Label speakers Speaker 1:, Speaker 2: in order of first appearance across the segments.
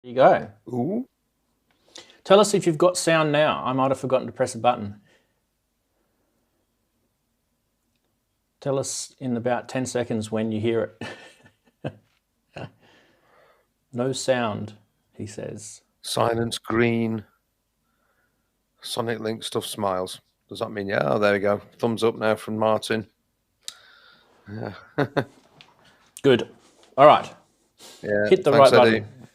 Speaker 1: There you go.
Speaker 2: Ooh.
Speaker 1: Tell us if you've got sound now. I might have forgotten to press a button. Tell us in about 10 seconds when you hear it. No sound, he says.
Speaker 2: Silence, green. Sonic Link stuff smiles. Does that mean, yeah? Oh, there we go. Thumbs up now from Martin. Yeah.
Speaker 1: Good. All right.
Speaker 2: Yeah.
Speaker 1: Hit the
Speaker 2: Thanks,
Speaker 1: right
Speaker 2: Eddie.
Speaker 1: button.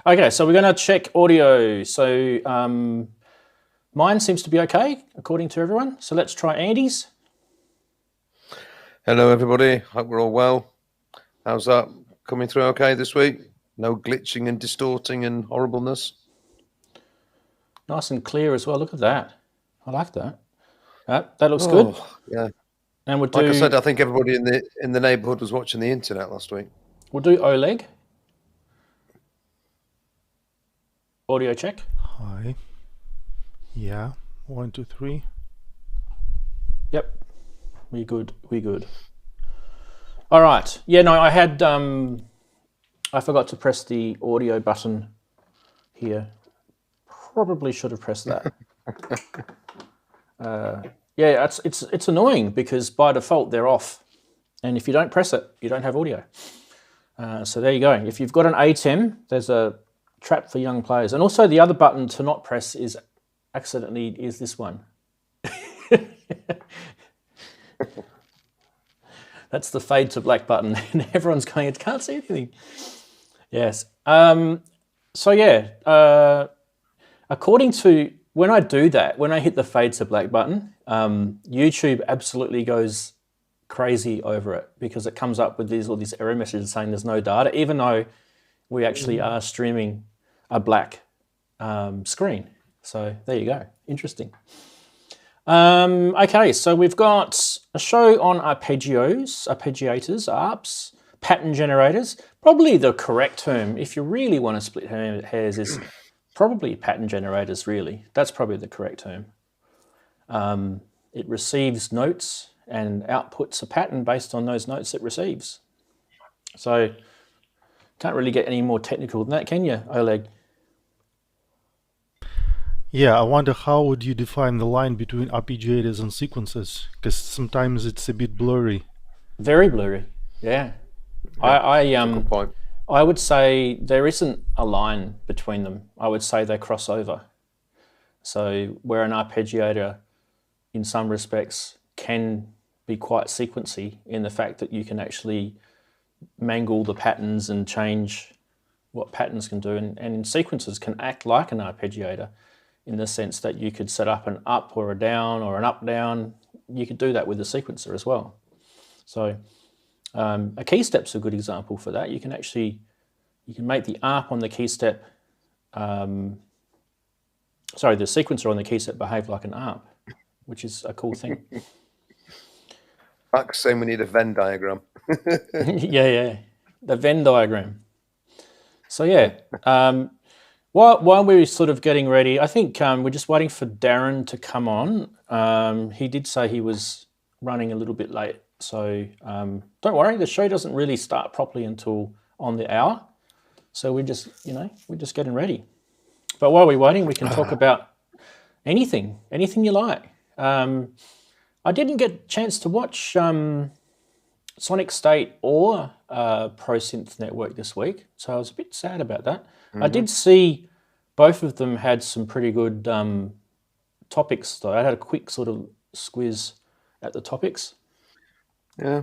Speaker 1: Okay, so we're going to check audio. So mine seems to be okay, according to everyone. So let's try Andy's.
Speaker 2: Hello, everybody. Hope we're all well. How's that coming through okay this week? No glitching and distorting and horribleness?
Speaker 1: Nice and clear as well. Look at that. I like that. That looks good.
Speaker 2: Yeah.
Speaker 1: And we'll do,
Speaker 2: Like I said, I think everybody in the neighbourhood was watching the internet last week.
Speaker 1: We'll do Oleg. Audio check.
Speaker 3: Hi. Yeah. 1, 2, 3.
Speaker 1: Yep. We good. We good. All right. Yeah, no, I had I forgot to press the audio button here. Probably should have pressed that. Yeah, it's annoying because by default they're off, and if you don't press it, you don't have audio. So there you go. If you've got an ATEM, there's a trap for young players. And also the other button to not press is this one. That's the fade to black button, and everyone's going, it can't see anything. Yes. So yeah, according to when I do that, when I hit the fade to black button, YouTube absolutely goes crazy over it because it comes up with all these error messages saying there's no data, even though we actually are streaming a black screen. So there you go. Interesting. Okay, so we've got a show on arpeggiators, ARPs, pattern generators. Probably the correct term, if you really want to split hairs, is probably pattern generators, really. That's probably the correct term. It receives notes and outputs a pattern based on those notes it receives. So can't really get any more technical than that, can you, Oleg?
Speaker 3: Yeah, I wonder how would you define the line between arpeggiators and sequences? Because sometimes it's a bit blurry.
Speaker 1: Very blurry, yeah.
Speaker 2: Good point.
Speaker 1: I would say there isn't a line between them. I would say they cross over. So where an arpeggiator, in some respects, can be quite sequency in the fact that you can actually mangle the patterns and change what patterns can do, and sequences can act like an arpeggiator in the sense that you could set up an up or a down or an up-down. You could do that with a sequencer as well. So a key step's a good example for that. You can make the ARP on the key step, the sequencer on the key step behave like an ARP, which is a cool thing.
Speaker 2: Max saying we need a Venn diagram.
Speaker 1: yeah, the Venn diagram. So yeah, while we're sort of getting ready, I think we're just waiting for Darren to come on. He did say he was running a little bit late, so don't worry, the show doesn't really start properly until on the hour. So we're just getting ready. But while we're waiting, we can talk about anything you like. I didn't get a chance to watch Sonic State or Pro Synth Network this week, so I was a bit sad about that. Mm-hmm. I did see both of them had some pretty good topics, though. I had a quick sort of squiz at the topics.
Speaker 2: Yeah.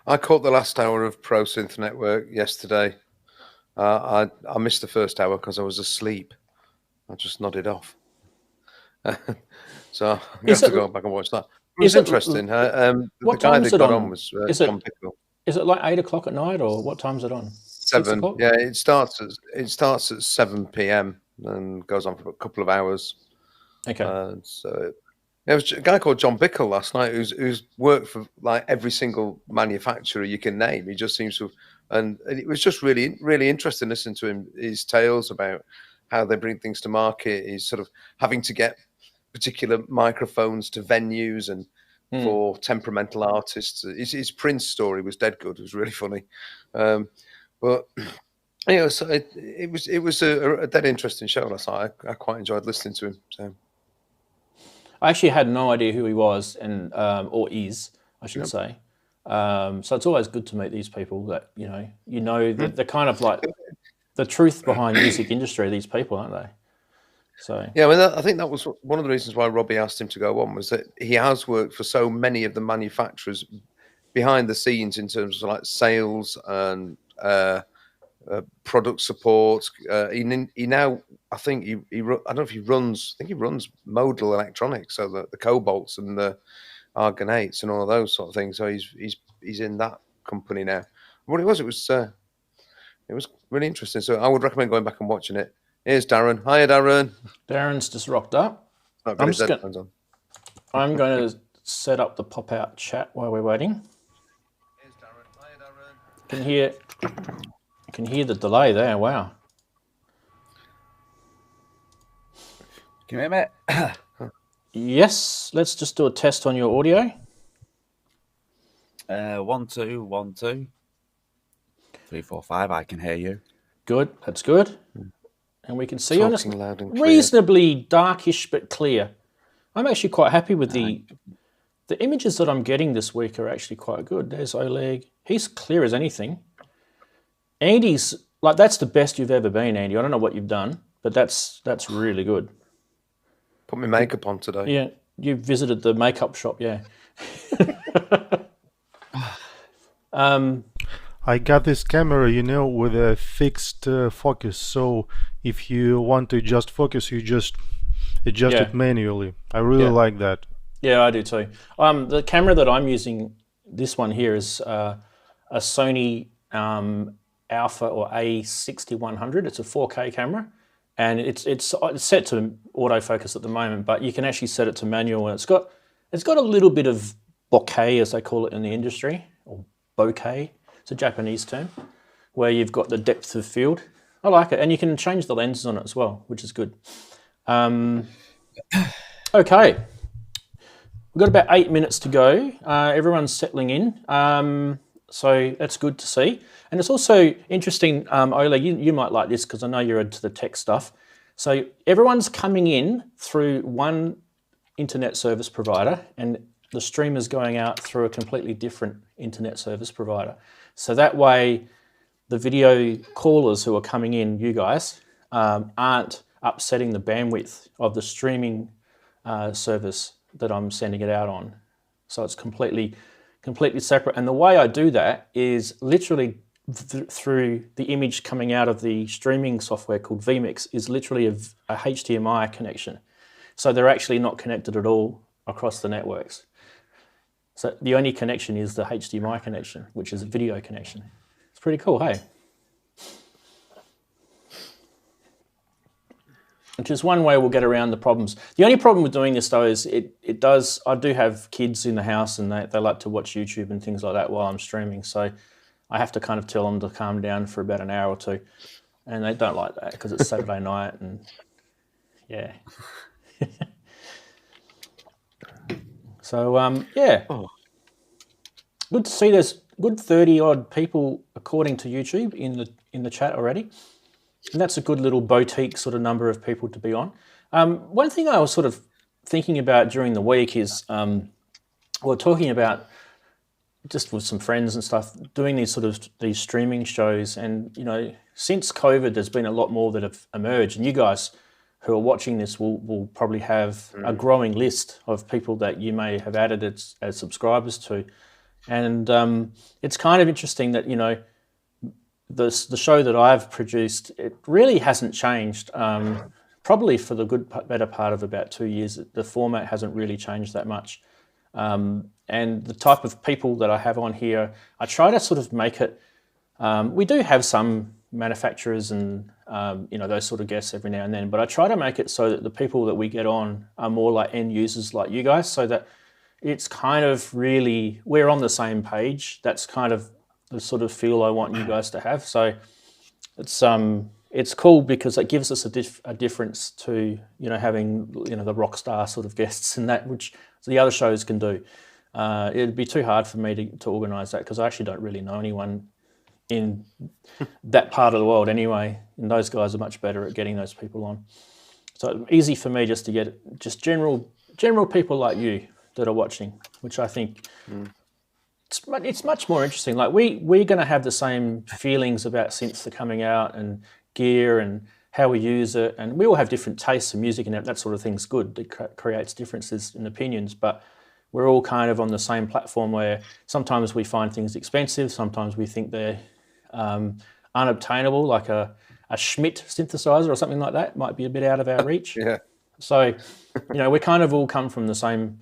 Speaker 2: I caught the last hour of Pro Synth Network yesterday. I missed the first hour because I was asleep. I just nodded off. So I'm going to have to go back and watch that. It was interesting. The guy that got on was John Pickle.
Speaker 1: Is it like 8 o'clock at night, or what time's it on?
Speaker 2: 7. Yeah, it starts at 7 p.m. and goes on for a couple of hours.
Speaker 1: Okay.
Speaker 2: So there was a guy called John Pickle last night who's worked for like every single manufacturer you can name. He just seems to, and it was just really, really interesting listening to him, his tales about how they bring things to market. He's sort of having to get particular microphones to venues and for temperamental artists. His Prince story was dead good. It was really funny. But Yeah, so it was a dead interesting show last night. I quite enjoyed listening to him. So
Speaker 1: I actually had no idea who he was, and or is, I should say. So it's always good to meet these people that they're kind of like the truth behind music industry. These people, aren't they? So
Speaker 2: yeah, I mean, I think that was one of the reasons why Robbie asked him to go on, was that he has worked for so many of the manufacturers behind the scenes in terms of like sales and product support. He now, I think I don't know if he runs. I think he runs Modal Electronics, so the Cobalts and the Argonates and all of those sort of things. So he's in that company now. What it was really interesting. So I would recommend going back and watching it. Here's Darren. Hiya, Darren.
Speaker 1: Darren's just rocked up.
Speaker 2: Not got his headphones on.
Speaker 1: I'm going to set up the pop-out chat while we're waiting.
Speaker 2: Here's Darren. Hiya, Darren.
Speaker 1: You can hear the delay there. Wow.
Speaker 4: Can you hear me?
Speaker 1: Yes. Let's just do a test on your audio.
Speaker 4: 1 2 1 2 3 4 5. I can hear you.
Speaker 1: Good. That's good. And we can see you.
Speaker 2: Talking loud and clear.
Speaker 1: Reasonably darkish but clear. I'm actually quite happy with the images that I'm getting this week are actually quite good. There's Oleg. He's clear as anything. Andy's like, that's the best you've ever been, Andy. I don't know what you've done, but that's really good.
Speaker 2: Put my makeup on today.
Speaker 1: Yeah, you visited the makeup shop, yeah.
Speaker 3: I got this camera, with a fixed focus. So if you want to adjust focus, you just adjust it manually. I really like that. Yeah,
Speaker 1: I do too. The camera that I'm using, this one here, is a Sony Alpha or A6100. It's a 4K camera, and it's set to autofocus at the moment, but you can actually set it to manual, and it's got a little bit of bokeh, as they call it in the industry, or bokeh. It's a Japanese term, where you've got the depth of field. I like it, and you can change the lenses on it as well, which is good. Okay, we've got about 8 minutes to go. Everyone's settling in, so that's good to see. And it's also interesting, Oleg, you might like this because I know you're into the tech stuff. So everyone's coming in through one internet service provider, and the stream is going out through a completely different internet service provider. So that way, the video callers who are coming in, you guys, aren't upsetting the bandwidth of the streaming service that I'm sending it out on. So it's completely separate. And the way I do that is literally through the image coming out of the streaming software called vMix is literally a HDMI connection. So they're actually not connected at all across the networks. So the only connection is the HDMI connection, which is a video connection. It's pretty cool, hey? Which is one way we'll get around the problems. The only problem with doing this though is I do have kids in the house, and they like to watch YouTube and things like that while I'm streaming. So I have to kind of tell them to calm down for about an hour or two. And they don't like that because it's Saturday night, and yeah. So, yeah. Good to see there's good 30 odd people according to YouTube in the chat already. And that's a good little boutique sort of number of people to be on. One thing I was sort of thinking about during the week is, we're talking about just with some friends and stuff, doing these streaming shows. And, since COVID, there's been a lot more that have emerged. And you guys who are watching this will probably have a growing list of people that you may have added as subscribers to. And it's kind of interesting that, the show that I've produced, it really hasn't changed. Probably for the better part of about 2 years, the format hasn't really changed that much. And the type of people that I have on here, I try to sort of make it, we do have some manufacturers and, those sort of guests every now and then, but I try to make it so that the people that we get on are more like end users like you guys, so that it's kind of really, we're on the same page. That's kind of the sort of feel I want you guys to have. So it's cool because it gives us a difference to, having, the rock star sort of guests and that, which the other shows can do. It'd be too hard for me to organise that because I actually don't really know anyone in that part of the world anyway. And those guys are much better at getting those people on. So easy for me just to get just general people like you that are watching, which I think it's much more interesting. Like we're going to have the same feelings about synths that are coming out and gear and how we use it, and we all have different tastes in music, and that sort of thing's good. It creates differences in opinions, but we're all kind of on the same platform where sometimes we find things expensive, sometimes we think they're unobtainable, like a Schmidt synthesizer or something like that might be a bit out of our reach.
Speaker 2: Yeah.
Speaker 1: So, we kind of all come from the same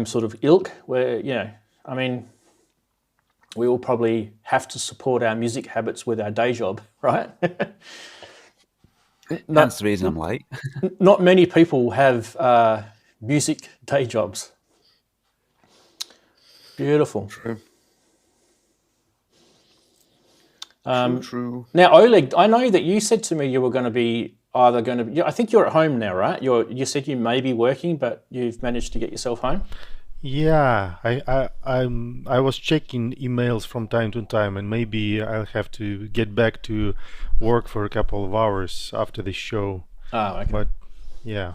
Speaker 1: sort of ilk where, I mean, we all probably have to support our music habits with our day job, right?
Speaker 4: That's the reason I'm late.
Speaker 1: Not many people have music day jobs. Beautiful.
Speaker 2: True. True.
Speaker 1: Now, Oleg, I know that you said to me you were going to be I think you're at home now, right? You said you may be working, but you've managed to get yourself home?
Speaker 3: Yeah, I was checking emails from time to time, and maybe I'll have to get back to work for a couple of hours after the show.
Speaker 1: Oh, okay.
Speaker 3: But yeah.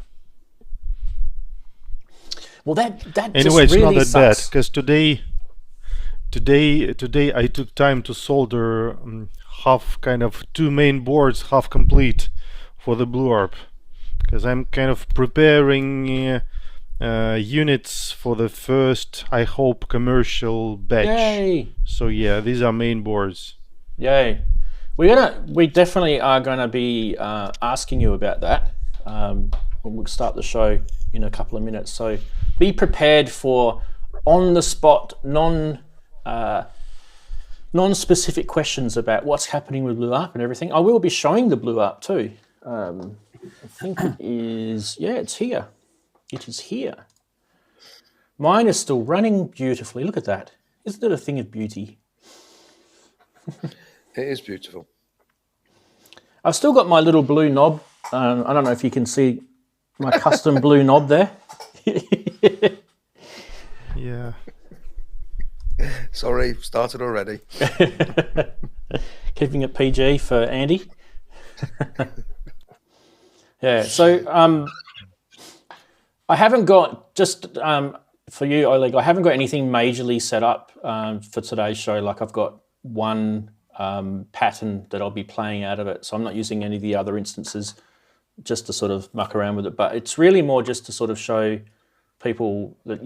Speaker 1: Well, that
Speaker 3: anyway,
Speaker 1: just
Speaker 3: it's not
Speaker 1: really
Speaker 3: that bad
Speaker 1: sucks.
Speaker 3: because today I took time to solder half kind of two main boards, half complete for the BlueARP, because I'm kind of preparing units for the first, I hope, commercial batch.
Speaker 1: Yay!
Speaker 3: So yeah, these are main boards.
Speaker 1: Yay! We definitely are gonna be asking you about that when we start the show in a couple of minutes. So be prepared for on the spot, non-specific questions about what's happening with BlueARP and everything. I will be showing the BlueARP too. I think it is. Yeah, it's here. It is here. Mine is still running beautifully. Look at that. Isn't it a thing of beauty?
Speaker 2: It is beautiful.
Speaker 1: I've still got my little blue knob. I don't know if you can see my custom blue knob there.
Speaker 3: Yeah.
Speaker 2: Sorry, started already.
Speaker 1: Keeping it PG for Andy. Yeah, so I haven't got, just for you, Oleg, I haven't got anything majorly set up for today's show. Like I've got one pattern that I'll be playing out of it. So I'm not using any of the other instances just to sort of muck around with it. But it's really more just to sort of show people that,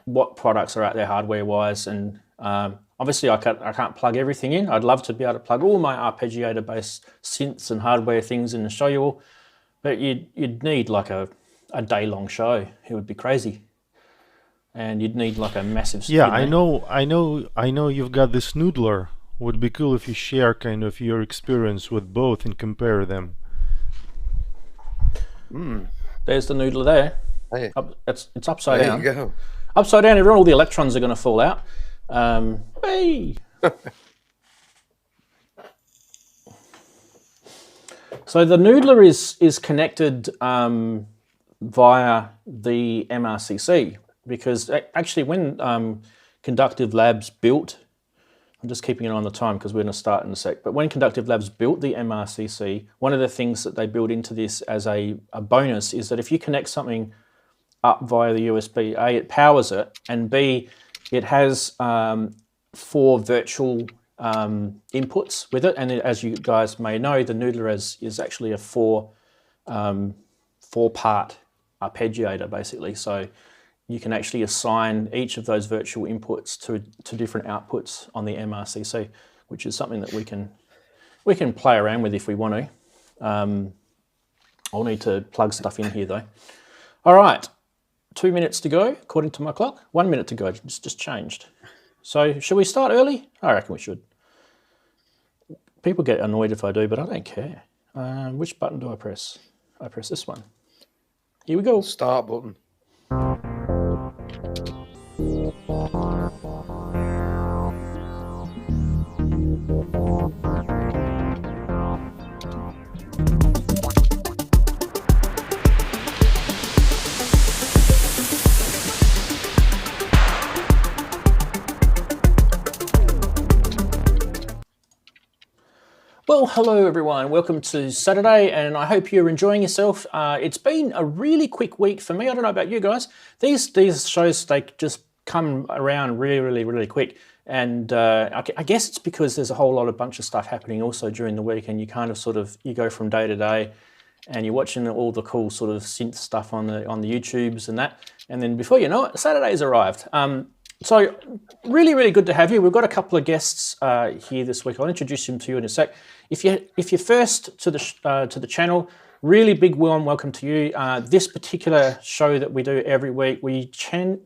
Speaker 1: what products are out there hardware-wise. And obviously I can't plug everything in. I'd love to be able to plug all my arpeggiator-based synths and hardware things in and show you all. But you'd need like a day-long show. It would be crazy. And you'd need like a massive...
Speaker 3: Yeah, I know you've got this noodler. Would be cool if you share kind of your experience with both and compare them.
Speaker 1: There's the noodler there.
Speaker 2: Hey.
Speaker 1: It's upside down.
Speaker 2: There you go.
Speaker 1: Upside down, everyone, all the electrons are going to fall out. Hey! So the noodler is connected via the MRCC, because actually when Conductive Labs built, I'm just keeping it on the time because we're going to start in a sec, but when Conductive Labs built the MRCC, one of the things that they built into this as a bonus is that if you connect something up via the USB, A, it powers it, and B, it has 4 virtual inputs with it. And as you guys may know, the noodler is actually a 4-part arpeggiator, basically. So you can actually assign each of those virtual inputs to different outputs on the MRCC, which is something that we can play around with if we want to. I'll need to plug stuff in here though. All right. 2 minutes to go, according to my clock. 1 minute to go, it's just changed. So should we start early? I reckon we should. People get annoyed if I do, but I don't care. Which button do I press? I press this one. Here we go.
Speaker 2: Start button.
Speaker 1: Well, hello everyone. Welcome to Saturday, and I hope you're enjoying yourself. It's been a really quick week for me. I don't know about you guys. These shows, they just come around really quick, and I guess it's because there's a whole bunch of stuff happening also during the week, and you kind of you go from day to day, and you're watching all the cool sort of synth stuff on the YouTubes and that, and then before you know it, Saturday's arrived. So really good to have you. We've got a couple of guests here this week. I'll introduce them to you in a sec. If you're first to the channel, really big warm welcome to you. This particular show that we do every week, we tend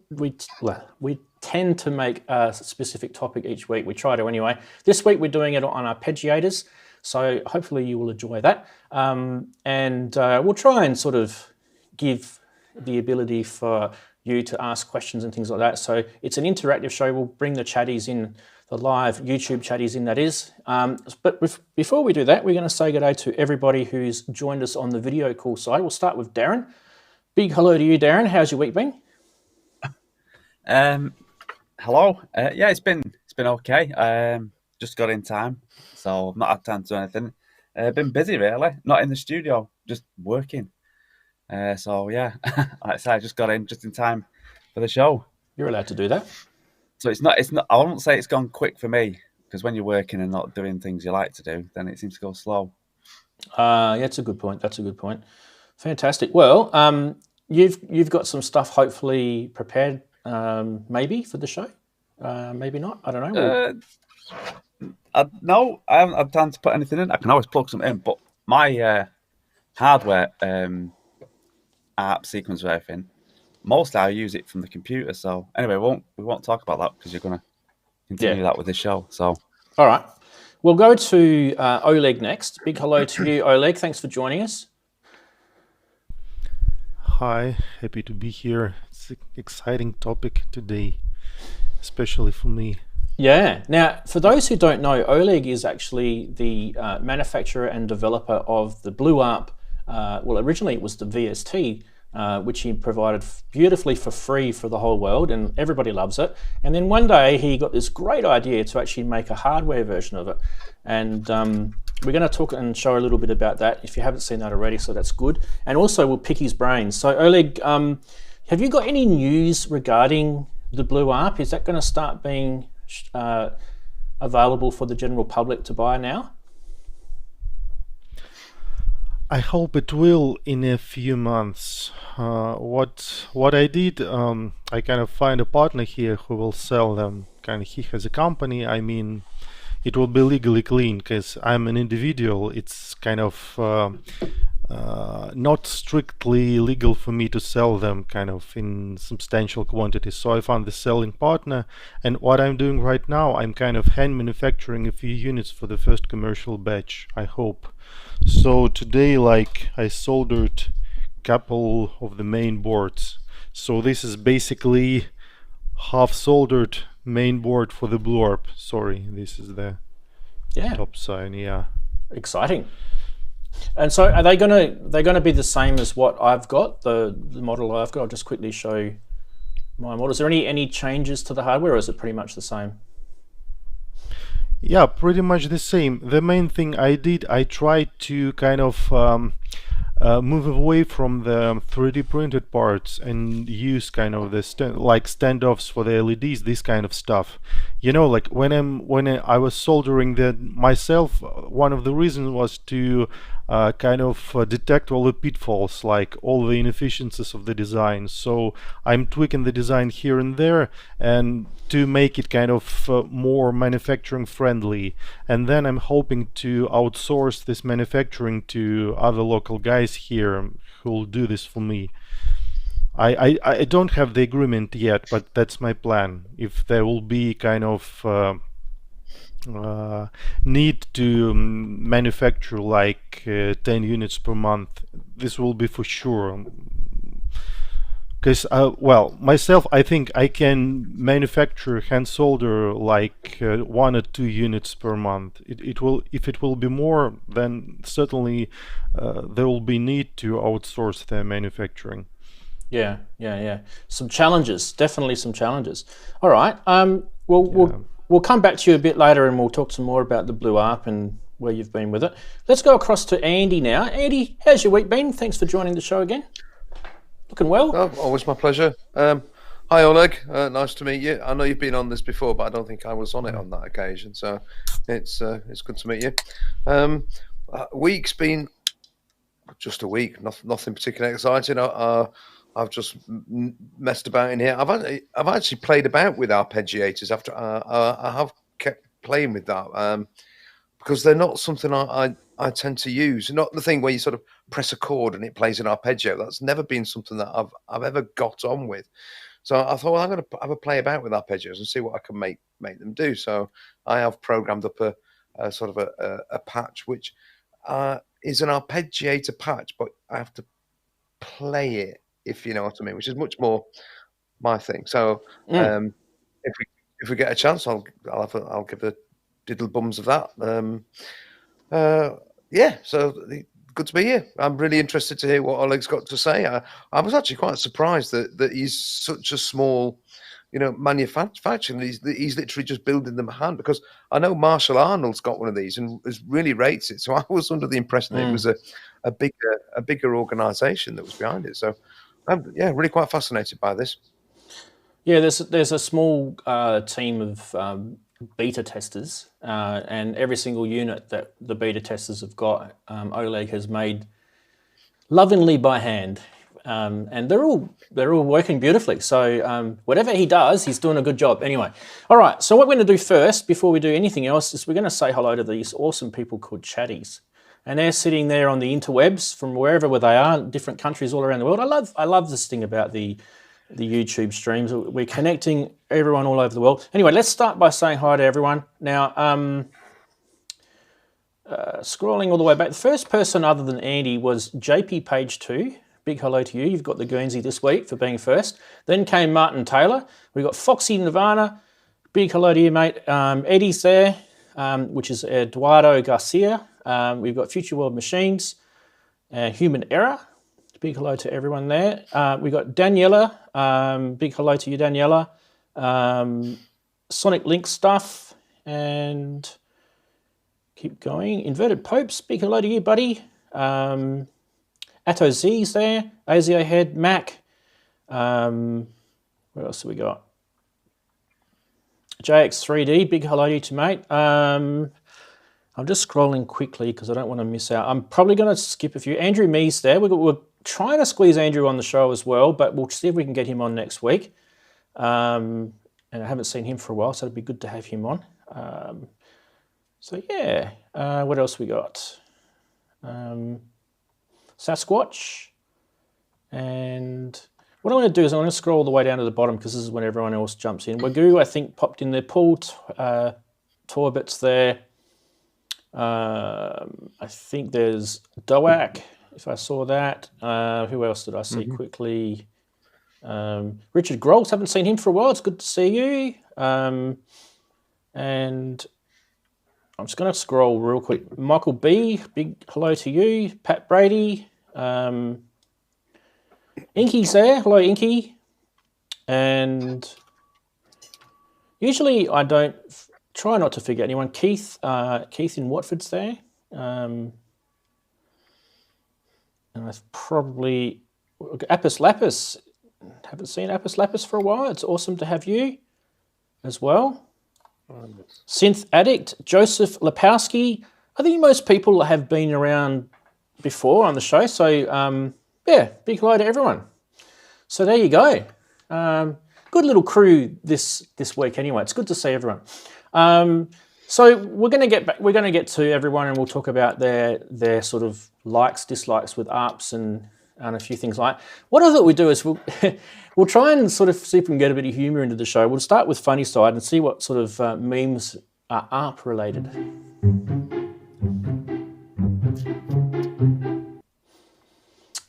Speaker 1: to make a specific topic each week. We try to anyway. This week we're doing it on Arpeggiators, so hopefully you will enjoy that. And we'll try and sort of give the ability for you to ask questions and things like that. So it's an interactive show. We'll bring the chatties in, the live YouTube chatties in, that is. But before we do that, we're going to say good day to everybody who's joined us on the video call side. We'll start with Darren. Big hello to you, Darren. How's your week been?
Speaker 4: Hello. Yeah, it's been okay. Just got in time, so I've not had time to do anything. Been busy really. Not in the studio, just working. So yeah, like I said, I just got in just in time for the show.
Speaker 1: You're allowed to do that.
Speaker 4: So it's not. I won't say it's gone quick for me, because when you're working and not doing things you like to do, then it seems to go slow.
Speaker 1: Yeah, that's a good point. Fantastic. Well, you've got some stuff hopefully prepared, maybe for the show. Maybe not. I don't know.
Speaker 4: No, I haven't had time to put anything in. I can always plug something in, but my hardware ARP sequence or everything, mostly I use it from the computer. So anyway, we won't talk about that because you're going to continue that with the show. So
Speaker 1: all right, we'll go to Oleg next. Big hello to you, Oleg. Thanks for joining us.
Speaker 3: Hi, happy to be here. It's an exciting topic today, especially for me.
Speaker 1: Yeah. Now, for those who don't know, Oleg is actually the manufacturer and developer of the BlueARP. Well, originally it was the VST, which he provided beautifully for free for the whole world, and everybody loves it. And then one day he got this great idea to actually make a hardware version of it. And we're going to talk and show a little bit about that if you haven't seen that already, so that's good. And also we'll pick his brains. So Oleg, have you got any news regarding the BlueARP? Is that going to start being available for the general public to buy now?
Speaker 3: I hope it will in a few months. What I did, I kind of find a partner here who will sell them. Kind of, he has a company. I mean, it will be legally clean because I'm an individual. It's kind of not strictly legal for me to sell them kind of in substantial quantities. So I found the selling partner, and what I'm doing right now, I'm kind of hand manufacturing a few units for the first commercial batch, I hope. So today, like, I soldered a couple of the main boards. So this is basically half soldered main board for the BlueARP. Sorry, this is the top side. Yeah,
Speaker 1: exciting. And so are they gonna be the same as what I've got, the model I've got? I'll just quickly show my model. Is there any changes to the hardware, or is it pretty much the same?
Speaker 3: Yeah, pretty much the same. The main thing I did, I tried to kind of move away from the 3D printed parts and use kind of the standoffs for the LEDs, this kind of stuff. You know, like when I was soldering that myself, one of the reasons was to kind of detect all the pitfalls, like all the inefficiencies of the design. So I'm tweaking the design here and there, and to make it kind of more manufacturing friendly. And then I'm hoping to outsource this manufacturing to other local guys here who will do this for me. I don't have the agreement yet, but that's my plan. If there will be kind of need to manufacture like 10 units per month, this will be for sure. Because well, myself, I think I can manufacture hand solder like 1 or 2 units per month. It will, if it will be more, then certainly there will be need to outsource the manufacturing.
Speaker 1: Yeah. Some challenges, definitely some challenges. All right. We'll come back to you a bit later, and we'll talk some more about the BlueARP and where you've been with it. Let's go across to Andy now. Andy, how's your week been? Thanks for joining the show again. Looking well?
Speaker 2: Oh, always my pleasure. Hi, Oleg. Nice to meet you. I know you've been on this before, but I don't think I was on it on that occasion. So it's good to meet you. Week's been just a week. Nothing particularly exciting. I've just messed about in here. I've actually played about with arpeggiators after I have kept playing with that because they're not something I tend to use. Not the thing where you sort of press a chord and it plays an arpeggio. That's never been something that I've ever got on with. So I thought, well, I'm going to have a play about with arpeggios and see what I can make them do. So I have programmed up a sort of a patch which is an arpeggiator patch, but I have to play it, if you know what I mean, which is much more my thing. So if we get a chance, I'll give the diddle bums of that. So good to be here. I'm really interested to hear what Oleg's got to say. I was actually quite surprised that he's such a small, manufacturer. He's literally just building them by hand, because I know Marshall Arnold's got one of these and really rates it. So I was under the impression that it was a bigger organisation that was behind it. So I'm really quite fascinated by this.
Speaker 1: Yeah, there's a small team of beta testers, and every single unit that the beta testers have got, Oleg has made lovingly by hand, and they're all working beautifully. So whatever he does, he's doing a good job. Anyway, all right. So what we're going to do first, before we do anything else, is we're going to say hello to these awesome people called chatties, and they're sitting there on the interwebs from wherever they are, different countries all around the world. I love this thing about the YouTube streams. We're connecting everyone all over the world. Anyway, let's start by saying hi to everyone. Now, scrolling all the way back, the first person other than Andy was JP Page 2. Big hello to you. You've got the Guernsey this week for being first. Then came Martin Taylor. We've got Foxy Nirvana. Big hello to you, mate. Eddie's there, which is Eduardo Garcia. We've got Future World Machines, Human Error. Big hello to everyone there. We've got Daniela. Big hello to you, Daniela. Sonic Link Stuff. And keep going. Inverted Popes. Big hello to you, buddy. Atto Z's there. ASIO Head. Mac. What else have we got? JX3D. Big hello to you, mate. I'm just scrolling quickly because I don't want to miss out. I'm probably going to skip a few. Andrew Mees there. We're trying to squeeze Andrew on the show as well, but we'll see if we can get him on next week. And I haven't seen him for a while, so it'd be good to have him on. What else we got? Sasquatch. And what I'm going to do is I'm going to scroll all the way down to the bottom because this is when everyone else jumps in. Wagyu, I think, popped in there. Paul Torbit's there. I think there's Doak, if I saw that. Who else did I see quickly? Richard Grolls, haven't seen him for a while. It's good to see you. And I'm just going to scroll real quick. Michael B, big hello to you. Pat Brady. Inky's there. Hello, Inky. And usually I don't... Try not to forget anyone. Keith in Watford's there. And I've probably... Apis Lapis. Haven't seen Apis Lapis for a while. It's awesome to have you as well. Synth Addict. Joseph Lepowski. I think most people have been around before on the show. So, big hello to everyone. So there you go. Good little crew this week anyway. It's good to see everyone. So we're going to get to everyone, and we'll talk about their sort of likes, dislikes with ARPs and a few things like that. What I thought we'd do is we'll try and sort of see if we can get a bit of humour into the show. We'll start with funny side and see what sort of memes are ARP related.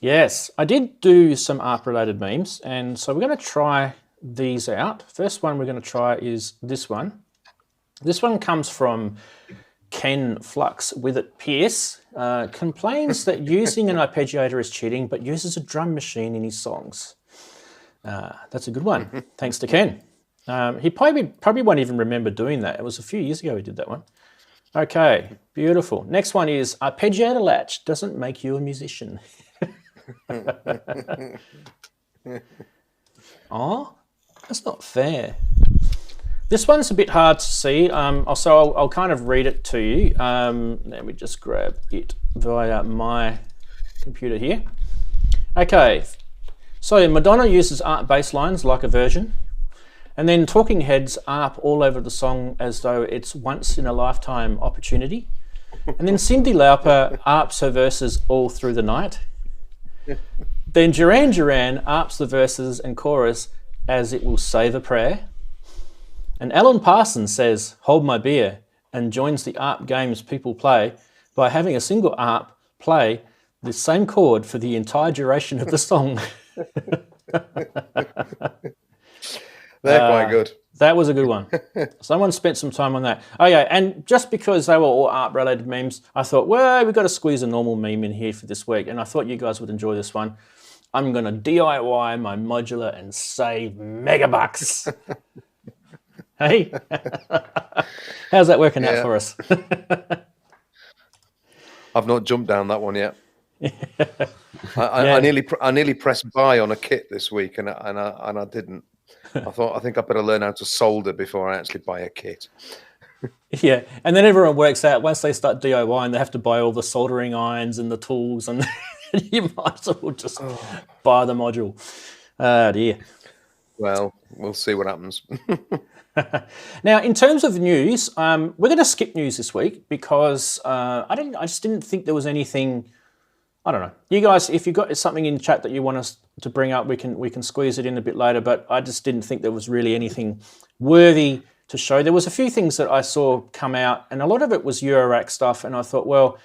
Speaker 1: Yes, I did do some ARP related memes, and so we're going to try these out. First one we're going to try is this one. This one comes from Ken Flux with it Pierce. Complains that using an arpeggiator is cheating, but uses a drum machine in his songs. That's a good one. Thanks to Ken. He probably won't even remember doing that. It was a few years ago he did that one. Okay, beautiful. Next one is arpeggiator latch doesn't make you a musician. Oh, that's not fair. This one's a bit hard to see, so I'll kind of read it to you. Let me just grab it via my computer here. Okay, so Madonna uses ARP bass lines like a version, and then Talking Heads ARP all over the song as though it's once in a lifetime opportunity. And then Cyndi Lauper ARPs her verses all through the night. Then Duran Duran ARPs the verses and chorus as it will save a prayer. And Alan Parsons says, hold my beer, and joins the ARP games people play by having a single ARP play the same chord for the entire duration of the song.
Speaker 2: They're quite good.
Speaker 1: That was a good one. Someone spent some time on that. Oh yeah, and just because they were all ARP-related memes, I thought, well, we've got to squeeze a normal meme in here for this week, and I thought you guys would enjoy this one. I'm going to DIY my modular and save megabucks. Hey, how's that working out for us?
Speaker 2: I've not jumped down that one yet. I nearly pressed buy on a kit this week, and I didn't. I think I better learn how to solder before I actually buy a kit.
Speaker 1: Yeah, and then everyone works out once they start DIYing, they have to buy all the soldering irons and the tools, and you might as well just buy the module. Oh dear.
Speaker 2: Well, we'll see what happens.
Speaker 1: Now, in terms of news, we're going to skip news this week because I just didn't think there was anything. I don't know. You guys, if you've got something in chat that you want us to bring up, we can squeeze it in a bit later. But I just didn't think there was really anything worthy to show. There was a few things that I saw come out, and a lot of it was Eurorack stuff. And I thought, well,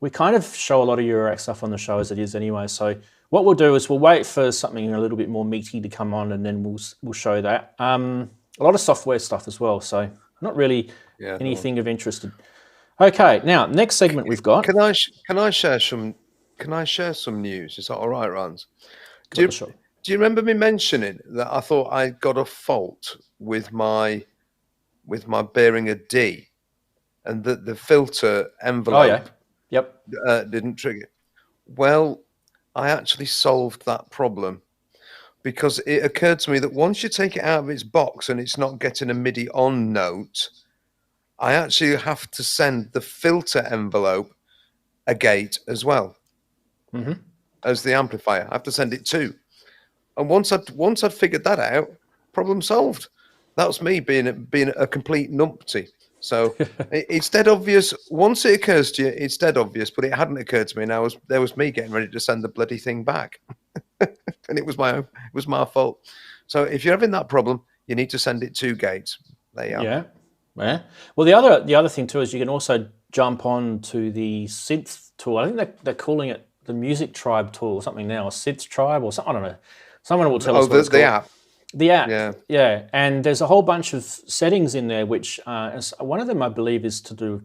Speaker 1: we kind of show a lot of Eurorack stuff on the show as it is anyway. So what we'll do is we'll wait for something a little bit more meaty to come on, and then we'll show that. A lot of software stuff as well, so not really anything of interest. Okay, now next segment we've got.
Speaker 2: Can I share some news? Is that all right, Rans? Do you remember me mentioning that I thought I got a fault with my Behringer D, and that the filter envelope didn't trigger? Well, I actually solved that problem, because it occurred to me that once you take it out of its box and it's not getting a MIDI on note, I actually have to send the filter envelope a gate as well as the amplifier. I have to send it too. And once I'd figured that out, problem solved. That was me being a complete numpty. So it's dead obvious. Once it occurs to you, it's dead obvious, but it hadn't occurred to me. And there was me getting ready to send the bloody thing back. And it was my fault. So if you're having that problem, you need to send it to gates. There you are.
Speaker 1: Yeah. Well, the other thing too is you can also jump on to the Synth tool. I think they're calling it the Music Tribe tool or something now, or Synth Tribe or something. I don't know. Someone will tell us what it's called.
Speaker 2: App.
Speaker 1: The app, yeah. And there's a whole bunch of settings in there, which one of them I believe is to do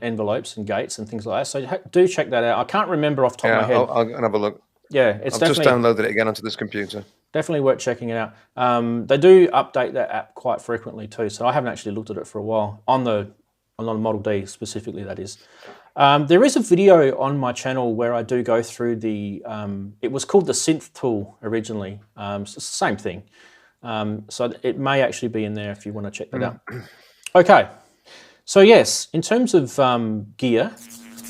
Speaker 1: envelopes and gates and things like that. So do check that out. I can't remember off the top of my head.
Speaker 2: I'll have a look.
Speaker 1: Yeah, I've
Speaker 2: just downloaded it again onto this computer.
Speaker 1: Definitely worth checking it out. They do update that app quite frequently too, so I haven't actually looked at it for a while, on the Model D specifically, that is. There is a video on my channel where I do go through the, it was called the Synth tool originally, so it's the same thing. So it may actually be in there if you want to check that out. Okay, so yes, in terms of gear,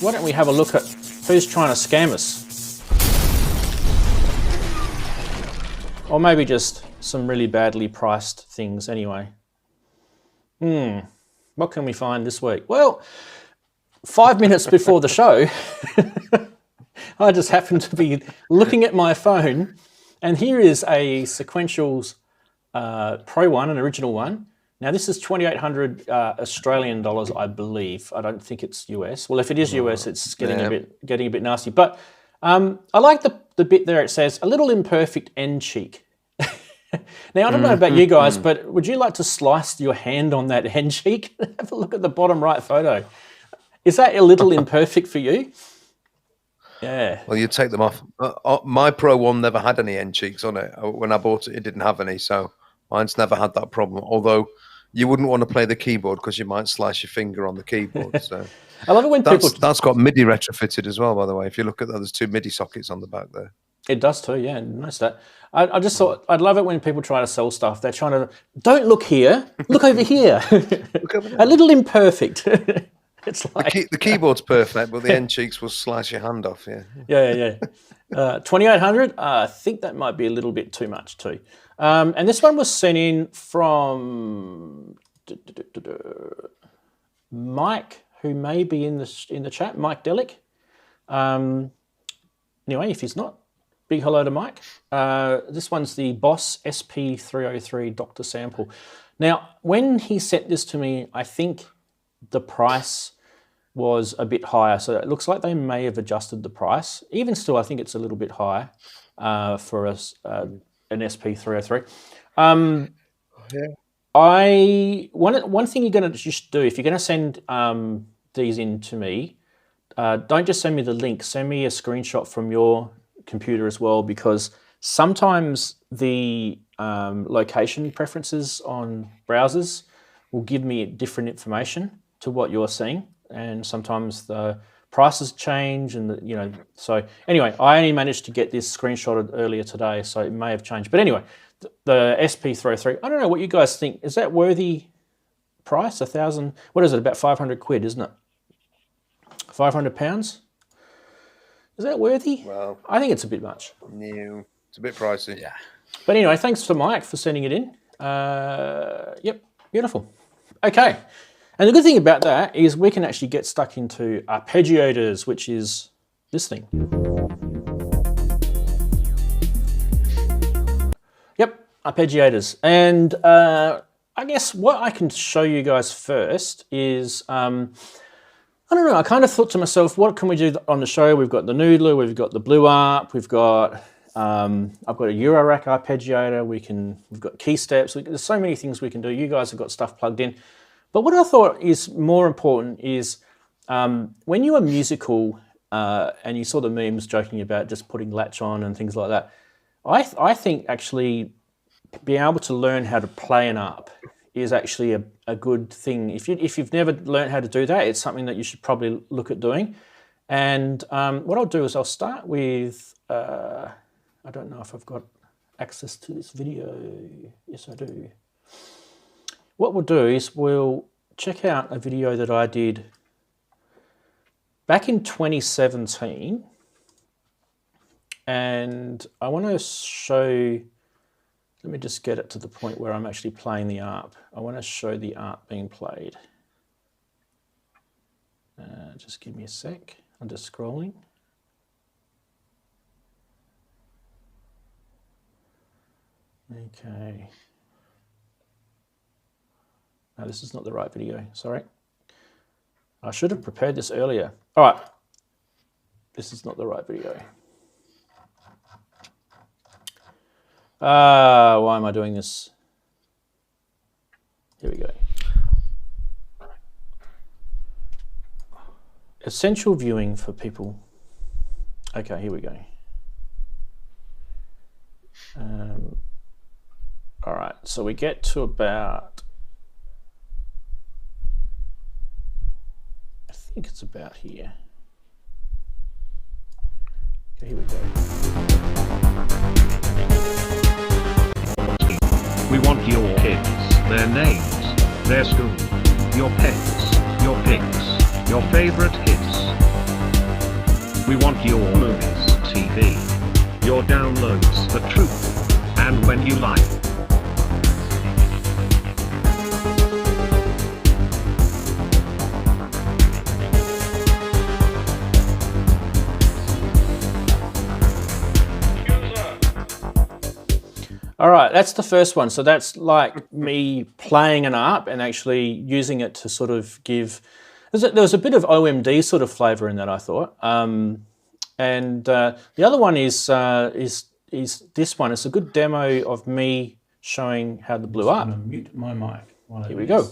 Speaker 1: why don't we have a look at who's trying to scam us? Or maybe just some really badly priced things anyway. What can we find this week? Well, 5 minutes before the show, I just happened to be looking at my phone, and here is a Sequentials Pro one, an original one. Now this is 2,800 Australian dollars, I believe. I don't think it's US. Well, if it is US, it's getting a bit nasty. But I like the bit there. It says a little imperfect end cheek. Now I don't know about you guys, but would you like to slice your hand on that end cheek? Have a look at the bottom right photo. Is that a little imperfect for you? Yeah.
Speaker 2: Well, you take them off. My Pro one never had any end cheeks on it. When I bought it, it didn't have any, so mine's never had that problem. Although you wouldn't want to play the keyboard because you might slice your finger on the keyboard. So
Speaker 1: I love it when people.
Speaker 2: That's got MIDI retrofitted as well, by the way. If you look at that, there's 2 MIDI sockets on the back there.
Speaker 1: It does too, yeah. Nice that. I just thought I'd love it when people try to sell stuff. They're trying to don't look here, look over here.
Speaker 2: Look over there.
Speaker 1: A little imperfect. It's like
Speaker 2: The keyboard's perfect, but the end cheeks will slice your hand off. Yeah.
Speaker 1: yeah. 2800. I think that might be a little bit too much too. And this one was sent in from Mike, who may be in the chat. Mike Delic. Anyway, if he's not, big hello to Mike. This one's the Boss SP303 Dr. Sample. Now, when he sent this to me, I think the price was a bit higher. So it looks like they may have adjusted the price. Even still, I think it's a little bit high for us, an SP303. One thing you're going to just do, if you're going to send these in to me, don't just send me the link, send me a screenshot from your computer as well, because sometimes the location preferences on browsers will give me different information to what you're seeing, and sometimes the prices change, and so anyway, I only managed to get this screenshotted earlier today, so it may have changed. But anyway, the SP303, I don't know what you guys think. Is that worthy price? 1,000? What is it? About 500 quid, isn't it? 500 pounds? Is that worthy?
Speaker 2: Well,
Speaker 1: I think it's a bit much.
Speaker 2: No, it's a bit pricey.
Speaker 4: Yeah.
Speaker 1: But anyway, thanks to Mike for sending it in. Yep, beautiful. Okay, and the good thing about that is we can actually get stuck into Arpeggiators, which is this thing. Yep, Arpeggiators. And I guess what I can show you guys first is, I don't know, I kind of thought to myself, what can we do on the show? We've got the Noodler, we've got the BlueARP, we've got, I've got a Eurorack arpeggiator, we've got key steps, there's so many things we can do. You guys have got stuff plugged in. But what I thought is more important is when you are musical and you saw the memes joking about just putting latch on and things like that, I think actually being able to learn how to play an ARP is actually a good thing. If you've never learned how to do that, it's something that you should probably look at doing. And what I'll do is I'll start with, I don't know if I've got access to this video. Yes, I do. What we'll do is we'll check out a video that I did back in 2017. And I want to show, let me just get it to the point where I'm actually playing the ARP. I want to show the ARP being played. Just give me a sec. I'm just scrolling. Okay. No, this is not the right video, sorry. I should have prepared this earlier. All right. This is not the right video. Why am I doing this? Here we go. Essential viewing for people. Okay, here we go. All right, so we get to about, I think it's about here. Okay, here we go.
Speaker 5: We want your kids, their names, their school, your pets, your pics, your favorite hits. We want your movies, TV, your downloads, the truth, and when you like.
Speaker 1: All right, that's the first one. So that's like me playing an ARP and actually using it to sort of give, there was a bit of OMD sort of flavor in that, I thought. And the other one is this one. It's a good demo of me showing how the BlueARP. I'm going to mute my mic. Here we go.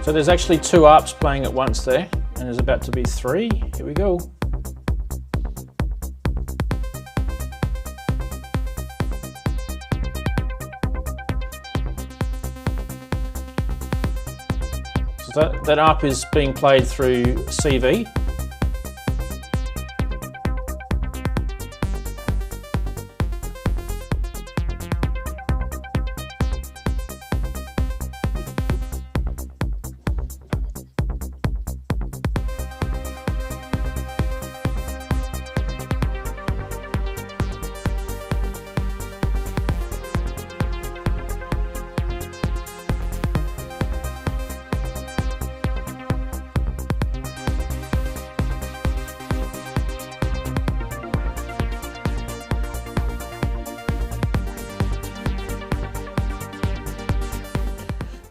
Speaker 1: So there's actually 2 ARPs playing at once there, and there's about to be 3. Here we go. So that ARP is being played through CV.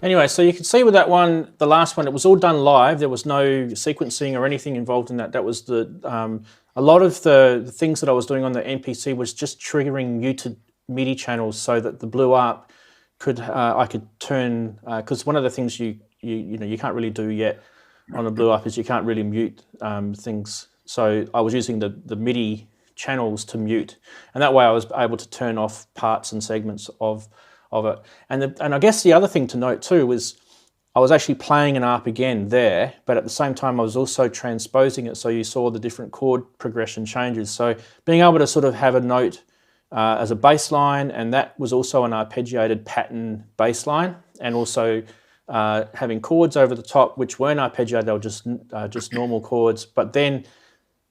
Speaker 1: Anyway, so you can see with that one, the last one, it was all done live. There was no sequencing or anything involved in that. That was the a lot of the things that I was doing on the MPC was just triggering muted MIDI channels so that the BlueARP could I could turn because one of the things you can't really do yet on the BlueARP is you can't really mute things. So I was using the MIDI channels to mute, and that way I was able to turn off parts and segments of it. And I guess the other thing to note too was I was actually playing an ARP again there, but at the same time I was also transposing it, so you saw the different chord progression changes. So being able to sort of have a note as a bass line, and that was also an arpeggiated pattern bass line, and also having chords over the top which weren't arpeggiated, they were just normal chords, but then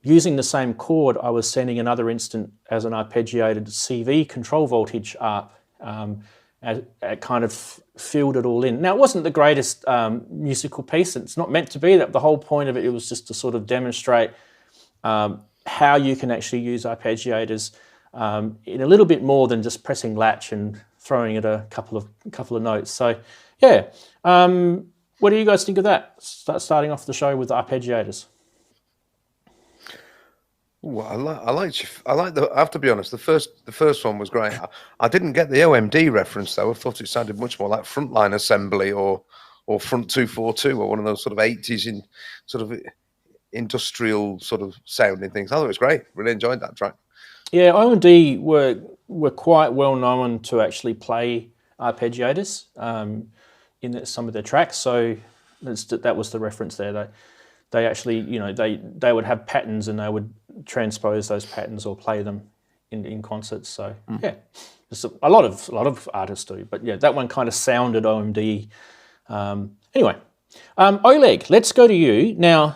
Speaker 1: using the same chord I was sending another instant as an arpeggiated CV control voltage ARP. It kind of filled it all in. Now, it wasn't the greatest musical piece. It's not meant to be. That the whole point of it was just to sort of demonstrate how you can actually use arpeggiators in a little bit more than just pressing latch and throwing it a couple of notes. So, yeah. What do you guys think of that? Starting off the show with arpeggiators.
Speaker 2: Well, I like the. I have to be honest. The first one was great. I didn't get the OMD reference though. I thought it sounded much more like Frontline Assembly or Front 242 or one of those sort of 80s in sort of industrial sort of sounding things. I thought it was great. Really enjoyed that track. Yeah,
Speaker 1: OMD were quite well known to actually play arpeggiators in some of their tracks. So that was the reference there. They actually, they would have patterns and they would transpose those patterns or play them in concerts. So yeah, just a lot of artists do. But yeah, that one kind of sounded OMD. Anyway, Oleg, let's go to you now.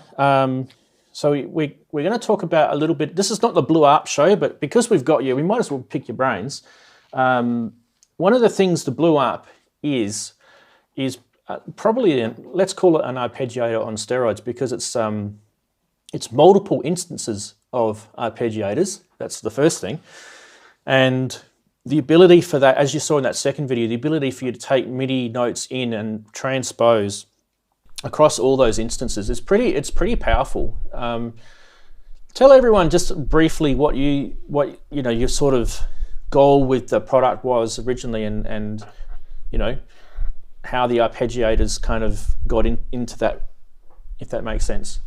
Speaker 1: So we're going to talk about a little bit. This is not the BlueARP show, but because we've got you, we might as well pick your brains. One of the things the BlueARP is probably, let's call it an arpeggiator on steroids, because it's multiple instances of arpeggiators. That's the first thing. And the ability for that, as you saw in that second video, the ability for you to take MIDI notes in and transpose across all those instances is pretty powerful. Tell everyone just briefly what your sort of goal with the product was originally, and how the arpeggiators kind of got into that, if that makes sense.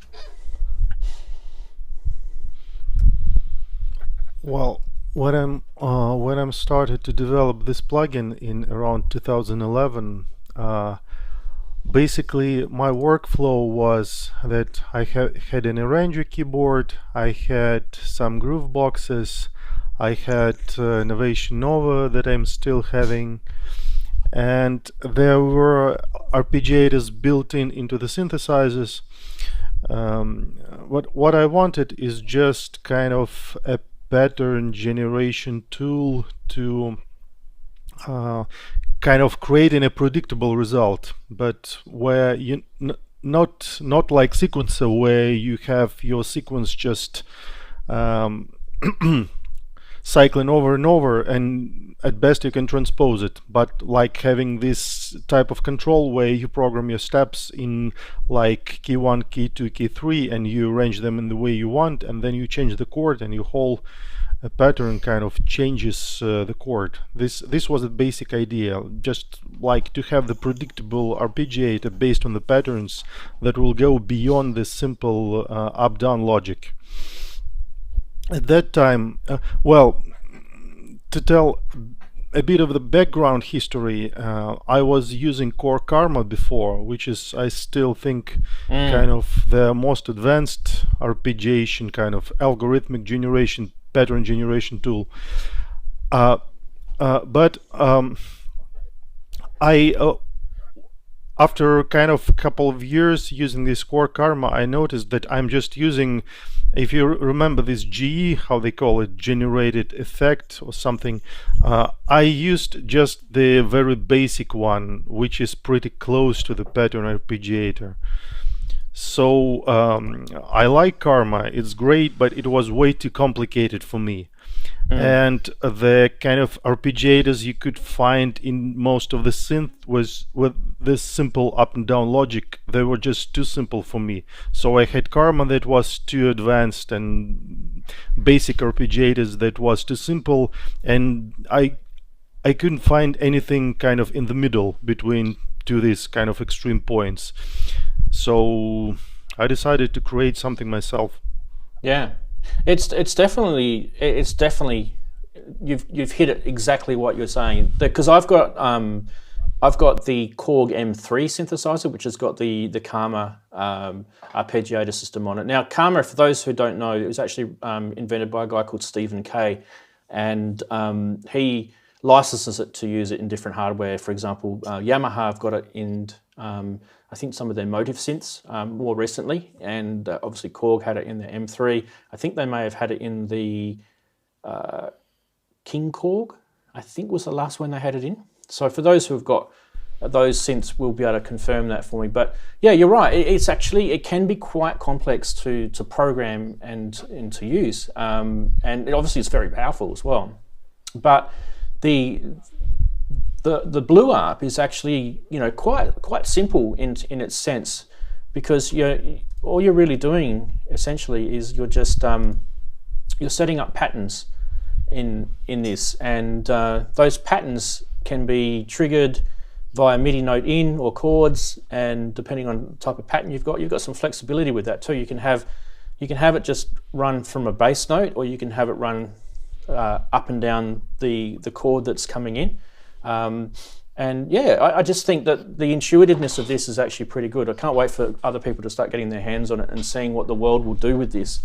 Speaker 3: Well, when I'm started to develop this plugin in around 2011, basically my workflow was that I had an arranger keyboard, I had some groove boxes, I had Novation Nova that I'm still having, and there were arpeggiators built into the synthesizers. What I wanted is just kind of a pattern generation tool to kind of creating a predictable result, but where you not like sequencer, where you have your sequence just cycling over and over, and at best you can transpose it, but like having this type of control where you program your steps in like key 1, key 2, key 3, and you arrange them in the way you want, and then you change the chord and you whole a pattern kind of changes the chord. This was the basic idea, just like to have the predictable arpeggiator based on the patterns that will go beyond the simple up-down logic. At that time, well, to tell a bit of the background history, I was using Korg Karma before, which is, I still think, kind of the most advanced arpeggiation kind of algorithmic generation, pattern generation tool. But after kind of a couple of years using this Korg Karma, I noticed that I'm just using, if you remember this GE, how they call it, generated effect or something, I used just the very basic one, which is pretty close to the pattern arpeggiator. So I like Karma, it's great, but it was way too complicated for me. And the kind of arpeggiators you could find in most of the synth was with this simple up and down logic. They were just too simple for me. So I had Karma that was too advanced and basic arpeggiators that was too simple, and I couldn't find anything kind of in the middle between two these kind of extreme points. So I decided to create something myself.
Speaker 1: Yeah. It's definitely you've hit it exactly what you're saying, because I've got the Korg M3 synthesizer, which has got the Karma arpeggiator system on it. Now Karma, for those who don't know, it was actually invented by a guy called Stephen Kay, and he licenses it to use it in different hardware. For example, Yamaha have got it in I think some of their motive synths more recently, and obviously Korg had it in the M3. I think they may have had it in the King Korg, I think was the last one they had it in. So for those who have got those synths, will be able to confirm that for me. But yeah, you're right. It's actually, it can be quite complex to program and to use, and it obviously is very powerful as well. But the BlueARP is actually, you know, quite simple in its sense, because all you're really doing essentially is you're just you're setting up patterns in this, and those patterns can be triggered via MIDI note in or chords, and depending on the type of pattern you've got some flexibility with that too. You can have it just run from a bass note, or you can have it run up and down the chord that's coming in. And yeah, I just think that the intuitiveness of this is actually pretty good. I can't wait for other people to start getting their hands on it and seeing what the world will do with this.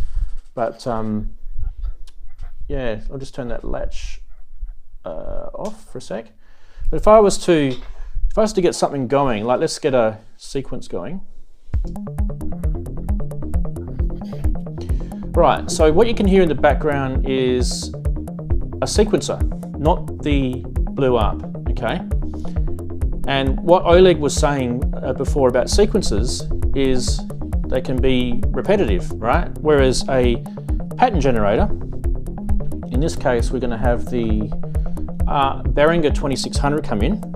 Speaker 1: But yeah, I'll just turn that latch off for a sec. But if I was to get something going, like let's get a sequence going. Right, so what you can hear in the background is a sequencer, not the BlueARP, okay? And what Oleg was saying before about sequences is they can be repetitive, right? Whereas a pattern generator, in this case, we're going to have the Behringer 2600 come in.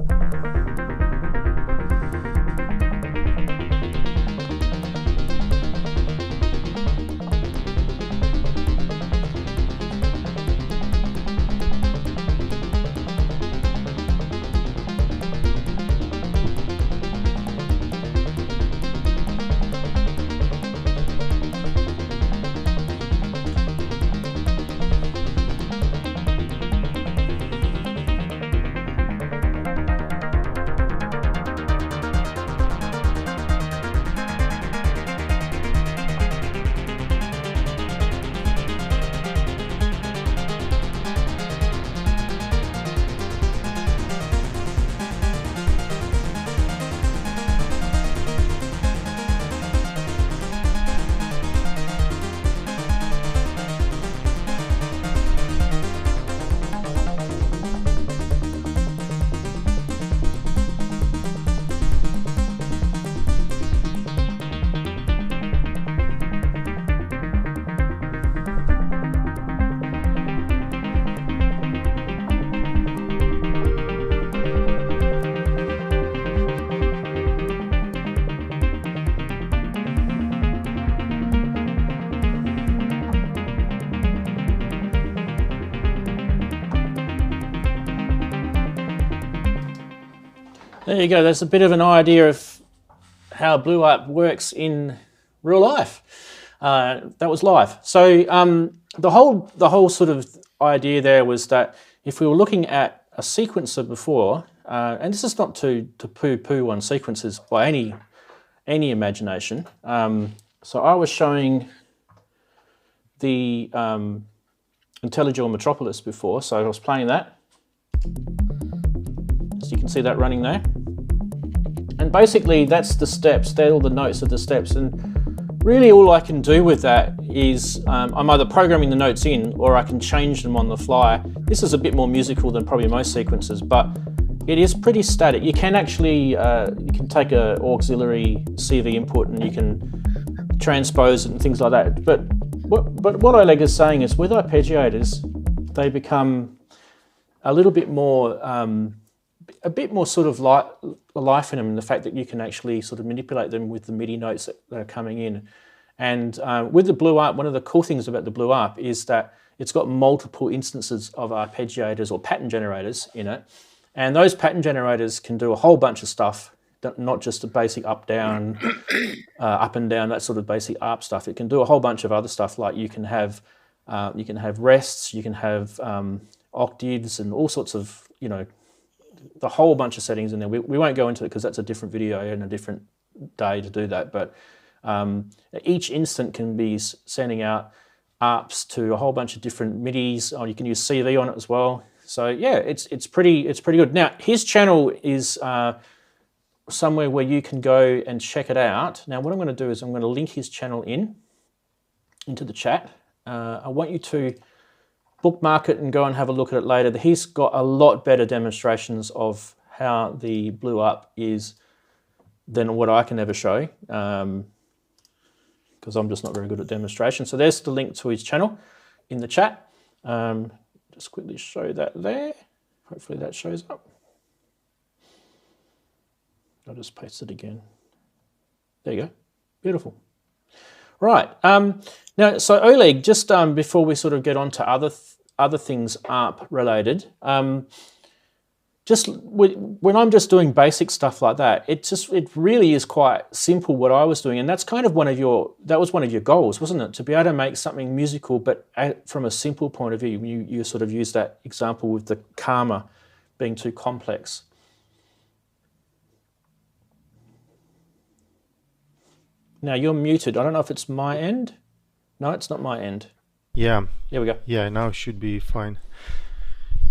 Speaker 1: There you go. That's a bit of an idea of how BlueARP works in real life. That was live. So the whole sort of idea there was that if we were looking at a sequencer before, and this is not to poo-poo on sequencers by any imagination. So I was showing the IntelliJaw Metropolis before, so I was playing that. So you can see that running there. And basically that's the steps, they're all the notes of the steps. And really all I can do with that is I'm either programming the notes in or I can change them on the fly. This is a bit more musical than probably most sequences, but it is pretty static. You can actually, you can take a auxiliary CV input and you can transpose it and things like that. But what Oleg is saying is with arpeggiators, they become a little bit more, sort of life in them, in the fact that you can actually sort of manipulate them with the MIDI notes that are coming in. And with the BlueARP, one of the cool things about the BlueARP is that it's got multiple instances of arpeggiators or pattern generators in it. And those pattern generators can do a whole bunch of stuff, not just the basic up, down, up and down, that sort of basic ARP stuff. It can do a whole bunch of other stuff, like you can have rests, you can have octaves and all sorts of, the whole bunch of settings in there. We won't go into it because that's a different video and a different day to do that. But each instant can be sending out ARPs to a whole bunch of different MIDIs. You can use CV on it as well. So yeah, it's pretty good. Now his channel is somewhere where you can go and check it out. Now what I'm going to do is I'm going to link his channel into the chat. I want you to bookmark it and go and have a look at it later. He's got a lot better demonstrations of how the BlueARP is than what I can ever show, because I'm just not very good at demonstration. So there's the link to his channel in the chat. Just quickly show that there. Hopefully that shows up. I'll just paste it again. There you go. Beautiful. Right. Now, so Oleg, just before we sort of get on to other things ARP related, when I'm just doing basic stuff like that, it really is quite simple what I was doing, and that's kind of one of your goals, wasn't it? To be able to make something musical, but from a simple point of view. You sort of use that example with the Karma being too complex. Now you're muted. I don't know if it's my end. No, it's not my end.
Speaker 3: Yeah.
Speaker 1: There we go.
Speaker 3: Yeah, now it should be fine.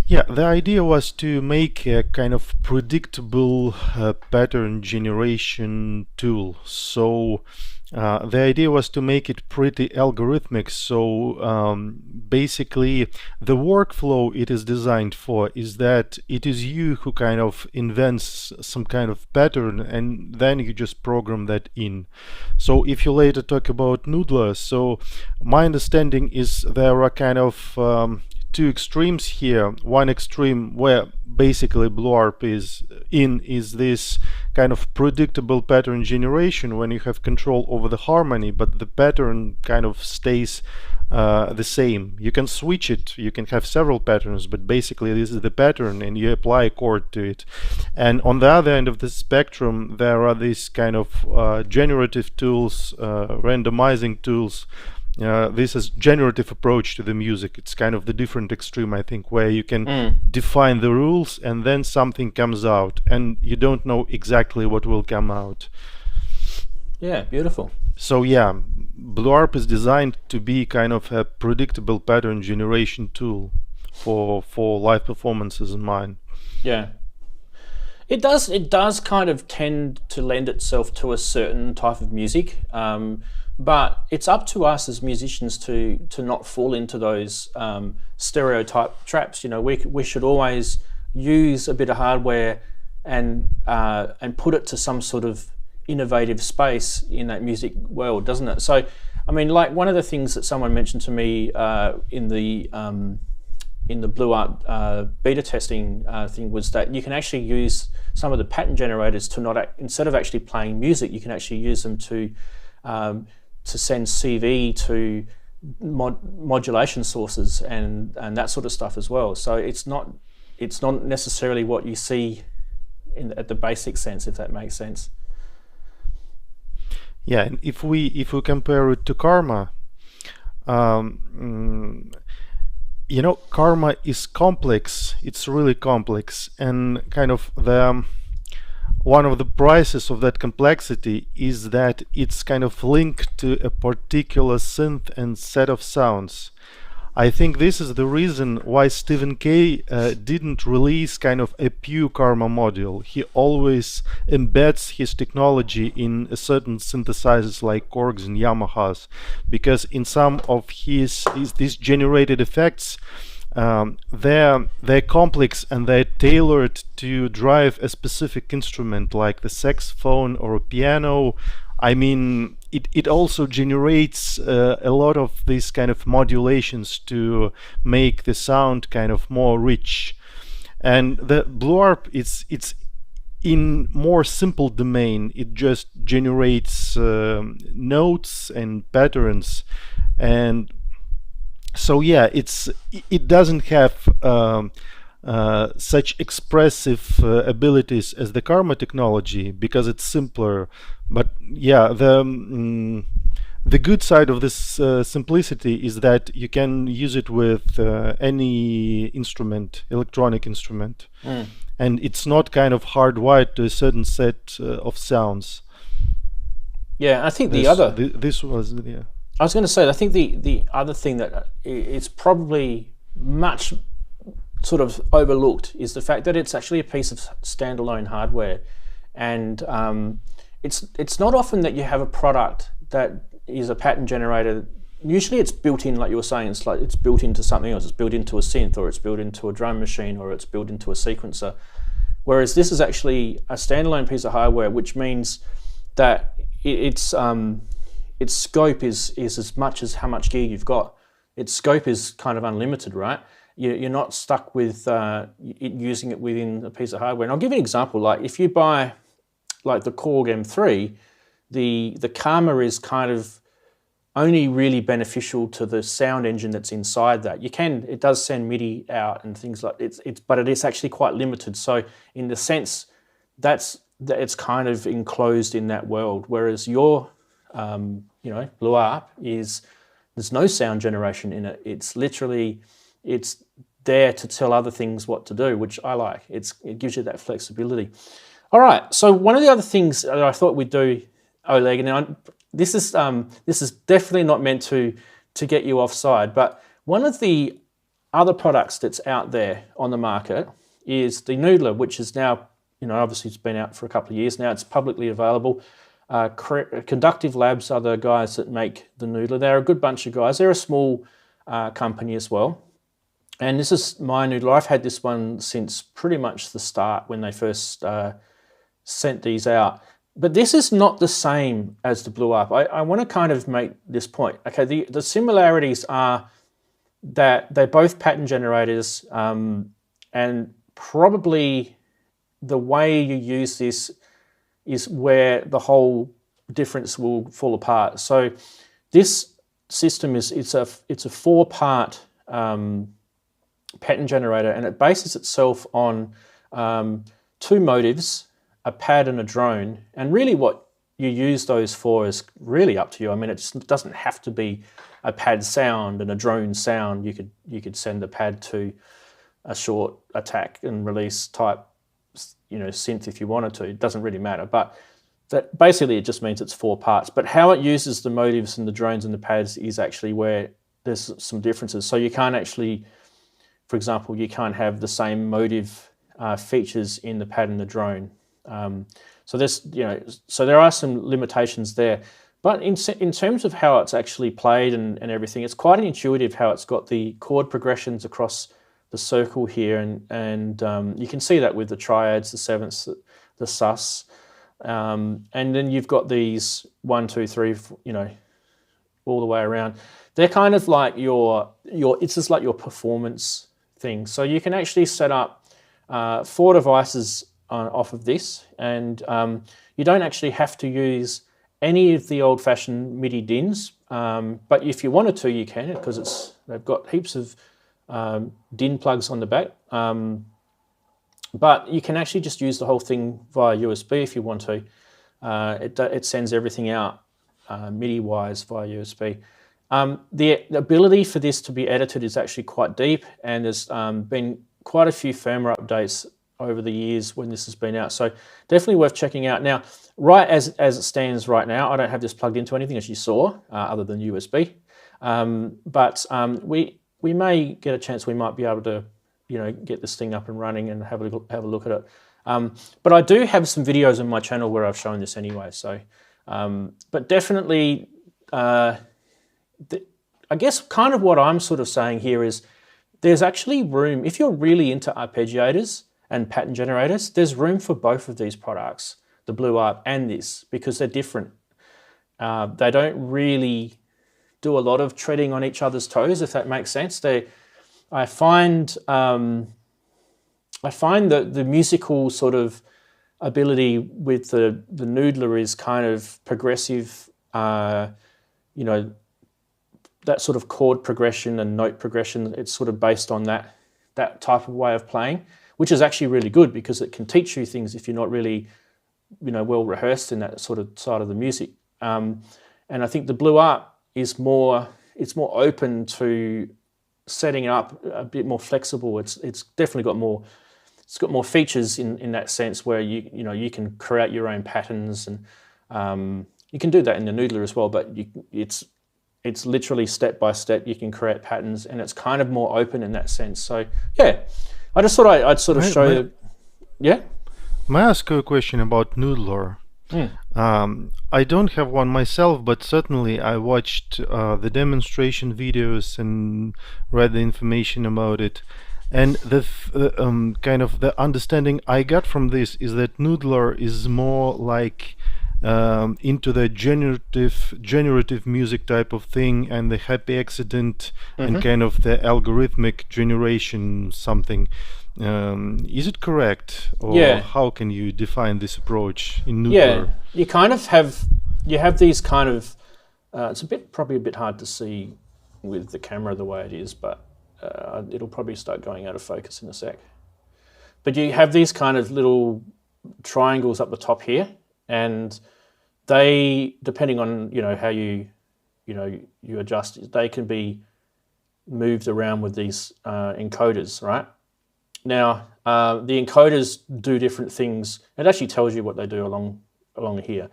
Speaker 3: Yeah, the idea was to make a kind of predictable pattern generation tool. So the idea was to make it pretty algorithmic. So basically the workflow it is designed for is that it is you who kind of invents some kind of pattern and then you just program that in. So if you later talk about Noodler, so my understanding is there are kind of two extremes here. One extreme where basically BlueARP is this kind of predictable pattern generation when you have control over the harmony, but the pattern kind of stays the same. You can switch it, you can have several patterns, but basically this is the pattern and you apply a chord to it. And on the other end of the spectrum there are these kind of generative tools, randomizing tools. This is generative approach to the music. It's kind of the different extreme, I think, where you can define the rules and then something comes out and you don't know exactly what will come out.
Speaker 1: Yeah, beautiful.
Speaker 3: So yeah, BlueARP is designed to be kind of a predictable pattern generation tool for live performances in mind.
Speaker 1: Yeah. It does kind of tend to lend itself to a certain type of music. But it's up to us as musicians to not fall into those stereotype traps. We should always use a bit of hardware and put it to some sort of innovative space in that music world, doesn't it? So, I mean, like one of the things that someone mentioned to me in the BlueARP beta testing thing was that you can actually use some of the pattern generators to instead of actually playing music, you can actually use them to send CV to modulation sources and that sort of stuff as well. So it's not necessarily what you see at the basic sense, if that makes sense.
Speaker 3: Yeah, and if we compare it to Karma, you know, Karma is complex. It's really complex, and kind of the one of the prices of that complexity is that it's kind of linked to a particular synth and set of sounds. I think this is the reason why Stephen K didn't release kind of a pure Karma module. He always embeds his technology in a certain synthesizers like Korgs and Yamahas, because in some of these generated effects, they're complex and they're tailored to drive a specific instrument like the saxophone or a piano. I mean, it also generates a lot of these kind of modulations to make the sound kind of more rich. And the BlueARP, it's in more simple domain. It just generates notes and patterns, and so yeah, it doesn't have such expressive abilities as the Karma technology because it's simpler. But yeah, the good side of this simplicity is that you can use it with any instrument, electronic instrument, and it's not kind of hardwired to a certain set of sounds.
Speaker 1: Yeah, I think
Speaker 3: this was yeah.
Speaker 1: I was going to say, I think the other thing that is probably much sort of overlooked is the fact that it's actually a piece of standalone hardware, and it's not often that you have a product that is a pattern generator. Usually it's built in, like you were saying, it's built into something else. It's built into a synth, or it's built into a drum machine, or it's built into a sequencer. Whereas this is actually a standalone piece of hardware, which means that its scope is as much as how much gear you've got. Its scope is kind of unlimited, right? You're not stuck with using it within a piece of hardware. And I'll give you an example. Like if you buy like the Korg M3, the Karma is kind of only really beneficial to the sound engine that's inside that. It does send MIDI out and things like but it is actually quite limited. So in the sense that it's kind of enclosed in that world, whereas your BlueARP there's no sound generation in it. It's there to tell other things what to do, which I like. It gives you that flexibility. All right, so one of the other things that I thought we'd do, Oleg, and this is definitely not meant to get you offside, but one of the other products that's out there on the market is the Noodler, which is now, obviously it's been out for a couple of years now. It's publicly available. Conductive Labs are the guys that make the Noodler. They're a good bunch of guys. They're a small company as well. And this is my Noodler. I've had this one since pretty much the start when they first sent these out. But this is not the same as the BlueARP. I want to kind of make this point. Okay, the similarities are that they're both pattern generators, and probably the way you use this is where the whole difference will fall apart. So this system it's a 4-part pattern generator, and it bases itself on 2 motives, a pad and a drone. And really what you use those for is really up to you. I mean, it just doesn't have to be a pad sound and a drone sound. You could send the pad to a short attack and release type synth if you wanted to. It doesn't really matter, but that basically it just means it's 4 parts. But how it uses the motives and the drones and the pads is actually where there's some differences. So you can't actually, for example, you can't have the same motive features in the pad and the drone. So there's so there are some limitations there. But in terms of how it's actually played and everything, it's quite intuitive how it's got the chord progressions across the circle here, and you can see that with the triads, the sevenths, the sus, and then you've got these 1, 2, 3, all the way around. They're kind of like it's just like your performance thing. So you can actually set up 4 devices off of this, and you don't actually have to use any of the old-fashioned MIDI DINs, but if you wanted to, you can, because they've got heaps of DIN plugs on the back, But you can actually just use the whole thing via USB if you want to. It sends everything out MIDI-wise via USB. The ability for this to be edited is actually quite deep, and there's been quite a few firmware updates over the years when this has been out. So definitely worth checking out. Now, right as it stands right now, I don't have this plugged into anything, as you saw, other than USB. But we may get a chance. We might be able to, get this thing up and running and have a look at it. But I do have some videos on my channel where I've shown this anyway. So, but definitely, I guess kind of what I'm sort of saying here is there's actually room, if you're really into arpeggiators and pattern generators, there's room for both of these products, the BlueARP and this, because they're different. They don't really do a lot of treading on each other's toes, if that makes sense. I find that the musical sort of ability with the noodler is kind of progressive, that sort of chord progression and note progression. It's sort of based on that type of way of playing, which is actually really good because it can teach you things if you're not really, well rehearsed in that sort of side of the music. And I think the BlueARP is more open to setting up a bit more flexible. It's definitely got more. It's got more features in that sense where you can create your own patterns, and you can do that in the noodler as well. But it's literally step by step. You can create patterns, and it's kind of more open in that sense. So yeah, I just thought I'd sort of show you. Yeah.
Speaker 3: May I ask you a question about noodler? I don't have one myself, but certainly I watched the demonstration videos and read the information about it. And the kind of the understanding I got from this is that noodler is more like into the generative music type of thing, and the happy accident and kind of the algorithmic generation something. Is it correct, or how can you define this approach in noodler?
Speaker 1: Yeah, you kind of have these kind of. It's probably a bit hard to see with the camera the way it is, but it'll probably start going out of focus in a sec. But you have these kind of little triangles up the top here, and they, depending on how you adjust it, they can be moved around with these encoders, right? Now, the encoders do different things. It actually tells you what they do along here.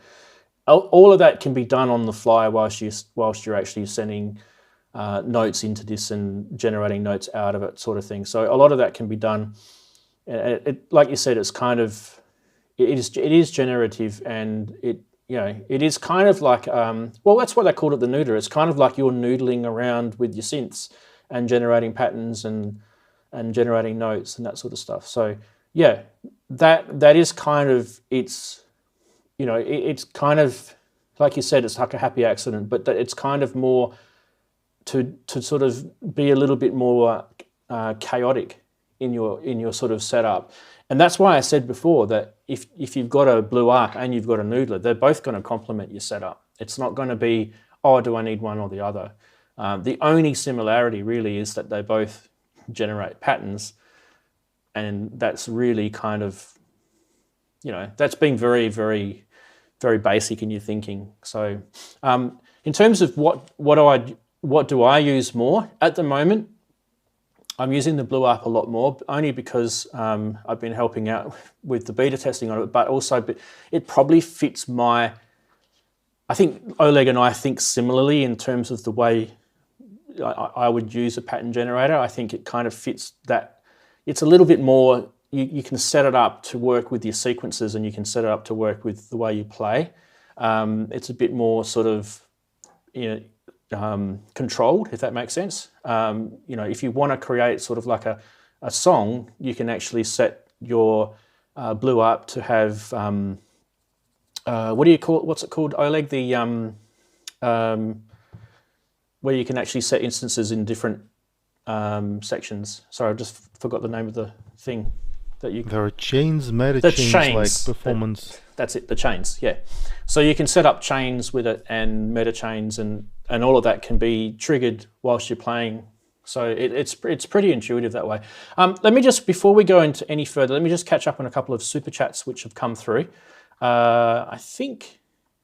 Speaker 1: All of that can be done on the fly whilst you're actually sending notes into this and generating notes out of it, sort of thing. So a lot of that can be done. Like you said, it's kind of it is generative, and it is kind of like that's what they called it, the noodler. It's kind of like you're noodling around with your synths and generating patterns and generating notes and that sort of stuff. So yeah, that is kind of it's kind of like you said, it's like a happy accident, but it's kind of more to sort of be a little bit more chaotic in your sort of setup. And that's why I said before that if you've got a BlueARP and you've got a noodler, they're both going to complement your setup. It's not going to be, do I need one or the other? The only similarity really is that they both generate patterns, and that's really kind of, that's being very, very, very basic in your thinking. So in terms of what do I use more at the moment, I'm using the BlueARP a lot more, only because I've been helping out with the beta testing on it, but also it probably fits I think Oleg and I think similarly in terms of the way I would use a pattern generator. I think it kind of fits that. It's a little bit more, you can set it up to work with your sequences, and you can set it up to work with the way you play. It's a bit more sort of, controlled, if that makes sense. If you want to create sort of like a song, you can actually set your BlueARP to have, what's it called, Oleg? Where you can actually set instances in different sections. Sorry, I just forgot the name of the thing that you.
Speaker 3: There are chains, meta chains, like performance.
Speaker 1: That's it, the chains, yeah. So you can set up chains with it, and meta chains, and all of that can be triggered whilst you're playing So it's pretty intuitive that way. Let me just, before we go into any further, let me just catch up on a couple of super chats which have come through. I think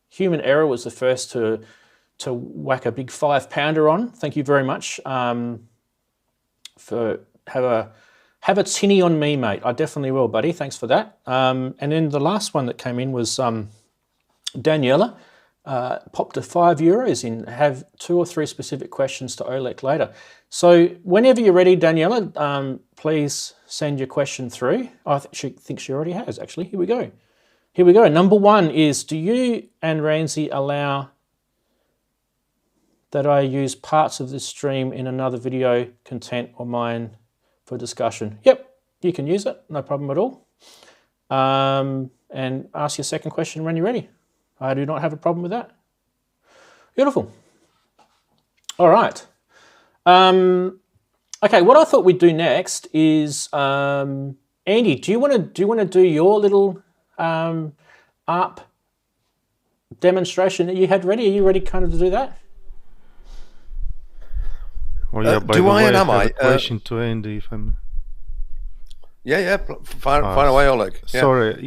Speaker 1: Human Error was the first to whack a big 5-pounder on. Thank you very much for have a tinny on me, mate. I definitely will, buddy. Thanks for that. And then the last one that came in was Daniela. Popped a €5 in, have 2 or 3 specific questions to Oleg later. So whenever you're ready, Daniela, please send your question through. I think she already has, actually. Here we go. Number 1 is, do you and Ramsey allow that I use parts of this stream in another video content or mine for discussion? Yep, you can use it, no problem at all. And ask your second question when you're ready. I do not have a problem with that. Beautiful. All right. Okay, what I thought we'd do next is, Andy, do you want to do your little ARP demonstration that you had ready? Are you ready kind of to do that?
Speaker 3: Oh yeah, by
Speaker 2: do
Speaker 3: the
Speaker 2: I
Speaker 3: way,
Speaker 2: and
Speaker 3: I
Speaker 2: am
Speaker 3: have
Speaker 2: I?
Speaker 3: a question to Andy, if I'm...
Speaker 2: Yeah, fire away, Oleg. Yeah.
Speaker 3: Sorry,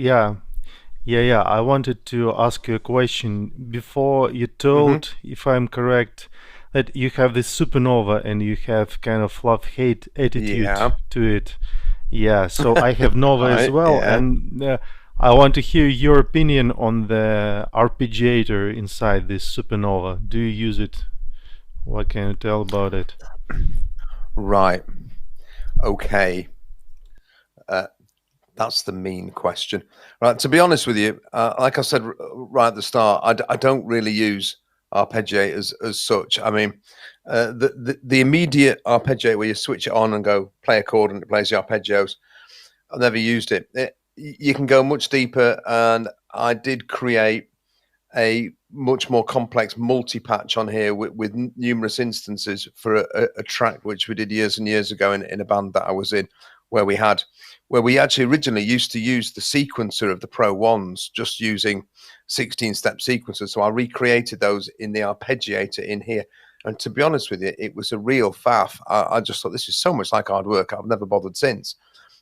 Speaker 3: yeah. I wanted to ask you a question. Before you told, if I'm correct, that you have this supernova and you have kind of love-hate attitude to it. Yeah, so I have Nova as well, and I want to hear your opinion on the arpeggiator inside this supernova. Do you use it? What can you tell about it?
Speaker 2: Right. Okay. That's the mean question. Right. To be honest with you, like I said right at the start, I don't really use arpeggiators as such. I mean, the immediate arpeggiator where you switch it on and go play a chord and it plays the arpeggios, I've never used it. You can go much deeper, and I did create a much more complex multi-patch on here with numerous instances for a track which we did years and years ago in a band that I was in, where we actually originally used to use the sequencer of the Pro 1s, just using 16-step sequencers. So I recreated those in the arpeggiator in here. And to be honest with you, it was a real faff. I just thought, this is so much like hard work. I've never bothered since.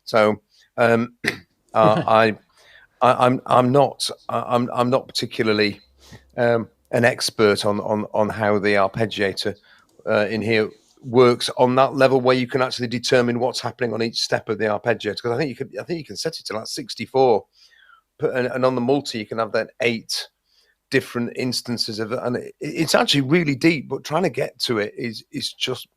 Speaker 2: So I'm not particularly an expert on how the arpeggiator in here works on that level where you can actually determine what's happening on each step of the arpeggiator. Because I think you can set it to like 64, and on the multi you can have that 8 different instances of it, and it's actually really deep. But trying to get to it is just,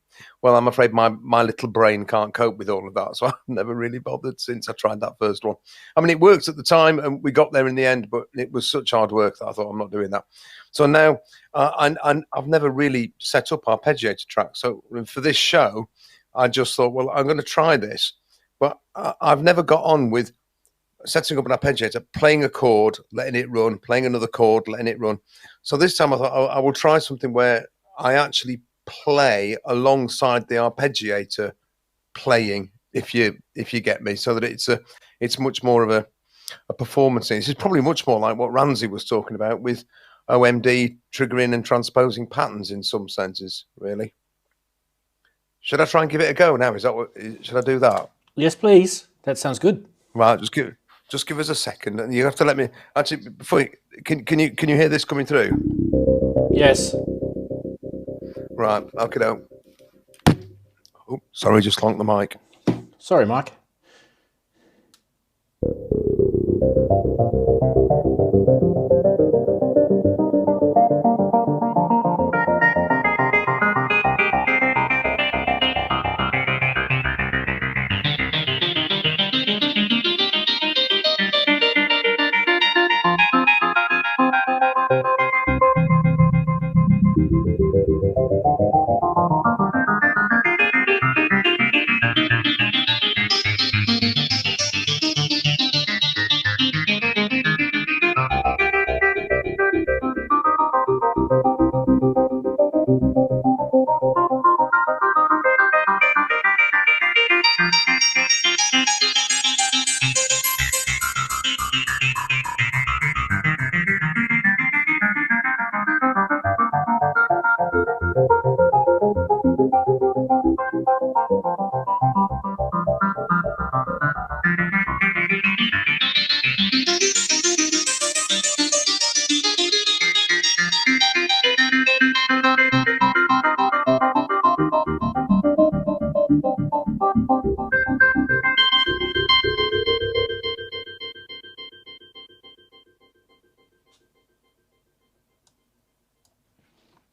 Speaker 2: well, I'm afraid my little brain can't cope with all of that, so I've never really bothered since I tried that first one. I mean, it worked at the time, and we got there in the end, but it was such hard work that I thought, I'm not doing that. So now I've never really set up arpeggiator tracks. So for this show, I just thought, well, I'm going to try this, but I've never got on with setting up an arpeggiator, playing a chord, letting it run, playing another chord, letting it run. So this time I thought I will try something where I actually play alongside the arpeggiator playing, if you get me, so that it's much more of a performance thing. This is probably much more like what Ramsey was talking about with OMD triggering and transposing patterns in some senses, really. Should I try and give it a go now? Should I do that?
Speaker 1: Yes, please. That sounds good.
Speaker 2: Right, just give us a second, and you have to let me actually before can you hear this coming through?
Speaker 1: Yes.
Speaker 2: Right, okay. Oh, sorry, just clonked the mic.
Speaker 1: Sorry, Mike.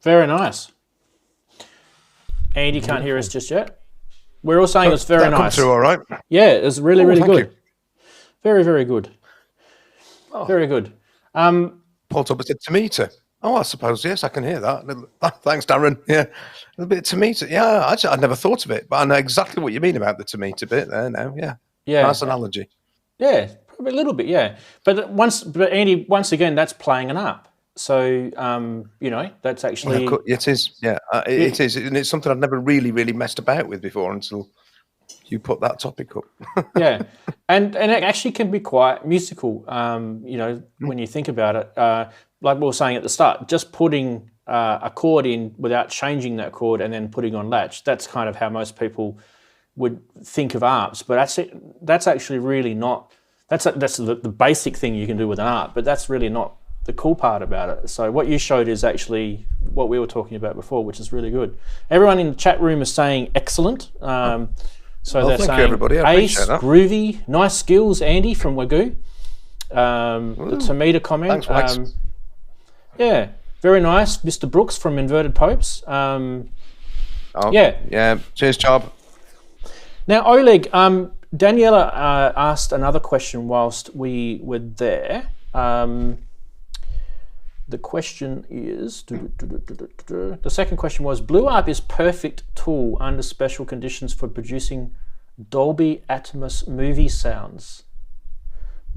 Speaker 1: Very nice. Andy can't hear us just yet. We're all saying it's very
Speaker 2: That come
Speaker 1: nice.
Speaker 2: through all right.
Speaker 1: Yeah, it's really, really
Speaker 2: thank
Speaker 1: good.
Speaker 2: you.
Speaker 1: Very, very good. Very good.
Speaker 2: Paul Tubbs said tomato. Oh, I suppose, yes, I can hear that. Thanks, Darren. Yeah, a little bit of tomato. Yeah, actually, I'd never thought of it, but I know exactly what you mean about the tomato bit there now. Yeah,
Speaker 1: Yeah.
Speaker 2: nice analogy.
Speaker 1: Yeah, probably a little bit, yeah. But Andy, once again, that's playing an ARP. So, that's actually...
Speaker 2: It is, yeah. It is, and it's something I've never really, really messed about with before until you put that topic up.
Speaker 1: Yeah, and it actually can be quite musical, when you think about it. Like we were saying at the start, just putting a chord in without changing that chord and then putting on latch, that's kind of how most people would think of ARPs. But that's actually really not... That's the basic thing you can do with an ARP, but that's really not the cool part about it. So what you showed is actually what we were talking about before, which is really good. Everyone in the chat room is saying excellent. So they're saying,
Speaker 2: everybody. I
Speaker 1: Ace,
Speaker 2: appreciate that.
Speaker 1: groovy, nice skills, Andy from Wagyu. The tomato comment.
Speaker 2: Thanks, Wax.
Speaker 1: Yeah, very nice. Mr. Brooks from Inverted Popes.
Speaker 2: Yeah. Cheers, Job.
Speaker 1: Now, Oleg, Daniela asked another question whilst we were there. The question is, the second question was, BlueARP is perfect tool under special conditions for producing Dolby Atmos movie sounds.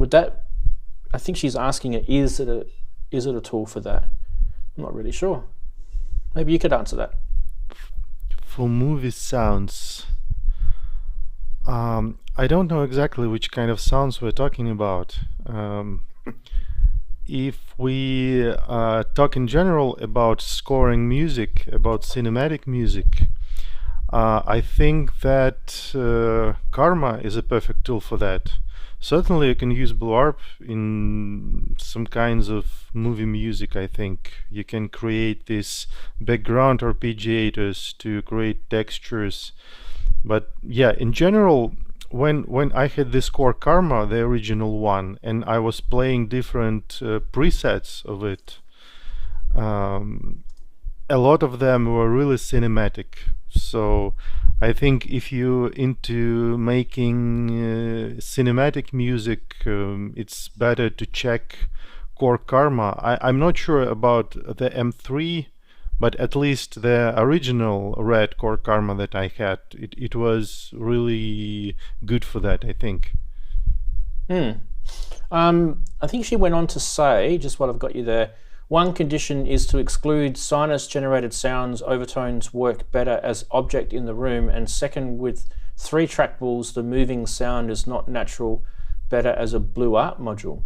Speaker 1: I think she's asking it, is it a tool for that? I'm not really sure. Maybe you could answer that.
Speaker 3: For movie sounds, I don't know exactly which kind of sounds we're talking about. If we talk in general about scoring music, about cinematic music, I think that Karma is a perfect tool for that. Certainly you can use BlueARP in some kinds of movie music, I think. You can create these background arpeggiators to create textures. But yeah, in general, when I had this Korg Karma, the original one, and I was playing different presets of it, a lot of them were really cinematic. So I think if you're into making cinematic music, it's better to check Korg Karma. I'm not sure about the M3, but at least the original red Korg Karma that I had, it was really good for that, I think.
Speaker 1: I think she went on to say, just while I've got you there, one condition is to exclude sinus-generated sounds. Overtones work better as object in the room, and second, with 3 trackballs, the moving sound is not natural, better as a BlueARP module.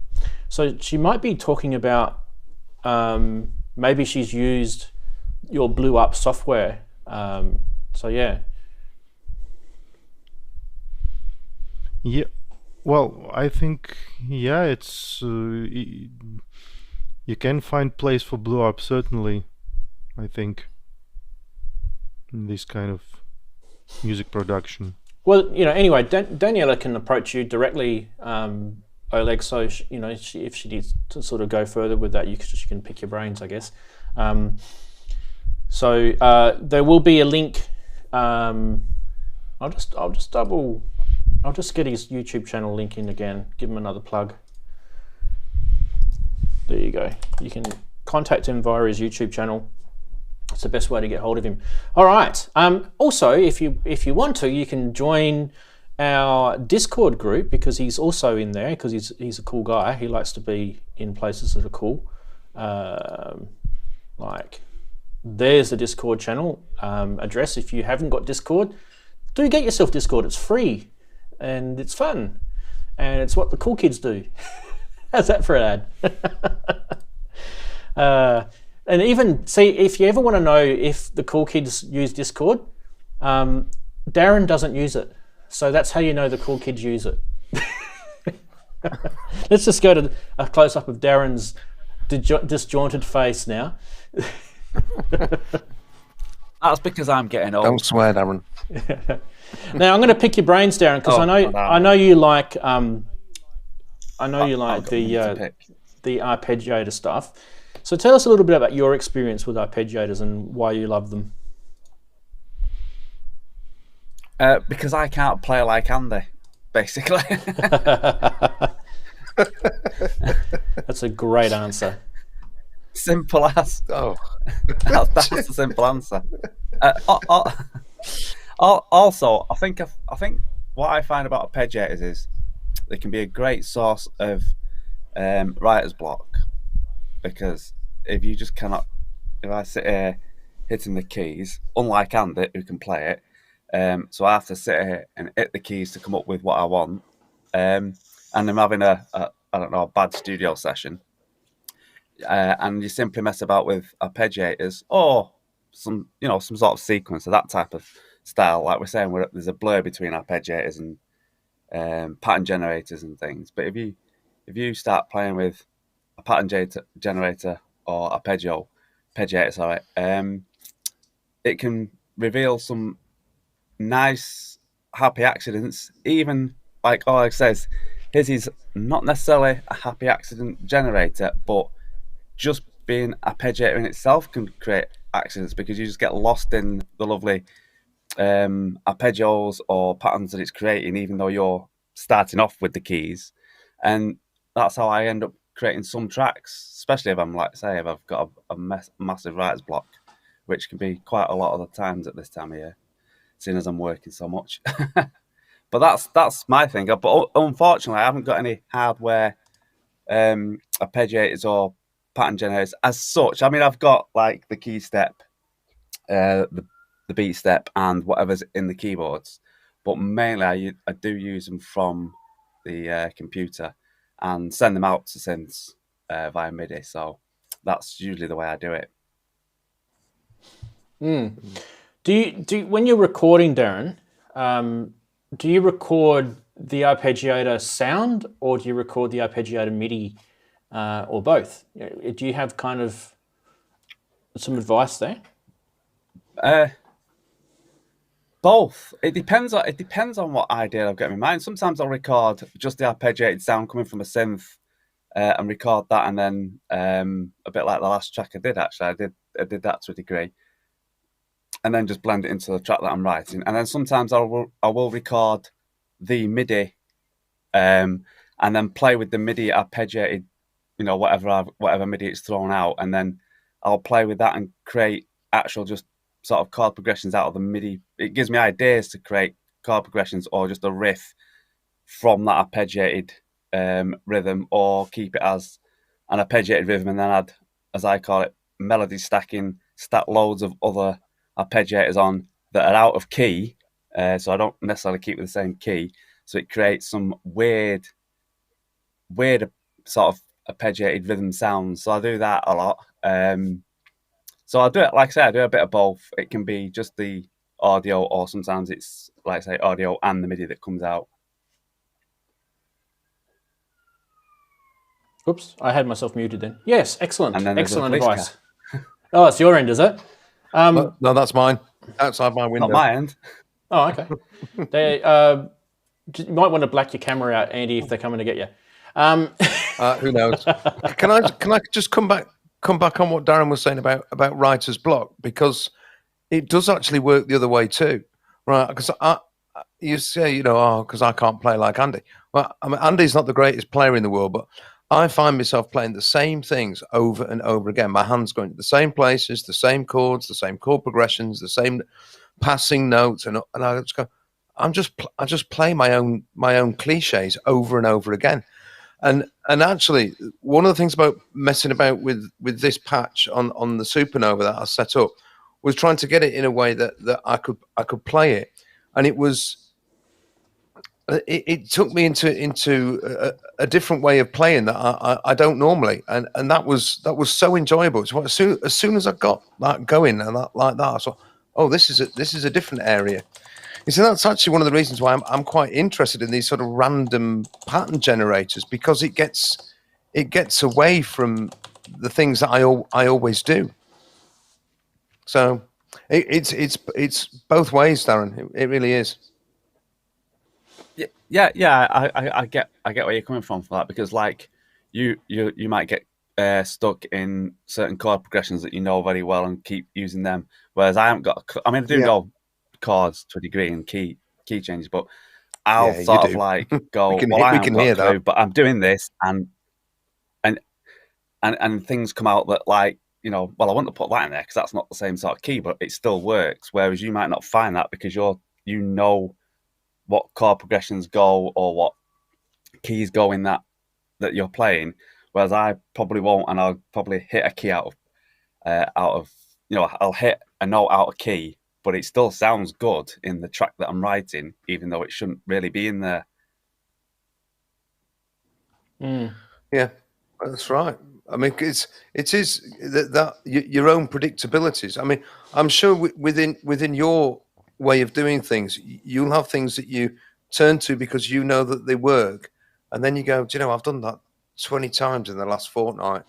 Speaker 1: So she might be talking about maybe she's used your BlueARP software. So yeah.
Speaker 3: Yeah. Well, I think it's you can find place for BlueARP, certainly, I think, in this kind of music production.
Speaker 1: Well, anyway, Daniela can approach you directly, Oleg, so if she needs to sort of go further with that, she can pick your brains, I guess. So there will be a link. I'll just get his YouTube channel link in again, give him another plug. There you go. You can contact him via his YouTube channel. It's the best way to get hold of him. All right. Also, if you want to, you can join our Discord group, because he's also in there, because he's a cool guy. He likes to be in places that are cool. Like, there's the Discord channel address. If you haven't got Discord, do get yourself Discord. It's free and it's fun, and it's what the cool kids do. How's that for an ad? And even, see, if you ever want to know if the cool kids use Discord, Darren doesn't use it. So that's how you know the cool kids use it. Let's just go to a close-up of Darren's disjointed face now.
Speaker 4: That's because I'm getting old.
Speaker 2: Don't swear, Darren.
Speaker 1: Now I'm going to pick your brains, Darren, because I know you like the the arpeggiator stuff. So tell us a little bit about your experience with arpeggiators and why you love them.
Speaker 4: Because I can't play like Andy, basically.
Speaker 1: That's a great answer.
Speaker 4: Simple as.
Speaker 2: Oh,
Speaker 4: That's the simple answer. Also, I think what I find about arpeggiators is they can be a great source of writer's block, because if you just cannot, if I sit here hitting the keys, unlike Andy who can play it, so I have to sit here and hit the keys to come up with what I want, and I'm having a bad studio session, and you simply mess about with arpeggiators or some sort of sequence of that type of style. Like we're saying, there's a blur between arpeggiators and pattern generators and things. But if you start playing with a pattern generator or arpeggiator, it can reveal some nice happy accidents. Even like Oleg says, his is not necessarily a happy accident generator, but just being arpeggiator in itself can create accidents, because you just get lost in the lovely arpeggios or patterns that it's creating, even though you're starting off with the keys. And that's how I end up creating some tracks, especially if if I've got a massive writer's block, which can be quite a lot of the times at this time of year, seeing as I'm working so much. But that's my thing. But unfortunately, I haven't got any hardware arpeggiators or pattern generators as such. I mean, I've got like the key step, the beat step, and whatever's in the keyboards. But mainly, I do use them from the computer and send them out to synths via MIDI. So that's usually the way I do it.
Speaker 1: Do you when you're recording, Darren? Do you record the arpeggiator sound, or do you record the arpeggiator MIDI, or both? Do you have kind of some advice there?
Speaker 4: Both. It depends on what idea I've got in my mind. Sometimes I'll record just the arpeggiated sound coming from a synth, and record that, and then a bit like the last track I did. Actually, I did that to a degree, and then just blend it into the track that I'm writing. And then sometimes I will record the MIDI, and then play with the MIDI arpeggiated, whatever MIDI it's thrown out, and then I'll play with that and create actual just sort of chord progressions out of the MIDI. It gives me ideas to create chord progressions or just a riff from that arpeggiated rhythm, or keep it as an arpeggiated rhythm and then add, as I call it, melody stacking, stack loads of other arpeggiators on that are out of key, so I don't necessarily keep with the same key, so it creates some weird sort of arpeggiated rhythm sounds. So I do that a lot. So I do it, like I say, I do a bit of both. It can be just the audio, or sometimes it's, like I say, audio and the MIDI that comes out.
Speaker 1: Oops, I had myself muted then. Yes, excellent. Excellent advice.
Speaker 4: Car.
Speaker 1: Oh, it's your end, is it?
Speaker 2: no, that's mine. Outside my window.
Speaker 4: Not my end.
Speaker 1: Oh, okay. You might want to black your camera out, Andy, if they're coming to get you.
Speaker 2: Who knows? Can I just come back on what Darren was saying about writer's block, because it does actually work the other way too, right? Because you say, because I can't play like Andy. Well, I mean, Andy's not the greatest player in the world, but I find myself playing the same things over and over again. My hands going to the same places, the same chords, the same chord progressions, the same passing notes, and I just go, I just play my own cliches over and over again. And actually, one of the things about messing about with this patch on the Supernova that I set up was trying to get it in a way that I could play it, and it took me into a different way of playing that I don't normally, and that was so enjoyable. So as soon as I got that going and that like that, I thought, oh, this is a different area. You see, that's actually one of the reasons why I'm quite interested in these sort of random pattern generators, because it gets away from the things that I always do. So it's both ways, Darren. It really is.
Speaker 4: Yeah. I get where you're coming from for that, because like you might get stuck in certain chord progressions that you know very well and keep using them. Whereas I haven't got. I mean, I do know chords to a degree and key changes, but I'll sort of like go. I haven't got a clue, but I'm doing this, and things come out that like. I wouldn't have put that in there because that's not the same sort of key, but it still works. Whereas you might not find that because you know what chord progressions go or what keys go in that you're playing. Whereas I probably won't, and I'll probably hit a key out of I'll hit a note out of key, but it still sounds good in the track that I'm writing, even though it shouldn't really be in there.
Speaker 2: Yeah, that's right. I mean, it is that your own predictabilities. I mean, I'm sure within your way of doing things, you'll have things that you turn to because you know that they work, and then you go, do you know, I've done that 20 times in the last fortnight.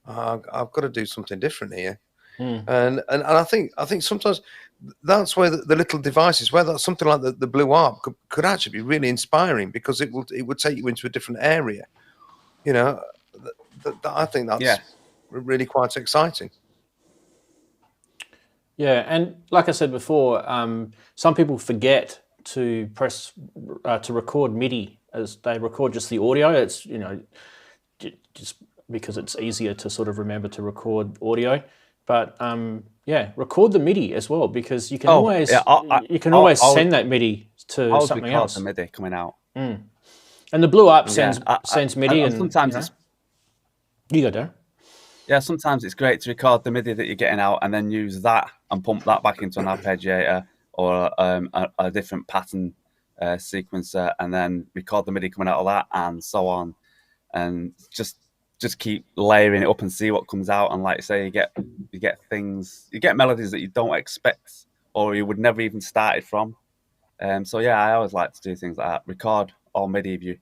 Speaker 2: I've got to do something different here. And I think sometimes that's where the little devices, where that's something like the BlueARP could actually be really inspiring because it would take you into a different area. I think that's really quite exciting.
Speaker 1: Yeah, and like I said before, some people forget to press to record MIDI as they record just the audio. It's just because it's easier to sort of remember to record audio, but record the MIDI as well because you can always send that MIDI to something else.
Speaker 4: The MIDI coming out,
Speaker 1: and the BlueARP sends MIDI, and
Speaker 4: sometimes
Speaker 1: you go, Darren.
Speaker 4: Yeah, sometimes it's great to record the MIDI that you're getting out and then use that and pump that back into an arpeggiator or a different pattern sequencer, and then record the MIDI coming out of that, and so on, and just keep layering it up and see what comes out. And like I say, you get melodies that you don't expect or you would never even started from. So yeah, I always like to do things like that. Record all MIDI if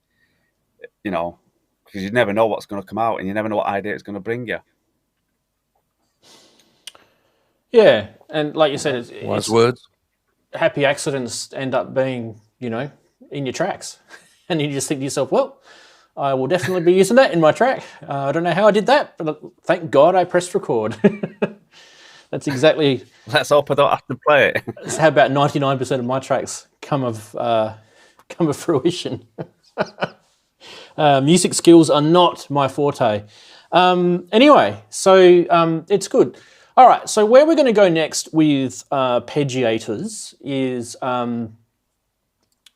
Speaker 4: because you never know what's going to come out and you never know what idea it's going to bring you.
Speaker 1: Yeah, and like you said, it's
Speaker 2: words.
Speaker 1: Happy accidents end up being, in your tracks. And you just think to yourself, well, I will definitely be using that in my track. I don't know how I did that, but thank God I pressed record. That's exactly...
Speaker 4: Let's hope I don't have to play it.
Speaker 1: That's how about 99% of my tracks come of fruition. Music skills are not my forte. Anyway, so it's good. All right, so where we're going to go next with Arpeggiators is,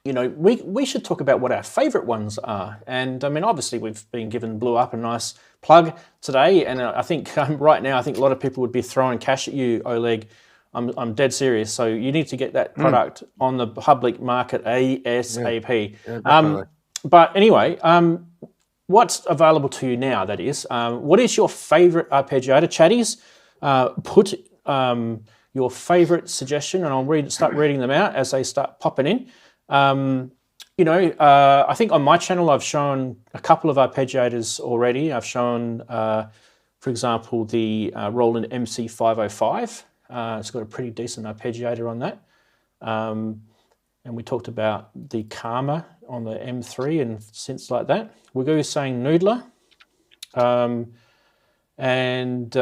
Speaker 1: we should talk about what our favourite ones are. And I mean, obviously, we've been given BlueARP a nice plug today, and I think right now, I think a lot of people would be throwing cash at you, Oleg. I'm dead serious. So you need to get that product on the public market ASAP. Yeah, but anyway, what's available to you now, that is? What is your favourite arpeggiator? Chatties, put your favourite suggestion, and I'll start reading them out as they start popping in. I think on my channel I've shown a couple of arpeggiators already. I've shown, for example, the Roland MC505. It's got a pretty decent arpeggiator on that. And we talked about the Karma on the M3 and synths like that. Wigoo's saying Noodler. And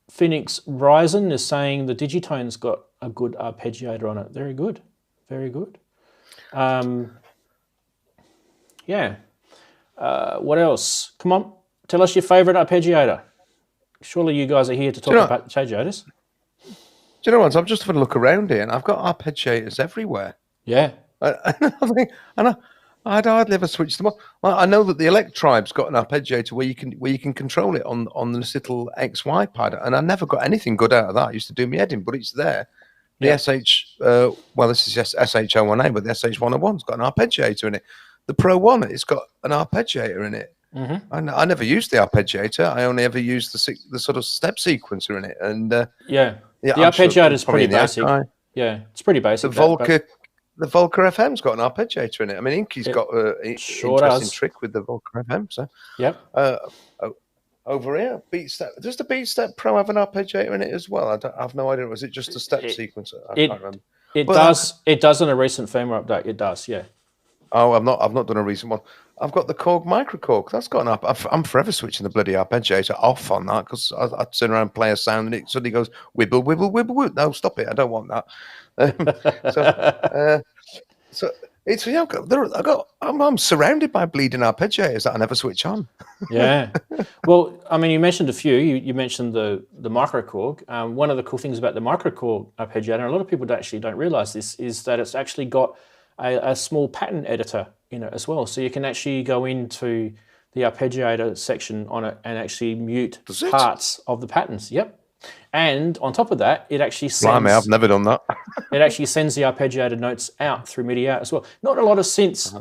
Speaker 1: Phoenix Ryzen is saying the Digitone's got a good arpeggiator on it. Very good. Very good. What else? Come on, tell us your favourite arpeggiator. Surely you guys are here to talk about arpeggiators.
Speaker 2: Do you know what? I'm just having a look around here, and I've got arpeggiators everywhere.
Speaker 1: Yeah.
Speaker 2: I hardly ever switch them on. I know that the Electro's got an arpeggiator where you can control it on this little XY pad, and I never got anything good out of that. It used to do me head in, but it's there. The SH, this is SH01A, but the SH101's got an arpeggiator in it. The Pro One, it's got an arpeggiator in it. Mm-hmm. I never used the arpeggiator. I only ever used the sort of step sequencer in it. And the
Speaker 1: arpeggiator is pretty basic. Yeah, it's pretty basic.
Speaker 2: The Volker FM's got an arpeggiator in it. I mean, Inky's got an interesting trick with the Volker FM. So, over here, Beat Step. Does the Beat Step Pro have an arpeggiator in it as well? I have no idea. Was it just a step sequencer? I can't remember.
Speaker 1: It does. It does in a recent firmware update. It does. Yeah.
Speaker 2: Oh, I've not done a recent one. I've got the Korg Micro Korg. That's got an ARP. I'm forever switching the bloody arpeggiator off on that because I turn around and play a sound and it suddenly goes wibble, wibble, wibble, wibble. No, stop it. I don't want that. So it's I'm surrounded by bleeding arpeggiators that I never switch on.
Speaker 1: Yeah. Well, I mean, you mentioned a few. You mentioned the Micro Korg. One of the cool things about the Micro Korg arpeggiator, and a lot of people actually don't realize this, is that it's actually got a small pattern editor in it as well. So you can actually go into the arpeggiator section on it and actually mute parts of the patterns. Yep. And on top of that, it actually sends...
Speaker 2: Blimey, I've never done that.
Speaker 1: It actually sends the arpeggiated notes out through MIDI out as well. Not a lot of synths...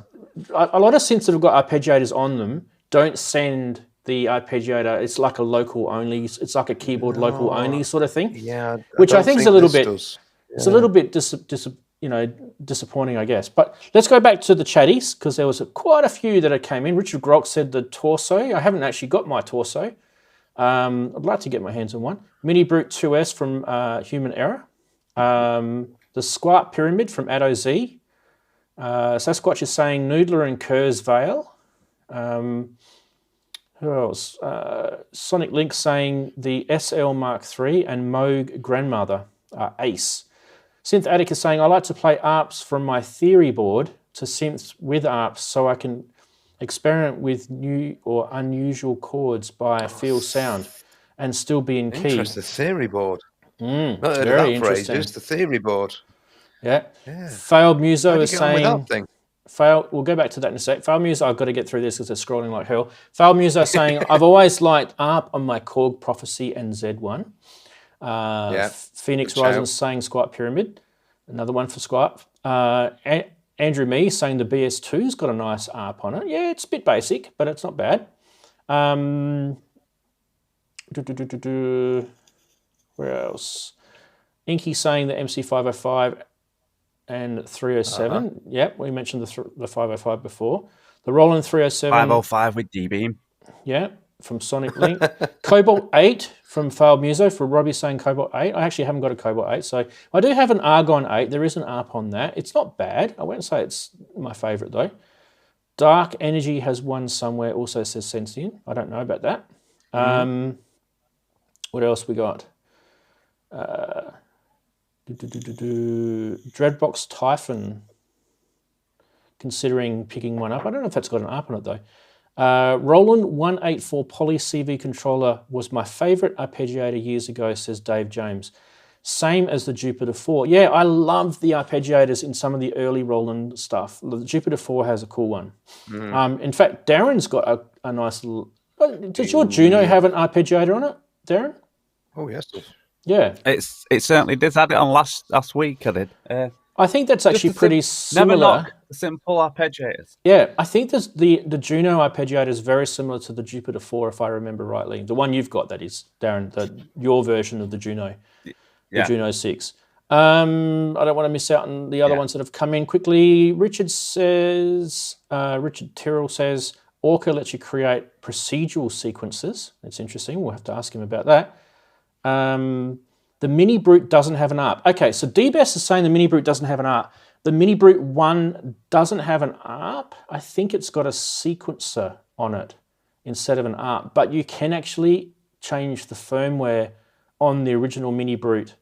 Speaker 1: A lot of synths that have got arpeggiators on them don't send the arpeggiator. It's like a local only... It's like a keyboard local only sort of thing.
Speaker 2: Yeah.
Speaker 1: Which I think is a little bit... It's a little bit disappointing, I guess. But let's go back to the chatties, because there was quite a few that came in. Richard Grock said the torso. I haven't actually got my torso. I'd like to get my hands on one. Mini Brute 2S from Human Error. The Squat Pyramid from Addo Z. Sasquatch is saying Noodler and Kerr's Veil. Who else? Sonic Link saying the SL Mark III and Moog Grandmother Ace. Synth Attic is saying, I like to play ARPs from my theory board to synths with ARPs so I can experiment with new or unusual chords by feel sound and still be in key.
Speaker 2: Interesting. The theory board.
Speaker 1: Not
Speaker 2: heard
Speaker 1: very
Speaker 2: of that phrase,
Speaker 1: interesting.
Speaker 2: just the theory board.
Speaker 1: Yeah. Failed Muso
Speaker 2: How do you
Speaker 1: is
Speaker 2: get on with
Speaker 1: saying...
Speaker 2: that thing?
Speaker 1: We'll go back to that in a sec. Failed Muso, I've got to get through this because they're scrolling like hell. Failed Muso is saying, I've always liked ARP on my Korg Prophecy and Z1. Phoenix Rising saying Squat Pyramid. Another one for Squat. Andrew Me saying the BS2's got a nice ARP on it. Yeah, it's a bit basic, but it's not bad. Where else? Inky saying the MC505 and 307. Yep, we mentioned the 505 before. The Roland 307.
Speaker 4: 505 with D-Beam.
Speaker 1: Yeah, from Sonic Link. Cobalt 8 from Failed Muso, for Robbie saying Cobalt 8. I actually haven't got a Cobalt 8, so I do have an Argon 8. There is an ARP on that. It's not bad. I won't say it's my favourite, though. Dark Energy has one somewhere, also says Sensient. I don't know about that. What else we got? Dreadbox Typhon, considering picking one up. I don't know if that's got an ARP on it, though. Roland 184 Poly CV controller was my favourite arpeggiator years ago, says Dave James. Same as the Jupiter 4. Yeah, I love the arpeggiators in some of the early Roland stuff. The Jupiter 4 has a cool one. In fact, Darren's got a nice little... Does your Juno have an arpeggiator on it, Darren?
Speaker 2: Oh, yes.
Speaker 1: Yeah.
Speaker 4: It certainly did. I had it on last week, I did.
Speaker 1: I think that's actually pretty similar.
Speaker 4: Never knock simple arpeggiators.
Speaker 1: Yeah, I think the Juno arpeggiator is very similar to the Jupiter 4, if I remember rightly. The one you've got, that is, Darren, your version of the Juno, the Juno 6. I don't want to miss out on the other ones that have come in quickly. Richard Tyrrell says, Orca lets you create procedural sequences. That's interesting. We'll have to ask him about that. The Mini Brute doesn't have an ARP. Okay, so DBS is saying the Mini Brute doesn't have an ARP. The Mini Brute 1 doesn't have an ARP. I think it's got a sequencer on it instead of an ARP. But you can actually change the firmware on the original Mini Brute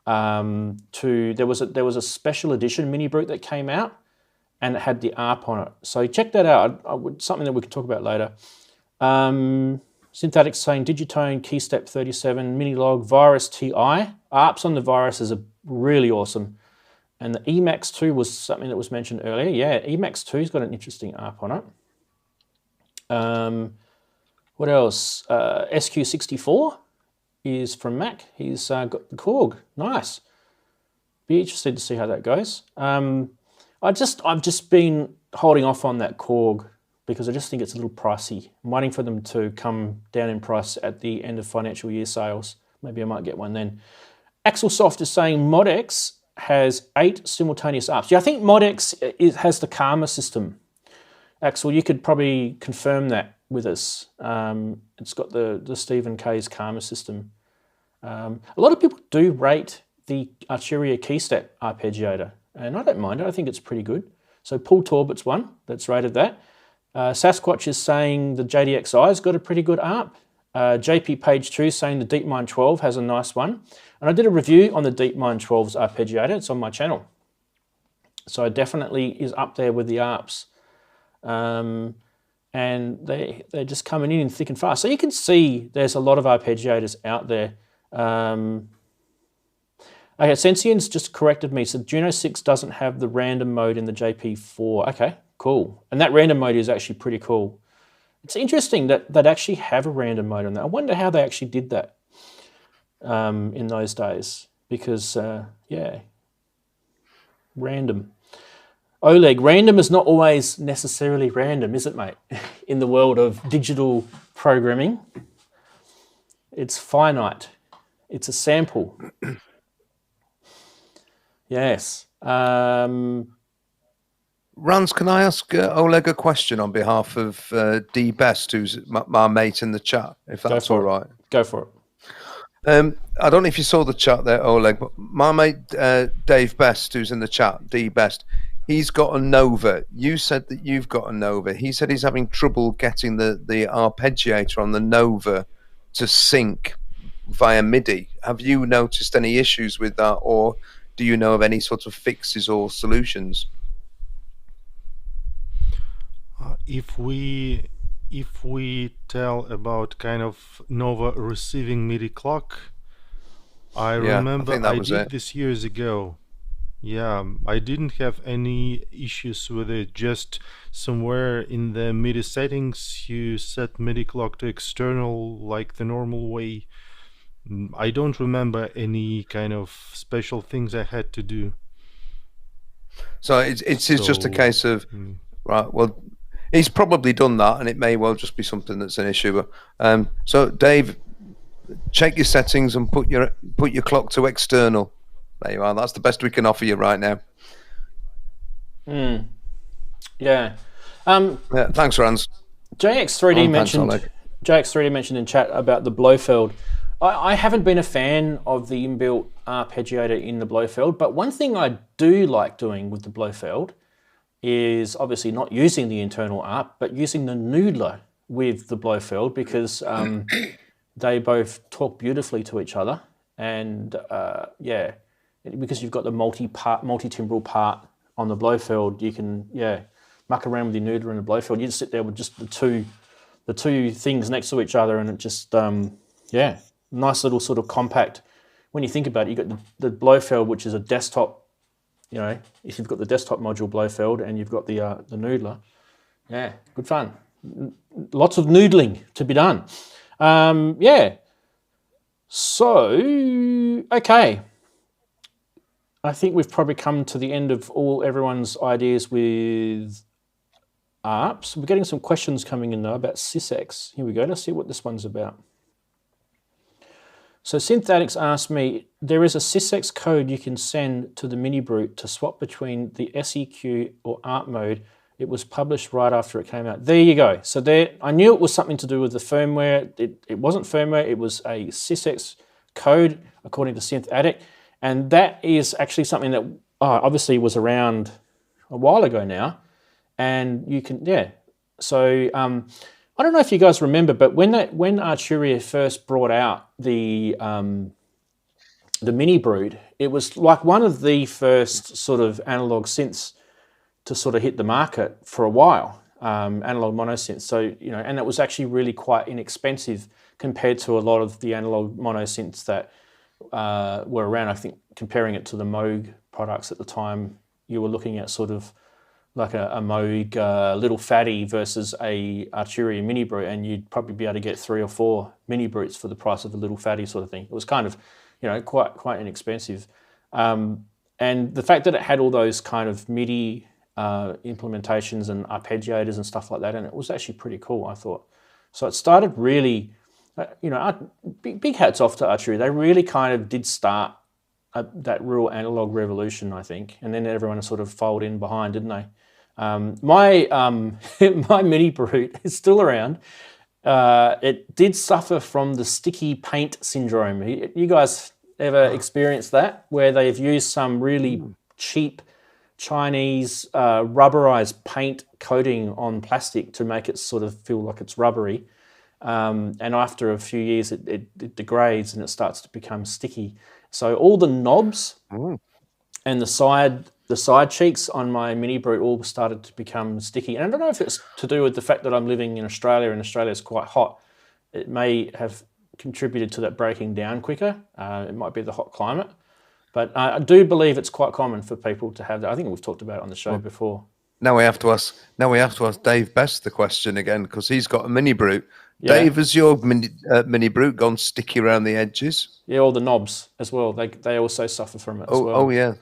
Speaker 1: to... There was a special edition Mini Brute that came out and it had the ARP on it. So check that out. Something that we could talk about later. Synthetic saying Digitone, Keystep 37, Minilog, Virus TI. ARPs on the Virus is really awesome. And the Emax 2 was something that was mentioned earlier. Yeah, Emax 2's got an interesting ARP on it. What else? SQ64 is from Mac. He's got the Korg. Nice. Be interested to see how that goes. I've just been holding off on that Korg because I just think it's a little pricey. I'm waiting for them to come down in price at the end of financial year sales. Maybe I might get one then. Axelsoft is saying ModX has 8 simultaneous ARPs. Yeah, I think ModX has the Karma system. Axel, you could probably confirm that with us. It's got the Stephen K's Karma system. A lot of people do rate the Arturia Keystep arpeggiator, and I don't mind it. I think it's pretty good. So Paul Torbert's one that's rated that. Sasquatch is saying the JDXI's got a pretty good ARP. JP Page 2 saying the DeepMind 12 has a nice one. And I did a review on the DeepMind 12's arpeggiator. It's on my channel. So it definitely is up there with the ARPs. And they're just coming in thick and fast. So you can see there's a lot of arpeggiators out there. Okay, Sensien's just corrected me. So Juno 6 doesn't have the random mode in the JP4. Okay, cool. And that random mode is actually pretty cool. It's interesting that they'd actually have a random mode on that. I wonder how they actually did that in those days. Because, yeah, random. Oleg, random is not always necessarily random, is it, mate? In the world of digital programming, it's finite. It's a sample. Yes.
Speaker 2: Rans, can I ask Oleg a question on behalf of D Best, who's my mate in the chat, if that's all right?
Speaker 1: Go for it.
Speaker 2: I don't know if you saw the chat there, Oleg, but my mate Dave Best, who's in the chat, D Best, he's got a Nova. You said that you've got a Nova. He said he's having trouble getting the arpeggiator on the Nova to sync via MIDI. Have you noticed any issues with that, or do you know of any sort of fixes or solutions?
Speaker 3: If we tell about kind of Nova receiving MIDI clock, I remember I did this years ago. Yeah, I didn't have any issues with it. Just somewhere in the MIDI settings, you set MIDI clock to external like the normal way. I don't remember any kind of special things I had to do.
Speaker 2: So it's just a case of, right, well, he's probably done that, and it may well just be something that's an issue. But, so, Dave, check your settings and put your clock to external. There you are. That's the best we can offer you right now.
Speaker 1: Yeah.
Speaker 2: Yeah. Thanks, Rans.
Speaker 1: JX3D mentioned in chat about the Blofeld. I haven't been a fan of the inbuilt arpeggiator in the Blofeld, but one thing I do like doing with the Blofeld is obviously not using the internal ARP, but using the noodler with the Blofeld, because they both talk beautifully to each other. And yeah, because you've got the multi-timbral part on the Blofeld, you can muck around with your noodler and the Blofeld. You just sit there with just the two things next to each other, and it just nice little sort of compact. When you think about it, you've got the Blofeld, which is a desktop. You know, if you've got the desktop module Blofeld and you've got the noodler, yeah, good fun. Lots of noodling to be done. Yeah. So, okay. I think we've probably come to the end of everyone's ideas with ARPs. We're getting some questions coming in though about SysX. Here we go. Let's see what this one's about. So Synth Addicts asked me, there is a SysX code you can send to the Mini Brute to swap between the SEQ or ARP mode. It was published right after it came out. There you go. So there, I knew it was something to do with the firmware. It wasn't firmware, it was a SysX code, according to Synth Addict. And that is actually something that obviously was around a while ago now. And you can, So I don't know if you guys remember, but when Arturia first brought out the Mini Brute, it was like one of the first sort of analog synths to sort of hit the market for a while, analog mono synths. So, you know, and it was actually really quite inexpensive compared to a lot of the analog mono synths that were around. I think comparing it to the Moog products at the time, you were looking at sort of like a Moog Little Fatty versus a Arturia Mini Brute, and you'd probably be able to get 3 or 4 Mini Brutes for the price of a Little Fatty sort of thing. It was kind of, you know, quite inexpensive. And the fact that it had all those kind of MIDI implementations and arpeggiators and stuff like that, and it was actually pretty cool, I thought. So it started really, you know, big hats off to Arturia. They really kind of did start that real analog revolution, I think, and then everyone sort of folded in behind, didn't they? My Mini Brute is still around. It did suffer from the sticky paint syndrome. You guys ever experienced that, where they've used some really cheap Chinese rubberized paint coating on plastic to make it sort of feel like it's rubbery. And after a few years, it degrades and it starts to become sticky. So all the knobs and the side cheeks on my Mini Brute all started to become sticky. And I don't know if it's to do with the fact that I'm living in Australia and Australia is quite hot. It may have contributed to that breaking down quicker. It might be the hot climate. But I do believe it's quite common for people to have that. I think we've talked about it on the show before.
Speaker 2: Now we have to ask Dave Best the question again, because he's got a Mini Brute.
Speaker 1: Yeah.
Speaker 2: Dave, has your Mini Brute gone sticky around the edges?
Speaker 1: Yeah, all the knobs as well. They also suffer from it as well.
Speaker 2: Oh yeah.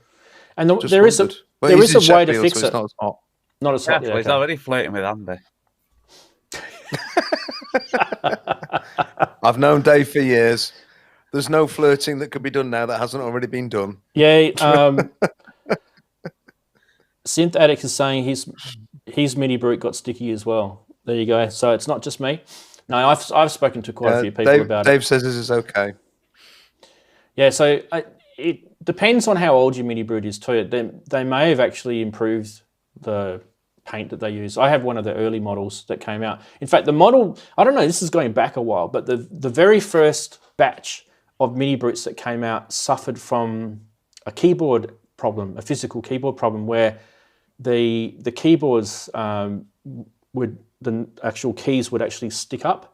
Speaker 1: And there is a way to fix
Speaker 2: so
Speaker 1: it.
Speaker 2: it's not as hot.
Speaker 1: Not as hot.
Speaker 4: Yeah, he's already flirting with Andy.
Speaker 2: I've known Dave for years. There's no flirting that could be done now that hasn't already been done.
Speaker 1: Yeah. Synth Addict is saying his Mini Brute got sticky as well. There you go. So it's not just me. No, I've spoken to quite a few people about it.
Speaker 2: Dave says this is okay.
Speaker 1: Yeah, so it depends on how old your Mini Brute is too. They may have actually improved the paint that they use. I have one of the early models that came out. In fact, the model, I don't know, this is going back a while, but the very first batch of Mini Brutes that came out suffered from a keyboard problem, a physical keyboard problem, where the keyboards the actual keys would actually stick up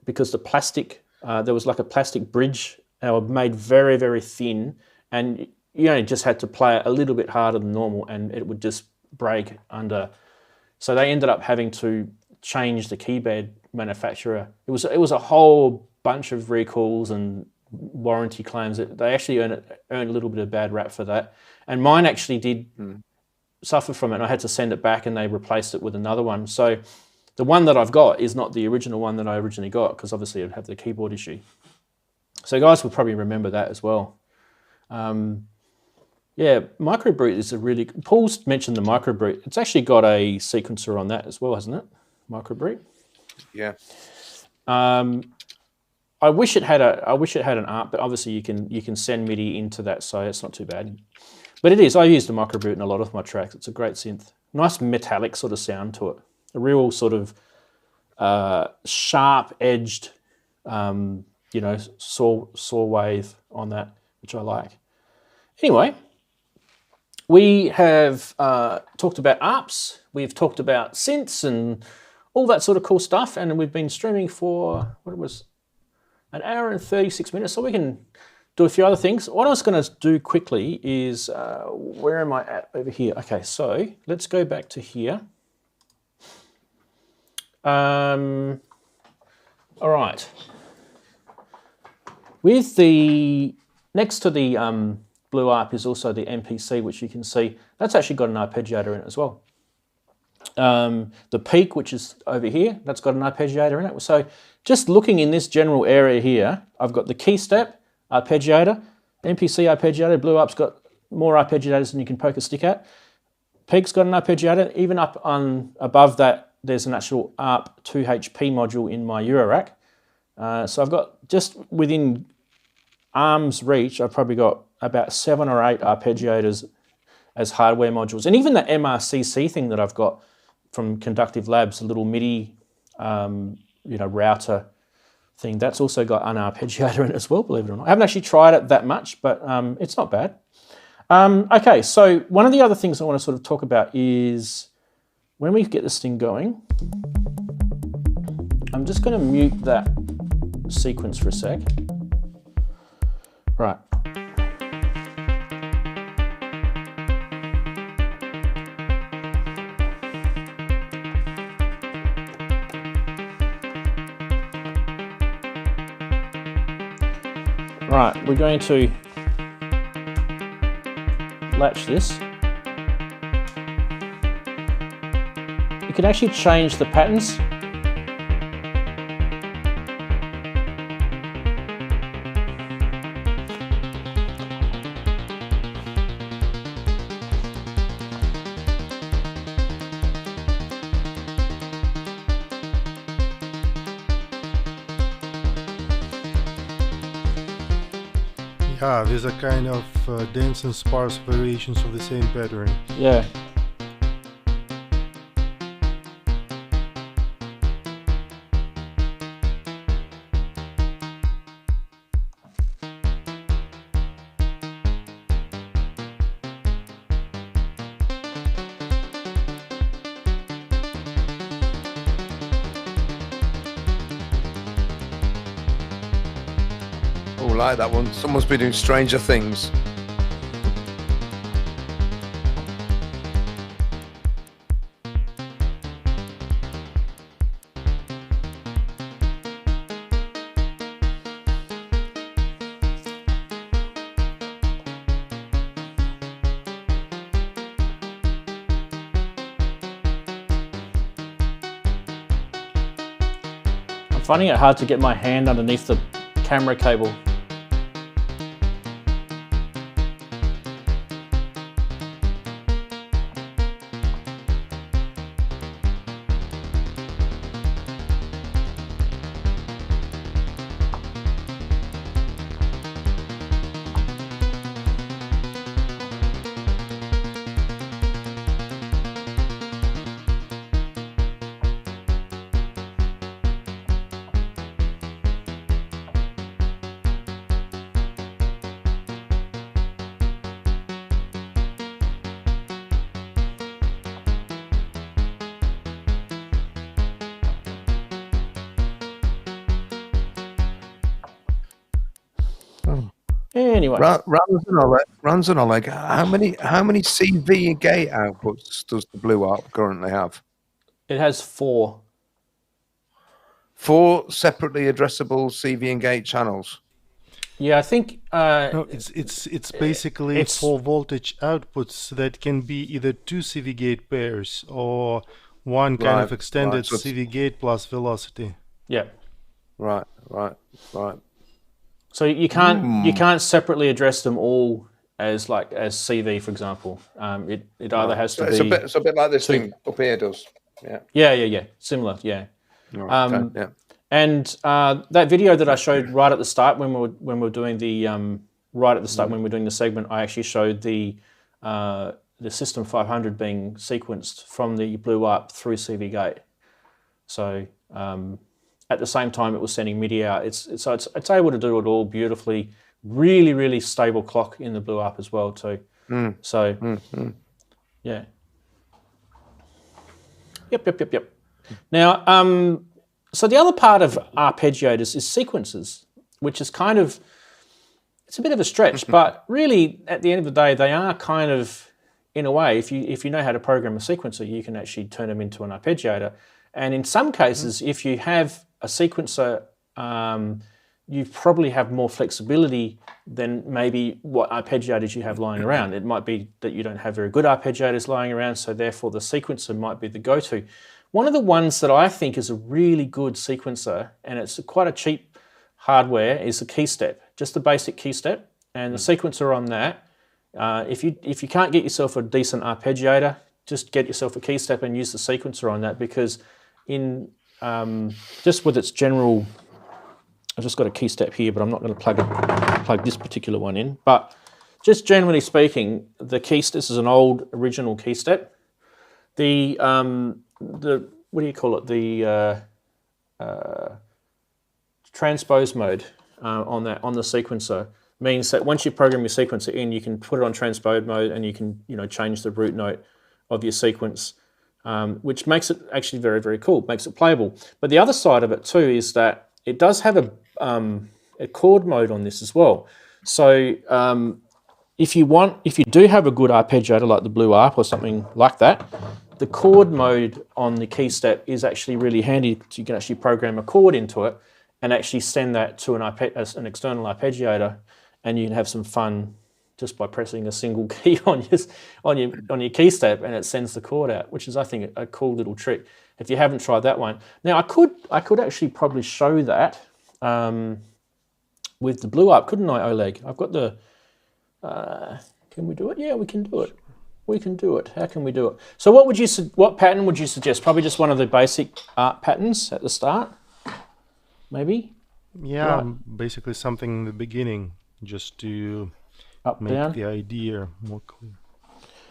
Speaker 1: because the plastic, there was like a plastic bridge. They were made very, very thin, and you only just had to play it a little bit harder than normal and it would just break under. So they ended up having to change the keyboard manufacturer. It was a whole bunch of recalls and warranty claims. They actually earned a little bit of bad rap for that. And mine actually did suffer from it, and I had to send it back and they replaced it with another one. So the one that I've got is not the original one that I originally got, because obviously it'd have the keyboard issue. So guys will probably remember that as well. Yeah, Micro Brute is Paul's mentioned the Micro Brute. It's actually got a sequencer on that as well, hasn't it? Micro Brute.
Speaker 2: Yeah.
Speaker 1: I wish it had an ARP, but obviously you can send MIDI into that, so it's not too bad. But it is. I use the Micro Brute in a lot of my tracks. It's a great synth. Nice metallic sort of sound to it. A real sort of sharp-edged, saw wave on that, which I like. Anyway, we have talked about ARPs. We've talked about synths and all that sort of cool stuff, and we've been streaming for an hour and 36 minutes, so we can do a few other things. What I was going to do quickly is, where am I at over here? Okay, so let's go back to here. All right. With the, next to the BlueARP is also the MPC, which you can see, that's actually got an arpeggiator in it as well. The Peak, which is over here, that's got an arpeggiator in it. So just looking in this general area here, I've got the key step, arpeggiator, MPC arpeggiator, BlueARP's got more arpeggiators than you can poke a stick at. Peak's got an arpeggiator. Even up on above that, there's an actual ARP 2HP module in my Eurorack. So I've got, just within arm's reach, I've probably got about 7 or 8 arpeggiators as hardware modules. And even the MRCC thing that I've got from Xils-labs, a little MIDI router thing, that's also got an arpeggiator in it as well, believe it or not. I haven't actually tried it that much, but it's not bad. Okay, so one of the other things I want to sort of talk about is when we get this thing going, I'm just going to mute that sequence for a sec. Right. Right, we're going to latch this. You can actually change the patterns.
Speaker 3: Yeah, these are kind of dense and sparse variations of the same pattern.
Speaker 1: Yeah.
Speaker 2: Oh, I like that one. Someone's been doing Stranger Things.
Speaker 1: I'm finding it hard to get my hand underneath the camera cable. Anyway,
Speaker 2: Runs and Oleg. How many CV gate outputs does the BlueARP currently have?
Speaker 1: it has 4.
Speaker 2: 4 separately addressable CV and gate channels.
Speaker 1: Yeah, I think
Speaker 3: No, it's basically
Speaker 1: it's-
Speaker 3: 4 voltage outputs that can be either 2 CV gate pairs or one kind of
Speaker 2: Right,
Speaker 3: extended
Speaker 2: right, so it's-
Speaker 3: CV gate plus velocity.
Speaker 1: yeah.
Speaker 2: Right.
Speaker 1: So you can't separately address them all as CV, for example. It either has to
Speaker 2: It's
Speaker 1: be
Speaker 2: a bit like this thing up here does. Yeah.
Speaker 1: yeah, similar, yeah.
Speaker 2: Right, okay, yeah.
Speaker 1: And that video that I showed right at the start when we were doing the when we were doing the segment, I actually showed the System 500 being sequenced from the BlueARP through CV gate. So at the same time, it was sending MIDI out. It's able to do it all beautifully. Really, really stable clock in the BlueARP as well too. So yeah. Yep. Now, so the other part of arpeggiators is sequences, which is kind of, it's a bit of a stretch, but really at the end of the day, they are kind of, in a way, if you know how to program a sequencer, you can actually turn them into an arpeggiator. And in some cases, if you have a sequencer, you probably have more flexibility than maybe what arpeggiators you have lying around. It might be that you don't have very good arpeggiators lying around, so therefore the sequencer might be the go-to. One of the ones that I think is a really good sequencer, and it's quite a cheap hardware, is the KeyStep, just the basic KeyStep, and the sequencer on that. If you can't get yourself a decent arpeggiator, just get yourself a KeyStep and use the sequencer on that, because in just with its general, I've just got a KeyStep here, but I'm not going to plug this particular one in. But just generally speaking, the KeyStep, this is an old original KeyStep. The what do you call it? The transpose mode on the sequencer means that once you program your sequencer in, you can put it on transpose mode and you can change the root note of your sequence, which makes it actually very, very cool, makes it playable. But the other side of it too is that it does have a chord mode on this as well. So if you do have a good arpeggiator like the BlueARP or something like that, the chord mode on the KeyStep is actually really handy. So you can actually program a chord into it and actually send that to an external arpeggiator, and you can have some fun just by pressing a single key on your KeyStep, and it sends the chord out, which is, I think, a cool little trick. If you haven't tried that one, now I could actually probably show that with the BlueARP, couldn't I, Oleg? I've got the. Can we do it? Yeah, we can do it. We can do it. How can we do it? So what pattern would you suggest? Probably just one of the basic art patterns at the start, maybe?
Speaker 3: Yeah,
Speaker 1: Right.
Speaker 3: basically something in the beginning, just to
Speaker 1: Up,
Speaker 3: make
Speaker 1: down.
Speaker 3: the idea more clear.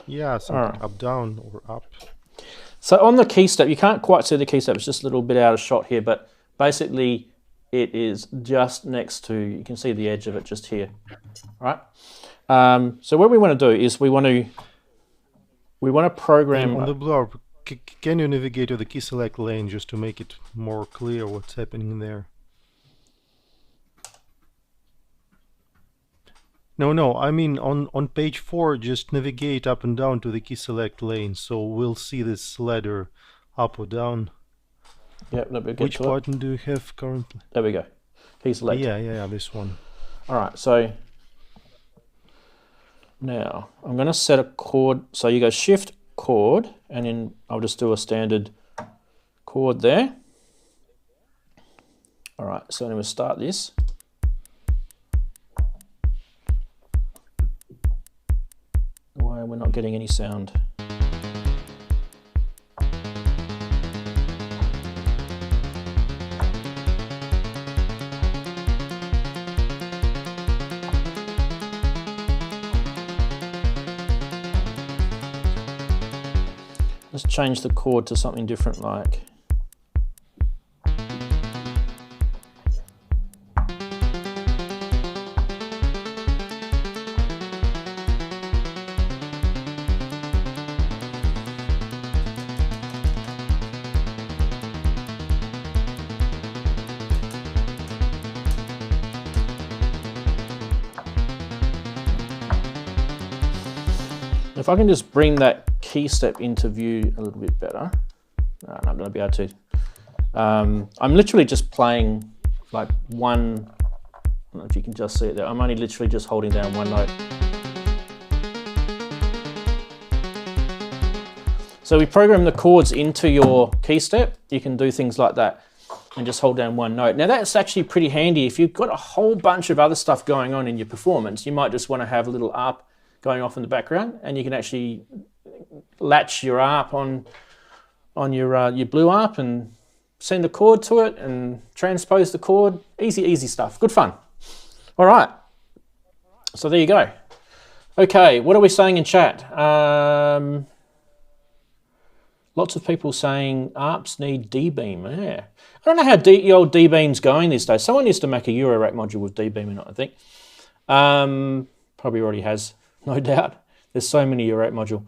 Speaker 3: Yeah, something up, down, or up.
Speaker 1: So on the key step, you can't quite see the key step. It's just a little bit out of shot here, but basically it is just next to, you can see the edge of it just here, right? So what we want to do is we want to program...
Speaker 3: On the BlueARP, can you navigate to the key select lane just to make it more clear what's happening there? No, I mean on page 4, just navigate up and down to the key select lane, so we'll see this ladder up or down.
Speaker 1: Yep, let me get
Speaker 3: Which
Speaker 1: to
Speaker 3: button do you have currently?
Speaker 1: There we go. Key select.
Speaker 3: Yeah, this one.
Speaker 1: All right, so now I'm going to set a chord. So you go Shift chord, and then I'll just do a standard chord there. All right, so then we'll start this. Why we're not getting any sound? Let's change the chord to something different, like if I can just bring that key step into view a little bit better. No, I'm not going to be able to. I'm literally just playing like one, I don't know if you can just see it there. I'm only literally just holding down one note. So we program the chords into your key step. You can do things like that and just hold down one note. Now that's actually pretty handy. If you've got a whole bunch of other stuff going on in your performance, you might just want to have a little ARP going off in the background, and you can actually latch your ARP on your BlueARP and send the chord to it and transpose the chord. Easy stuff. Good fun. All right. So there you go. Okay, what are we saying in chat? Lots of people saying ARPs need D-Beam. Yeah. I don't know how the old D-Beam's going these days. Someone used to make a Eurorack module with D-Beam in it, I think. Probably already has. No doubt. There's so many Eurorack module.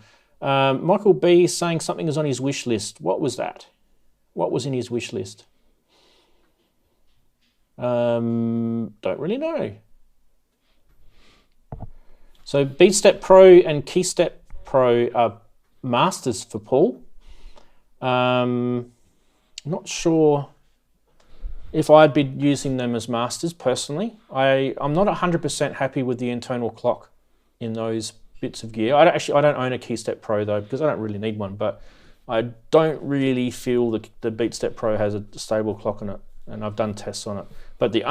Speaker 1: Michael B is saying something is on his wish list. What was that? What was in his wish list? Don't really know. So BeatStep Pro and KeyStep Pro are masters for Paul. Not sure if I'd be using them as masters personally. I'm not 100% happy with the internal clock in those bits of gear. I don't own a KeyStep Pro though, because I don't really need one, but I don't really feel the BeatStep Pro has a stable clock on it, and I've done tests on it. But the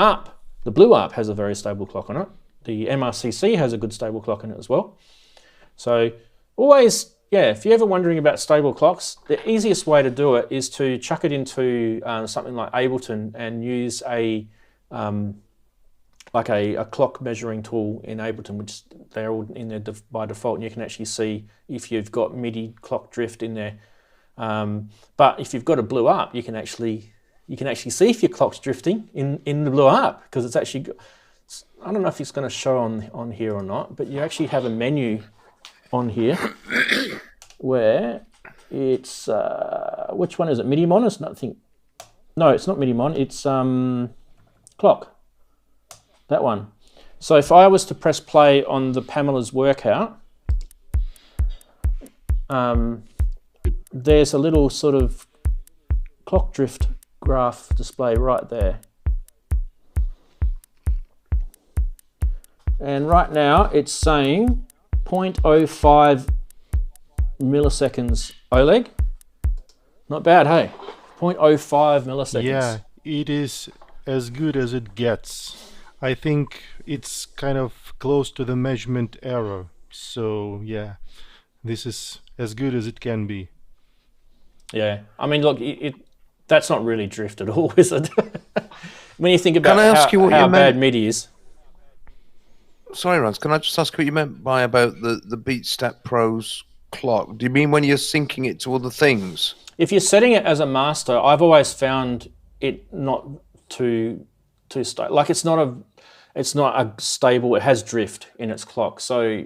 Speaker 1: BlueARP has a very stable clock on it. The MRCC has a good stable clock in it as well. So always, yeah, if you're ever wondering about stable clocks, the easiest way to do it is to chuck it into something like Ableton and use a clock measuring tool in Ableton, which they're all in there by default, and you can actually see if you've got MIDI clock drift in there. But if you've got a BlueARP, you can actually see if your clock's drifting in the BlueARP, because it's actually, I don't know if it's going to show on here or not, but you actually have a menu on here where it's which one is it? MIDI Mon? It's nothing. No, it's not MIDI Mon. It's clock. That one. So if I was to press play on the Pamela's workout, there's a little sort of clock drift graph display right there. And right now it's saying 0.05 milliseconds Oleg. Not bad, hey? 0.05 milliseconds.
Speaker 3: Yeah, it is as good as it gets. I think it's kind of close to the measurement error. So yeah, this is as good as it can be.
Speaker 1: Yeah, I mean, look, that's not really drift at all, is it? When you think about how bad MIDI is.
Speaker 2: Sorry, Rance, can I just ask what you meant by about the BeatStep Pro's clock? Do you mean when you're syncing it to other things?
Speaker 1: If you're setting it as a master, I've always found it not too stable. Like it's not a stable. It has drift in its clock. So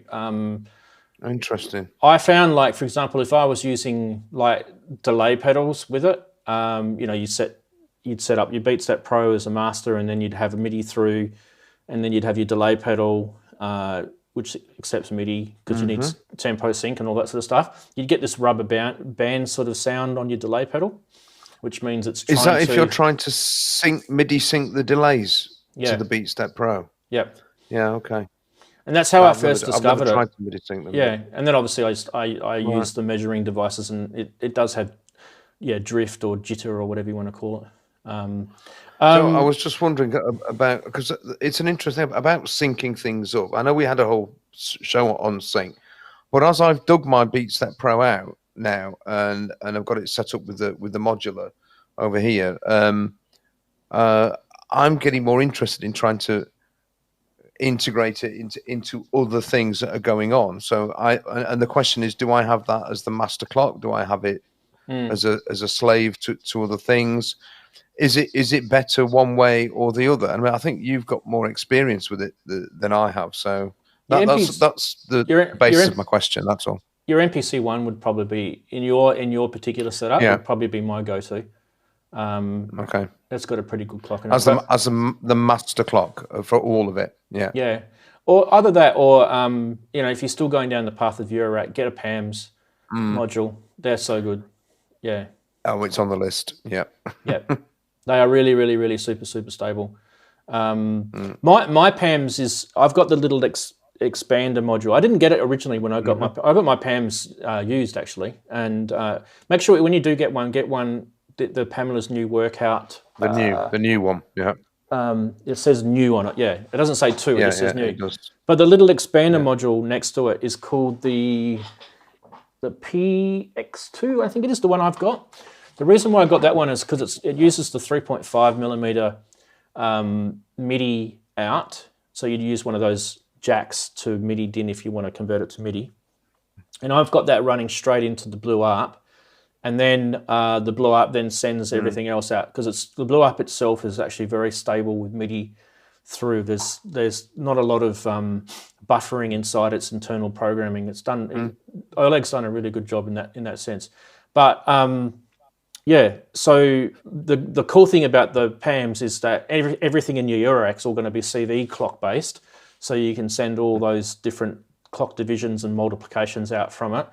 Speaker 2: Interesting.
Speaker 1: I found, like, for example, if I was using like delay pedals with it, you'd set up your BeatStep Pro as a master, and then you'd have a MIDI through, and then you'd have your delay pedal, which accepts MIDI because you need tempo sync and all that sort of stuff. You'd get this rubber band sort of sound on your delay pedal, which means it's trying
Speaker 2: Is that if you're trying to MIDI sync the delays to the BeatStep Pro?
Speaker 1: Yep.
Speaker 2: Yeah, okay.
Speaker 1: And that's how I first discovered
Speaker 2: I've never
Speaker 1: it.
Speaker 2: tried to MIDI sync them.
Speaker 1: Yeah, and then obviously I use the measuring devices, and it does have drift or jitter or whatever you want to call it.
Speaker 2: So I was just wondering about, because it's an interesting about syncing things up. I know we had a whole show on sync, but as I've dug my BeatStep Pro out now and I've got it set up with the modular over here, I'm getting more interested in trying to integrate it into other things that are going on. So and the question is, do I have that as the master clock? Do I have it as a slave to other things? Is it better one way or the other? I mean, I think you've got more experience with it than I have. So that's the basis of my question. That's all.
Speaker 1: Your MPC one would probably be in your particular setup. Would probably be my go-to.
Speaker 2: Okay.
Speaker 1: That's got a pretty good clock in
Speaker 2: it. As the master clock for all of it. Yeah.
Speaker 1: Yeah. Or either that, or if you're still going down the path of Eurorack, get a PAMS module. They're so good. Yeah.
Speaker 2: Oh, it's on the list. Yeah.
Speaker 1: Yeah. They are really, really, really super, super stable. My PAMS is, I've got the little expander module. I didn't get it originally when I got my PAMS used actually. And make sure when you do get one the Pamela's new workout.
Speaker 2: The new one. Yeah.
Speaker 1: It says new on it. Yeah. It doesn't say two. It just says new.
Speaker 2: It does.
Speaker 1: But the little expander module next to it is called the PX2. I think it is the one I've got. The reason why I got that one is because it uses the 3.5 millimeter MIDI out. So you'd use one of those jacks to MIDI DIN if you want to convert it to MIDI. And I've got that running straight into the BlueARP. And then the BlueARP then sends everything else out, because the BlueARP itself is actually very stable with MIDI through. There's not a lot of buffering inside its internal programming. It's done. Oleg's done a really good job in that sense. But so the cool thing about the PAMS is that everything in your Eurorack's all going to be CV clock based, so you can send all those different clock divisions and multiplications out from it.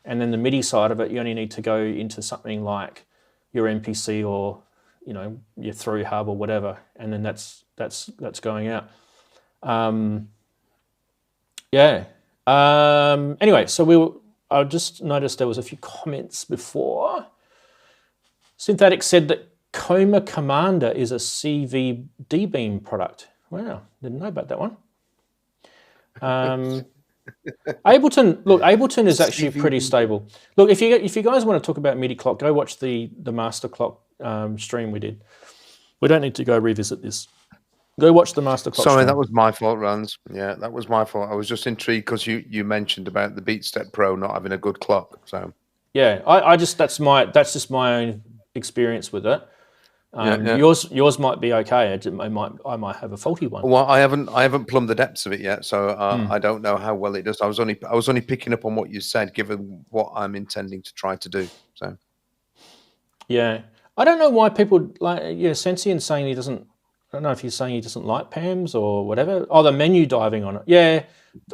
Speaker 1: And then the MIDI side of it, you only need to go into something like your MPC or your through hub or whatever, and then that's going out. Anyway, so I just noticed there was a few comments before. Synthetic said that Coma Commander is a CV D-Beam product. Wow, didn't know about that one. Ableton is actually pretty stable. Look, if you guys want to talk about MIDI clock, go watch the master clock stream we did. We don't need to go revisit this. Go watch the master clock.
Speaker 2: Sorry,
Speaker 1: stream.
Speaker 2: that was my fault, Rans. Yeah, that was my fault. I was just intrigued because you mentioned about the BeatStep Pro not having a good clock. So
Speaker 1: yeah, that's just my own experience with it. Yours might be okay. I might have a faulty one.
Speaker 2: Well, I haven't plumbed the depths of it yet, so I don't know how well it does. I was only picking up on what you said, given what I'm intending to try to do. So
Speaker 1: yeah, I don't know why people Sensian's saying he doesn't. I don't know if he's saying he doesn't like PAMS or whatever. Oh, the menu diving on it. Yeah,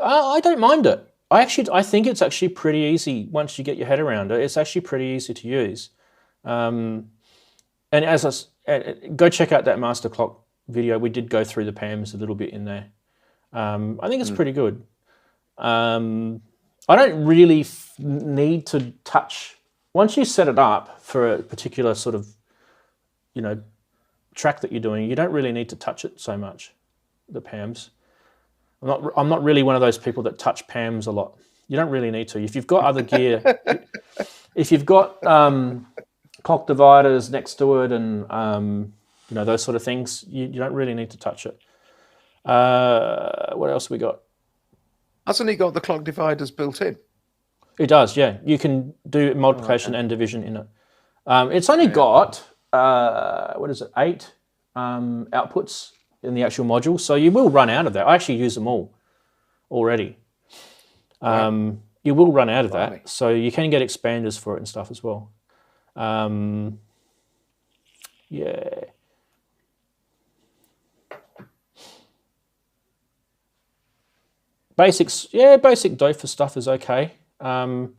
Speaker 1: I don't mind it. I think it's actually pretty easy once you get your head around it. It's actually pretty easy to use. And go check out that master clock video. We did go through the PAMS a little bit in there. I think it's pretty good. I don't really need to touch. Once you set it up for a particular sort of, track that you're doing, you don't really need to touch it so much, the PAMS. I'm not really one of those people that touch PAMS a lot. You don't really need to. If you've got other gear, if you've got clock dividers next to it and those sort of things, you don't really need to touch it. What else we got?
Speaker 2: Hasn't it got the clock dividers built in?
Speaker 1: It does, yeah. You can do multiplication and division in it. It's only got, 8 outputs in the actual module, so you will run out of that. I actually use them all already. You will run out of that, so you can get expanders for it and stuff as well. Yeah. Basics, yeah, basic DOFA stuff is okay. I'm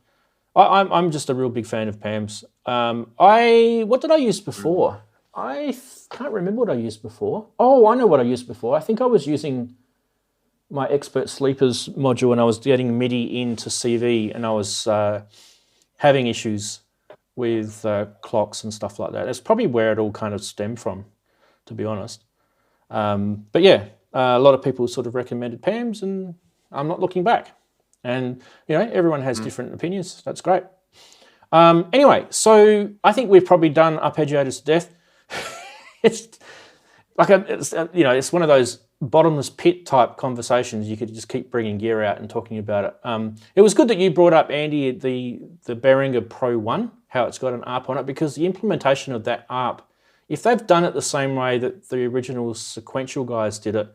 Speaker 1: just a real big fan of PAMs. What did I use before? I can't remember what I used before. Oh, I know what I used before. I think I was using my Expert Sleepers module and I was getting MIDI into CV and I was having issues with clocks and stuff like that. That's probably where it all kind of stemmed from, to be honest. But yeah, a lot of people sort of recommended PAMs and I'm not looking back. And, you know, everyone has different opinions. That's great. Anyway, so I think we've probably done Arpeggiators to death. It's like, it's one of those bottomless pit type conversations. You could just keep bringing gear out and talking about it. It was good that you brought up, Andy, the Behringer Pro 1, how it's got an ARP on it, because the implementation of that ARP, if they've done it the same way that the original sequential guys did it,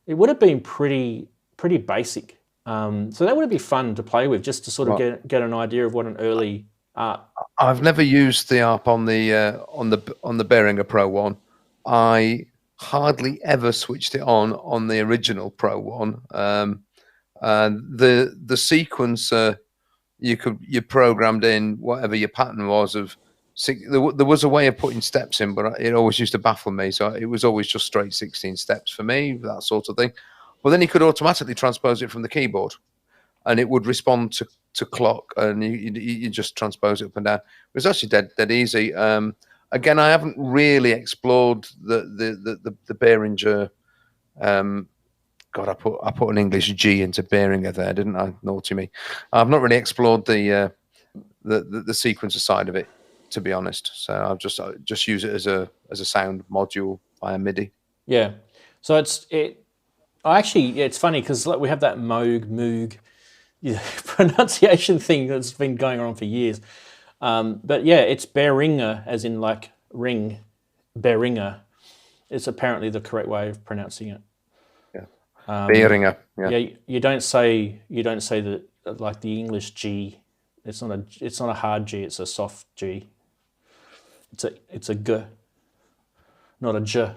Speaker 1: it would have been pretty basic. So that would be fun to play with, just to sort of get an idea of what an early ARP.
Speaker 2: I've never used the ARP on the Behringer Pro 1. I hardly ever switched it on the original Pro 1. And the sequencer you programmed in whatever your pattern was of. There was a way of putting steps in, but it always used to baffle me. So it was always just straight 16 steps for me, that sort of thing. But then you could automatically transpose it from the keyboard, and it would respond to clock, and you just transpose it up and down. It was actually dead easy. Again, I haven't really explored the Behringer. God, I put an English G into Behringer there, didn't I? Naughty me. I've not really explored the sequencer side of it, to be honest. So I've just use it as a sound module via MIDI.
Speaker 1: Yeah. So it's funny because we have that Moog pronunciation thing that's been going on for years. But yeah, it's Behringer, as in like ring, Behringer. It's apparently the correct way of pronouncing it.
Speaker 2: Yeah, Behringer.
Speaker 1: Yeah, you don't say that like the English G. It's not a hard G. It's a soft G. It's a G, not a J.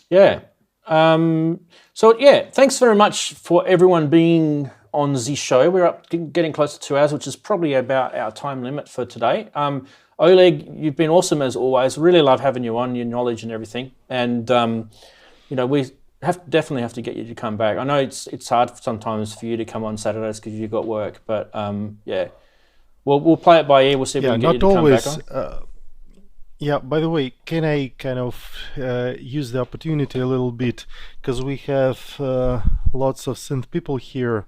Speaker 1: Yeah. So yeah, thanks very much for everyone being on the show. We're up getting close to 2 hours, which is probably about our time limit for today. Oleg, you've been awesome as always. Really love having you on, your knowledge and everything. And we definitely have to get you to come back. I know it's hard sometimes for you to come on Saturdays because you've got work, but yeah, we'll play it by ear. We'll see if we can get you to come back on.
Speaker 3: Yeah, by the way, can I kind of use the opportunity a little bit, because we have lots of synth people here,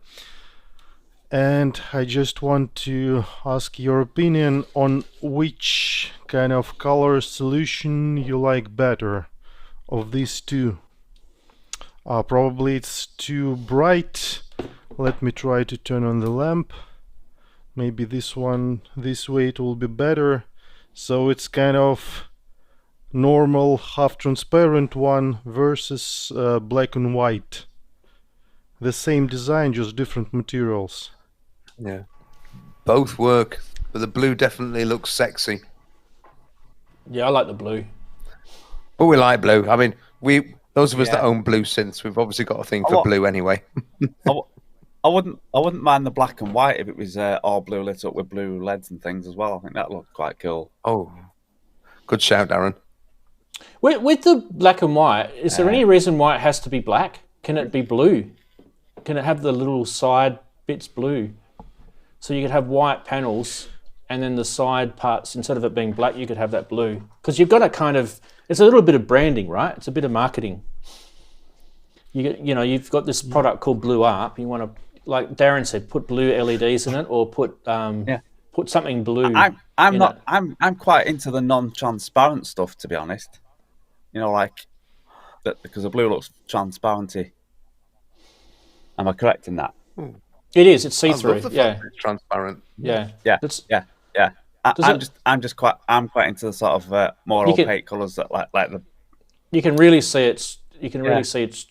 Speaker 3: and I just want to ask your opinion on which kind of color solution you like better of these two. Probably it's too bright. Let me try to turn on the lamp. Maybe this way it will be better. So it's kind of normal half transparent one versus black and white. The same design, just different materials.
Speaker 2: Yeah, both work, but the blue definitely looks sexy.
Speaker 1: Yeah, I like the blue.
Speaker 2: But we like blue. I mean, those of us that own blue synths, we've obviously got a thing for blue anyway.
Speaker 4: I wouldn't mind the black and white if it was all blue lit up with blue LEDs and things as well. I think that looked quite cool.
Speaker 2: Oh, good shout, Darren.
Speaker 1: With the black and white, is there any reason why it has to be black? Can it be blue? Can it have the little side bits blue? So you could have white panels and then the side parts, instead of it being black, you could have that blue. Because you've got to kind of, it's a little bit of branding, right? It's a bit of marketing. You've got this product called BlueARP. You want to, like Darren said, put blue LEDs in it, or put something blue.
Speaker 4: I'm quite into the non-transparent stuff, to be honest. Like that, because the blue looks transparency. Am I correct in that?
Speaker 1: It is. It's
Speaker 2: I
Speaker 1: see-through.
Speaker 2: love the fact
Speaker 1: Yeah,
Speaker 2: that it's transparent.
Speaker 1: yeah,
Speaker 4: Yeah,
Speaker 1: That's,
Speaker 4: yeah. I'm quite into the sort of more opaque colours that like the.
Speaker 1: you can really see it's. You can really
Speaker 4: Yeah.
Speaker 1: see it's.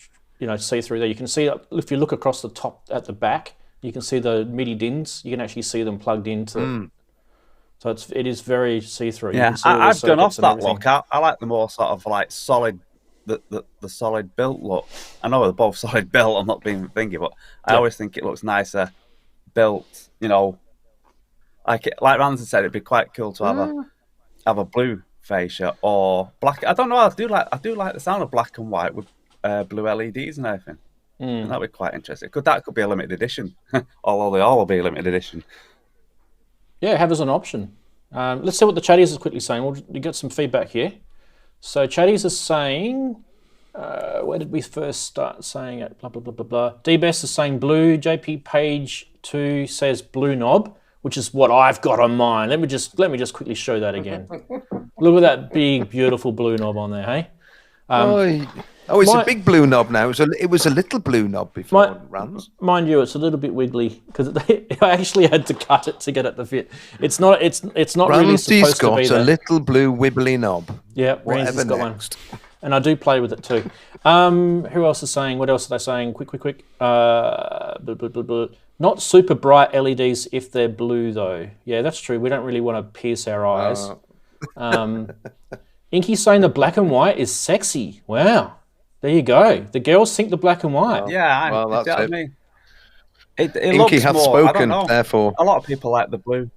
Speaker 1: See through there. You can see if you look across the top at the back, you can see the MIDI DINs. You can actually see them plugged into. So it is very see-through. You
Speaker 4: Yeah,
Speaker 1: can see all the
Speaker 4: I've gone off
Speaker 1: circuits and
Speaker 4: that
Speaker 1: everything.
Speaker 4: look. I like the more sort of like solid, the solid built look. I know they're both solid built. I'm not being thingy, but I always think it looks nicer built. Like Ransom said, it'd be quite cool to have a blue fascia or black. I don't know. I do like the sound of black and white with blue LEDs and everything. And that'd be quite interesting. That could be a limited edition, although they all will be a limited edition.
Speaker 1: Yeah, have as an option. Let's see what the chatties is quickly saying. We'll get some feedback here. So chatties is saying, where did we first start saying it? Blah, blah, blah, blah, blah. D-Best is saying blue. JP Page 2 says blue knob, which is what I've got on mine. Let me just quickly show that again. Look at that big, beautiful blue knob on there, hey?
Speaker 2: It's a big blue knob now. It was a little blue knob before, Rams.
Speaker 1: Mind you, it's a little bit wiggly because I actually had to cut it to get it to fit. It's not really supposed to be
Speaker 2: got a little blue wibbly knob.
Speaker 1: Yeah, Ramsey's got
Speaker 2: next?
Speaker 1: one. And I do play with it too. Who else is saying? What else are they saying? Quick. Blah, blah, blah, blah. Not super bright LEDs if they're blue though. Yeah, that's true. We don't really want to pierce our eyes. Inky's saying the black and white is sexy. Wow. There you go. The girls think the black and white.
Speaker 4: Yeah,
Speaker 2: that's it.
Speaker 4: I mean, it
Speaker 2: Inky
Speaker 4: looks
Speaker 2: hath
Speaker 4: more,
Speaker 2: spoken,
Speaker 4: I don't know.
Speaker 2: therefore.
Speaker 4: A lot of people like the blue.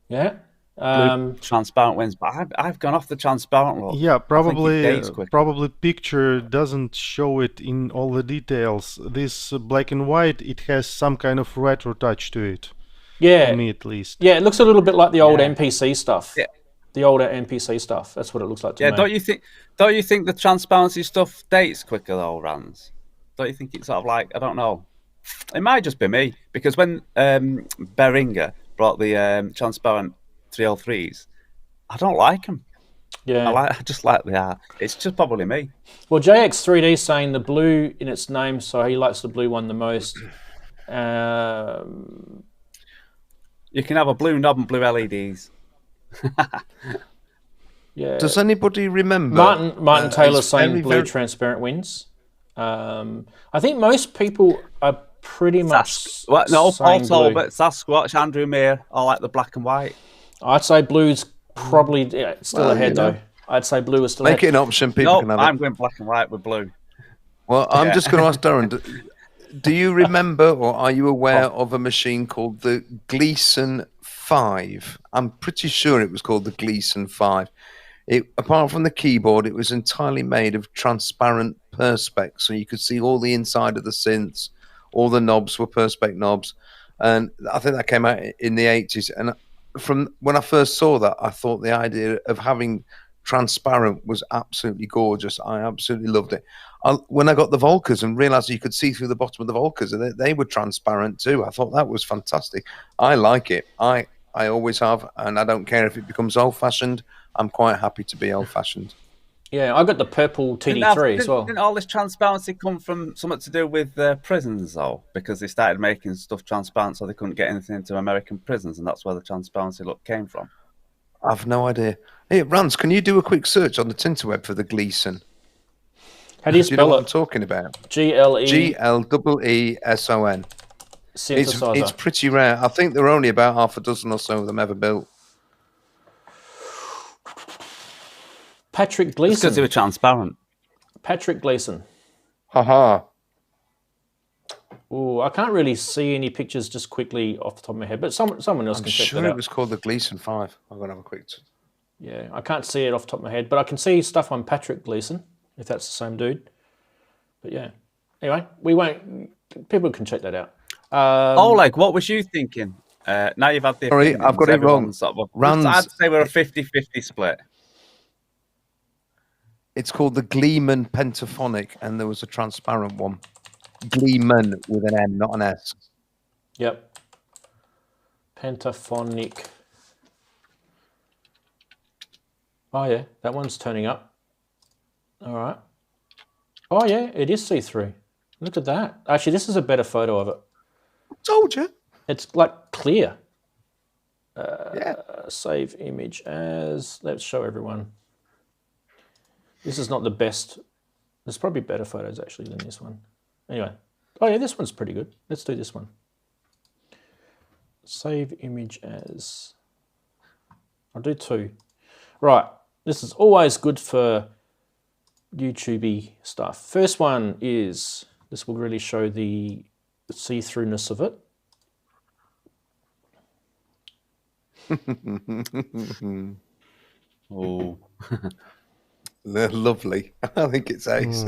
Speaker 1: Yeah.
Speaker 4: Blue transparent wins, but I've gone off the transparent look.
Speaker 3: Yeah, probably
Speaker 4: probably
Speaker 3: picture doesn't show it in all the details. This black and white, it has some kind of retro touch to it.
Speaker 1: Yeah.
Speaker 3: To me at least.
Speaker 1: Yeah, it looks a little bit like the old MPC stuff.
Speaker 4: Yeah.
Speaker 1: The older MPC stuff. That's what it looks like to me.
Speaker 4: Yeah, don't you think the transparency stuff dates quicker though, Rans? Don't you think it's sort of like, I don't know. It might just be me, because when Behringer brought the transparent 303s, I don't like them.
Speaker 1: Yeah.
Speaker 4: I just like the art. It's just probably me.
Speaker 1: Well, JX3D is saying the blue in its name, so he likes the blue one the most.
Speaker 4: You can have a blue knob and blue LEDs.
Speaker 1: Yeah.
Speaker 2: Does anybody remember?
Speaker 1: Martin Taylor saying blue transparent wins. I think most people are pretty much
Speaker 4: Paul
Speaker 1: saying blue.
Speaker 4: Talbot, Sasquatch, Andrew Mayer, I like the black and white.
Speaker 1: I'd say blue's probably still ahead though. I'd say blue is still
Speaker 2: Make
Speaker 1: ahead.
Speaker 2: it an option. People can have
Speaker 4: I'm
Speaker 2: it.
Speaker 4: going black and white with blue.
Speaker 2: Well, I'm just going to ask Darren. Do you remember, or are you aware of a machine called the Gleason 5? I'm pretty sure it was called the Gleason 5. Apart from the keyboard, it was entirely made of transparent perspex, so you could see all the inside of the synths. All the knobs were perspex knobs, and I think that came out in the 80s. And from when I first saw that, I thought the idea of having transparent was absolutely gorgeous. I absolutely loved it. When I got the Volkers and realized you could see through the bottom of the Volkers, and they were transparent too. I thought that was fantastic. I like it. I always have, and I don't care if it becomes old-fashioned. I'm quite happy to be old-fashioned.
Speaker 1: Yeah, I got the purple TD3 as well.
Speaker 4: Didn't all this transparency come from something to do with prisons, though? Because they started making stuff transparent so they couldn't get anything into American prisons, and that's where the transparency look came from.
Speaker 2: I've no idea. Hey, Rance, can you do a quick search on the Tinterweb for the Gleason?
Speaker 1: How do you
Speaker 2: Do you know
Speaker 1: spell
Speaker 2: what
Speaker 1: it?
Speaker 2: I'm talking about?
Speaker 1: G-L-E...
Speaker 2: G-L-E-E-S-O-N.
Speaker 1: Synthesizer.
Speaker 2: It's pretty rare. I think there are only about half a dozen or so of them ever built.
Speaker 1: Patrick Gleason.
Speaker 4: Because they were transparent.
Speaker 1: Patrick Gleason.
Speaker 2: Haha.
Speaker 1: Oh, I can't really see any pictures just quickly off the top of my head, but someone else can check that out.
Speaker 2: I'm sure it was called the Gleason 5. I'm going to have a quick...
Speaker 1: Yeah, I can't see it off the top of my head, but I can see stuff on Patrick Gleason, if that's the same dude. But yeah. Anyway, people can check that out.
Speaker 4: Oleg, what was you thinking? Now you've had the...
Speaker 2: Sorry, I've got it wrong.
Speaker 4: I'd say we're a 50-50 split.
Speaker 2: It's called the Gleeman Pentaphonic, and there was a transparent one. Gleeman with an M, not an S.
Speaker 1: Yep. Pentaphonic. Oh, yeah, that one's turning up. All right. Oh, yeah, it is see-through. Look at that. Actually, this is a better photo of it.
Speaker 2: Told you.
Speaker 1: It's like clear.
Speaker 2: Yeah.
Speaker 1: Save image as. Let's show everyone. This is not the best. There's probably better photos actually than this one. Anyway. Oh yeah, this one's pretty good. Let's do this one. Save image as. I'll do 2. Right. This is always good for YouTube-y stuff. First one is, this will really show the see-throughness of it.
Speaker 4: Oh.
Speaker 2: They're lovely. I think it's ace.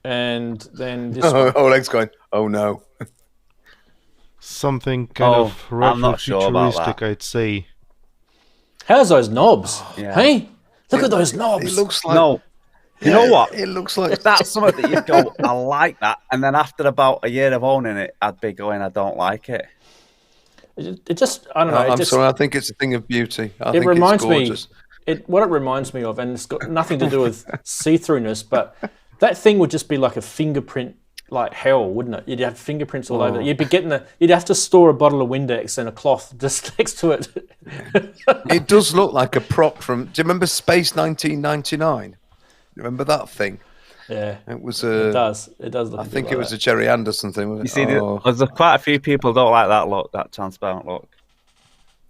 Speaker 1: And then this one.
Speaker 2: Oleg's going, oh no.
Speaker 3: Something kind of
Speaker 4: I'm not sure about
Speaker 3: retro-futuristic,
Speaker 4: that.
Speaker 3: I'd say.
Speaker 1: How's those knobs?
Speaker 4: Yeah.
Speaker 1: Hey, look at those knobs.
Speaker 2: It looks like...
Speaker 4: No. You know what?
Speaker 2: It looks like...
Speaker 4: If that's something that you go, I like that. And then after about a year of owning it, I'd be going, I don't like it.
Speaker 1: It just, I don't know.
Speaker 2: I'm sorry, I think it's a thing of beauty. I think
Speaker 1: reminds
Speaker 2: it's
Speaker 1: me,
Speaker 2: gorgeous.
Speaker 1: what it reminds me of, and it's got nothing to do with see-throughness, but that thing would just be like a fingerprint, like hell, wouldn't it? You'd have fingerprints all over it. You'd be you'd have to store a bottle of Windex and a cloth just next to it.
Speaker 2: It does look like a prop from... Do you remember Space 1999? Remember that thing?
Speaker 1: Yeah.
Speaker 2: It was
Speaker 1: It does. It does look
Speaker 2: I
Speaker 1: a bit
Speaker 2: think
Speaker 1: like
Speaker 2: it was
Speaker 1: that.
Speaker 2: a Jerry Anderson thing.
Speaker 4: You see, there's quite a few people don't like that look, that transparent look.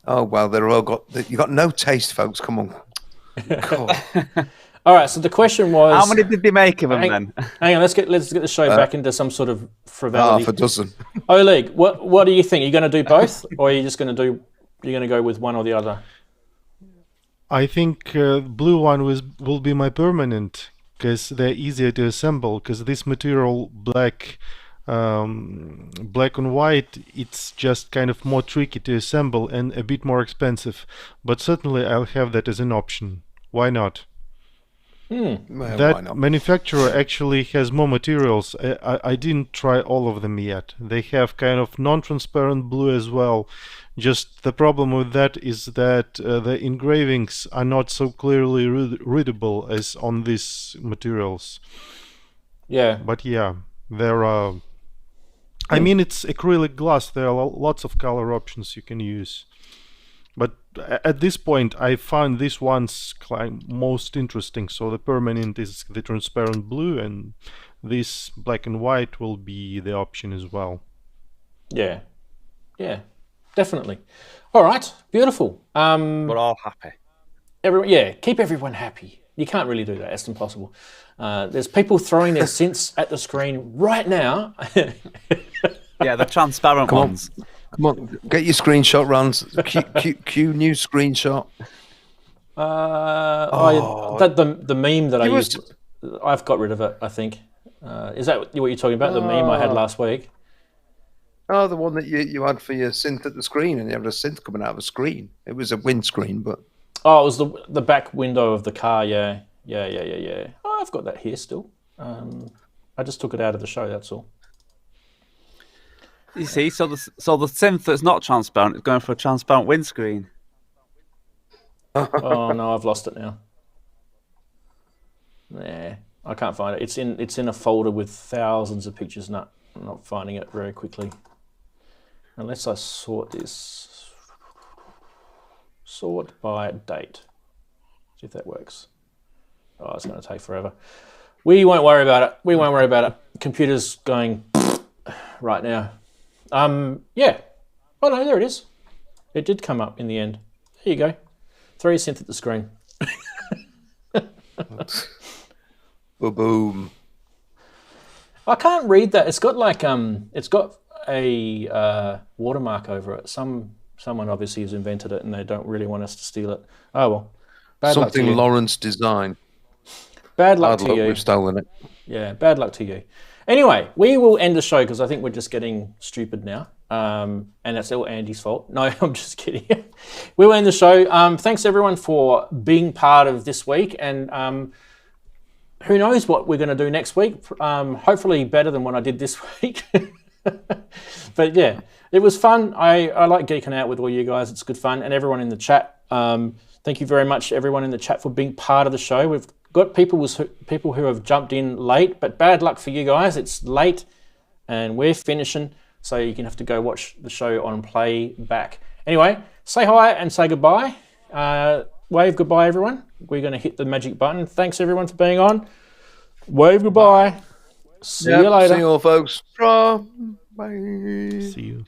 Speaker 2: Oh, well, they're all got... You got no taste, folks. Come on. God.
Speaker 1: All right, so the question was...
Speaker 4: How many did they make of them then?
Speaker 1: Hang on, let's get the show back into some sort of frivolity.
Speaker 2: Half a dozen.
Speaker 1: Oleg, what do you think? Are you going to do both, or are you just going to go with one or the other?
Speaker 3: I think blue one will be my permanent, because they're easier to assemble, because this material black and white, it's just kind of more tricky to assemble and a bit more expensive, but certainly I'll have that as an option. Why not?
Speaker 2: Well,
Speaker 3: That
Speaker 2: why not?
Speaker 3: manufacturer actually has more materials. I didn't try all of them yet. They have kind of non-transparent blue as well. Just the problem with that is that the engravings are not so clearly readable as on these materials.
Speaker 1: Yeah.
Speaker 3: But yeah, there are... I mean, it's acrylic glass. There are lots of color options you can use. But at this point, I found this one's most interesting. So the permanent is the transparent blue, and this black and white will be the option as well.
Speaker 1: Yeah. Yeah. Definitely. All right. Beautiful.
Speaker 4: We're all happy.
Speaker 1: Keep everyone happy. You can't really do that. That's impossible. There's people throwing their synths at the screen right now.
Speaker 4: Yeah, the transparent ones.
Speaker 2: Come on, get your screenshot runs. Cue new screenshot.
Speaker 1: The meme that I used, I've got rid of it, I think. Is that what you're talking about? The meme I had last week?
Speaker 2: Oh, the one that you had for your synth at the screen, and you had a synth coming out of a screen. It was a windscreen, but...
Speaker 1: Oh, it was the back window of the car, yeah. Oh, I've got that here still. I just took it out of the show, that's all.
Speaker 4: You see, so the synth that's not transparent is going for a transparent windscreen.
Speaker 1: Oh no, I've lost it now. Nah, I can't find it. It's in a folder with thousands of pictures. I'm not finding it very quickly. Unless I sort this. Sort by date. See if that works. Oh, it's going to take forever. We won't worry about it. Computer's going right now. Yeah. Oh no, there it is. It did come up in the end. There you go. Throw your synth at the screen.
Speaker 2: Boom.
Speaker 1: I can't read that. It's got like it's got a watermark over it. Someone obviously has invented it, and they don't really want us to steal it. Oh well. Bad luck to
Speaker 2: Something
Speaker 1: you.
Speaker 2: Lawrence designed.
Speaker 1: Bad luck to you.
Speaker 2: We've stolen it.
Speaker 1: Yeah, bad luck to you. Anyway, we will end the show because I think we're just getting stupid now. And that's all Andy's fault. No, I'm just kidding. We'll end the show. Thanks everyone for being part of this week. And who knows what we're going to do next week. Hopefully better than what I did this week. But yeah, it was fun. I like geeking out with all you guys. It's good fun. And everyone in the chat. Thank you very much, everyone in the chat, for being part of the show. got people who have jumped in late, but bad luck for you guys. It's late, and we're finishing, so you're gonna have to go watch the show on playback. Anyway, say hi and say goodbye. Wave goodbye, everyone. We're gonna hit the magic button. Thanks everyone for being on. Wave goodbye. See you later.
Speaker 2: See you all, folks. Bye.
Speaker 3: See you.